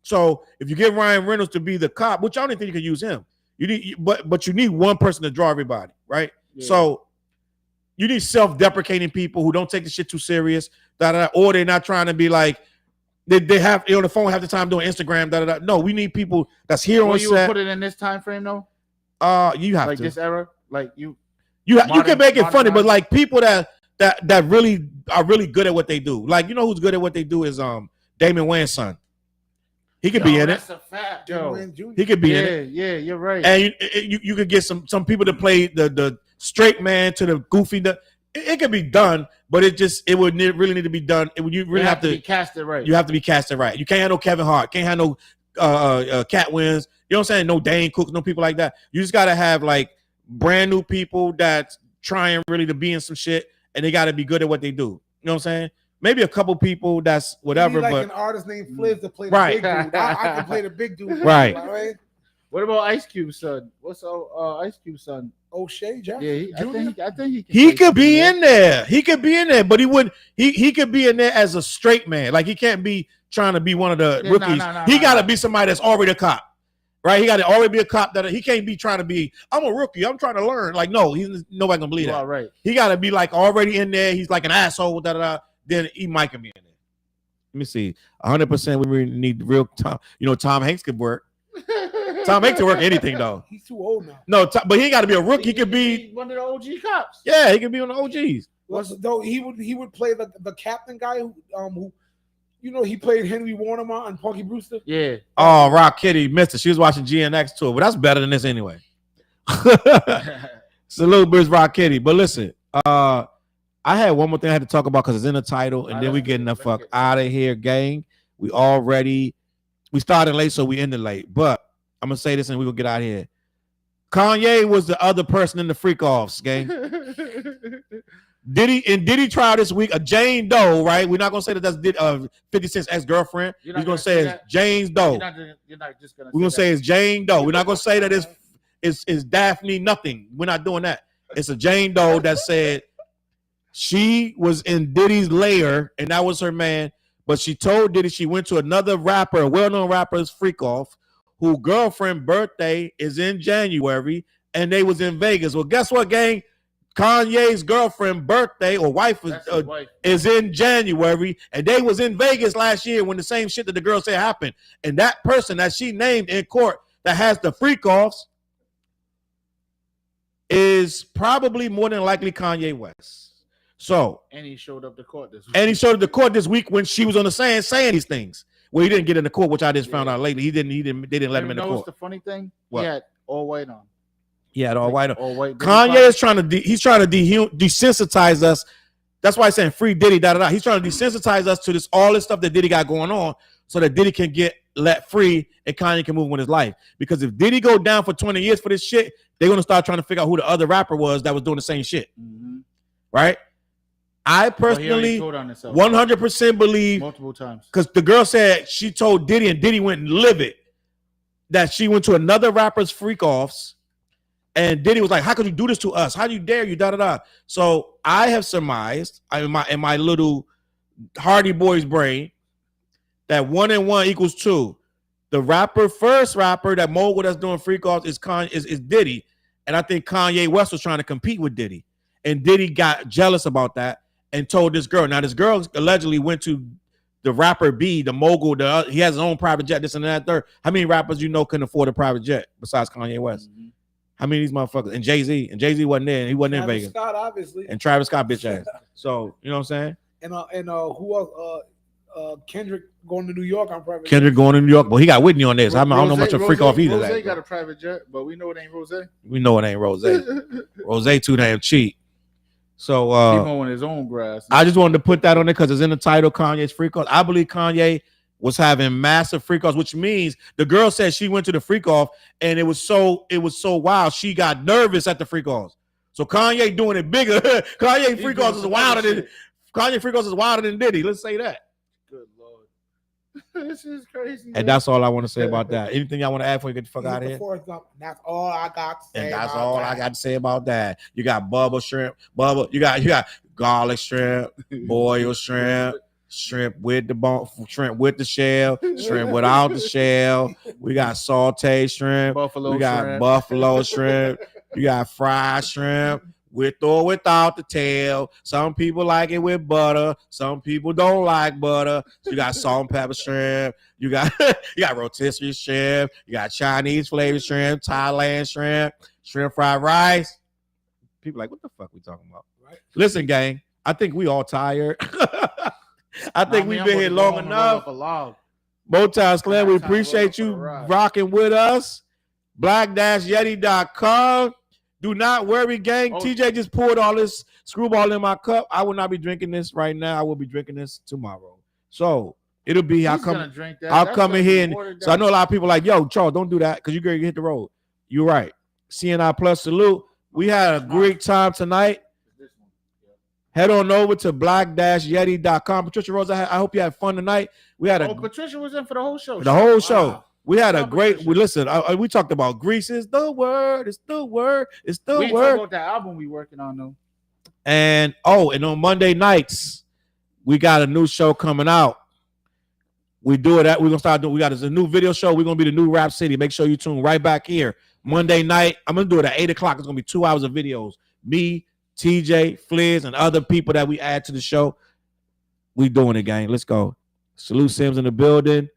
So if you get Ryan Reynolds to be the cop, which I don't even think you can use him. You need, but you need one person to draw everybody, right? Yeah. So you need self-deprecating people who don't take the shit too serious, or they're not trying to be like they have on the phone half the time doing Instagram. No, we need people that's here on set. You would put it in this time frame though. You have like to this era, like you can make it funny, but like people that really are really good at what they do. Like you know who's good at what they do is Damon Wayans' son. He could be in it. That's a fact, He could be in it. Yeah, you're right. And you could get some people to play the straight man to the goofy. It could be done, but it would really need to be done. You really have to be casted right. You have to be casted right. You can't have no Kevin Hart. Can't have no Cat Wins. You know what I'm saying? No Dane Cooks. No people like that. You just gotta have like brand new people that's trying really to be in some shit, and they gotta be good at what they do. You know what I'm saying? Maybe a couple people that's whatever. Like but an artist named Fliz to play the big dude. I can play the big dude. Right. What about Ice Cube's son? What's Ice Cube's son? O'Shea Jackson. Yeah, I think he could be in there. He could be in there, but he wouldn't. He could be in there as a straight man. Like he can't be trying to be one of the rookies. He got to be somebody that's already a cop, right? He got to already be a cop. That he can't be trying to be. I'm a rookie. I'm trying to learn. Like no, nobody gonna believe that. Right. He got to be like already in there. He's like an asshole. Then he might can be in there. Let me see. 100%. We really need real Tom. You know, Tom Hanks could work. Tom Hanks can work anything though. He's too old now. No, but he got to be a rookie. He could be one of the OG cops. Yeah, he could be one of the OGs. Though he would play the captain guy who you know he played Henry Warnemont and Punky Brewster. Yeah. Oh, Rock Kitty missed it. She was watching GNX tour, but that's better than this anyway. Salute, Biz Rock Kitty. But listen, I had one more thing I had to talk about because it's in the title, and then we getting the fuck out of here, gang. We started late, so we ended late. But I'm gonna say this, and we will get out of here. Kanye was the other person in the freak offs, gang. Did he try this week a Jane Doe? Right? We're not gonna say that that's 50 Cent's ex-girlfriend. We're gonna say it's Jane Doe. You're not just gonna. We're gonna say it's Jane Doe. We're not gonna say that it's Daphne nothing. We're not doing that. It's a Jane Doe that said she was in Diddy's lair, and that was her man. But she told Diddy she went to another rapper, a well-known rapper's freak off, whose girlfriend's birthday is in January, and they was in Vegas. Well, guess what, gang? Kanye's girlfriend birthday or wife is in January, and they was in Vegas last year when the same shit that the girl said happened. And that person that she named in court that has the freak offs is probably more than likely Kanye West. So, and he showed up to court this week. When she was on the stand saying these things. Well, he didn't get in the court, which I just found out later. They didn't let him in the court. What's the funny thing? What? He had all white on. He had all white on. All white. Kanye is trying to desensitize us. That's why he's saying free Diddy, He's trying to desensitize us to all this stuff that Diddy got going on so that Diddy can get let free and Kanye can move on with his life. Because if Diddy go down for 20 years for this shit, they're going to start trying to figure out who the other rapper was that was doing the same shit. Mm-hmm. Right? I personally 100% believe multiple times because the girl said she told Diddy and Diddy went livid that she went to another rapper's freak offs, and Diddy was like, "How could you do this to us? How do you dare you?" So I have surmised in my little Hardy Boy's brain that 1 and 1 equals 2. The first rapper that mogul that's doing freak offs is Diddy, and I think Kanye West was trying to compete with Diddy, and Diddy got jealous about that. And told this girl. Now, this girl allegedly went to the rapper B, the mogul. He has his own private jet, this and that, third. How many rappers can afford a private jet besides Kanye West? Mm-hmm. How many of these motherfuckers? And Jay-Z. And Jay-Z wasn't there. And he wasn't in Vegas. Scott, obviously. And Travis Scott, bitch ass. So, you know what I'm saying? And who else? Kendrick going to New York on private jet. Kendrick going to New York. Well, he got Whitney on this. I don't know much of a freak off either. Rose got a private jet, but we know it ain't Rose. We know it ain't Rose. Rose too damn cheap. So he mowing his own grass. I just wanted to put that on there because it's in the title, Kanye's freak off. I believe Kanye was having massive freak offs, which means the girl said she went to the freak off and it was so wild. She got nervous at the freak offs. So Kanye doing it bigger. Kanye freak offs is wilder than Diddy. Let's say that. Good Lord. This is crazy. And that's all I want to say about that. Anything y'all want to add before you get the fuck out of here? That's all I got to say. And that's all I got to say about that. You got bubble shrimp, you got garlic shrimp, boiled shrimp, shrimp with the bone, shrimp with the shell, shrimp without the shell. We got sauteed shrimp. Buffalo we got shrimp. buffalo shrimp. You got fried shrimp with or without the tail. Some people like it with butter. Some people don't like butter. So you got salt and pepper shrimp. You got rotisserie shrimp. You got Chinese flavored shrimp, Thailand shrimp, shrimp fried rice. People like, what the fuck we talking about? Right. Listen, gang, I think we all tired. I think we've been here long enough. Motown Slam, we appreciate you rocking with us. Black-Yeti.com. Do not worry, gang. TJ just poured all this screwball in my cup. I will not be drinking this right now. I will be drinking this tomorrow. So it'll be, I'll come in here. So I know a lot of people like, yo, Charles, don't do that because you're going to hit the road. You're right. CNI Plus salute. We had a great time tonight. Head on over to black-yeti.com. Patricia Rose, I hope you had fun tonight. We had Patricia was in for the whole show. The whole show. We had a great. We talked about Greece is the word. It's the word. It's the word. We talked about that album we working on though. And on Monday nights, we got a new show coming out. We're gonna start doing. We got a new video show. We're gonna be the new Rap City. Make sure you tune right back here Monday night. I'm gonna do it at 8:00. It's gonna be 2 hours of videos. Me, TJ, Fliz, and other people that we add to the show. We doing it, gang. Let's go. Salute Sims in the building.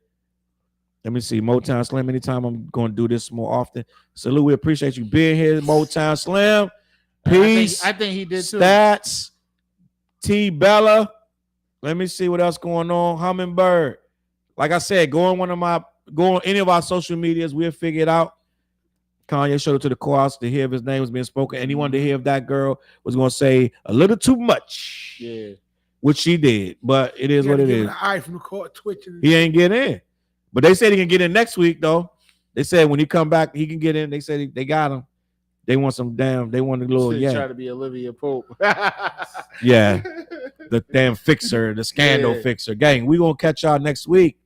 Let me see. Motown Slam. Anytime I'm going to do this more often. Salute. We appreciate you being here. Motown Slam. Peace. I think he did too. Stats. T Bella. Let me see what else going on. Hummingbird. Like I said, go on any of our social medias. We'll figure it out. Kanye showed it to the courts to hear if his name was being spoken. Anyone to hear if that girl was going to say a little too much. Yeah. Which she did. But it is what it is. Eye from the court twitching. He ain't getting in. But they said he can get in next week, though. They said when he come back, he can get in. They said they got him. They want a little, try to be Olivia Pope. Yeah. The damn fixer, the scandal fixer. Gang, we going to catch y'all next week.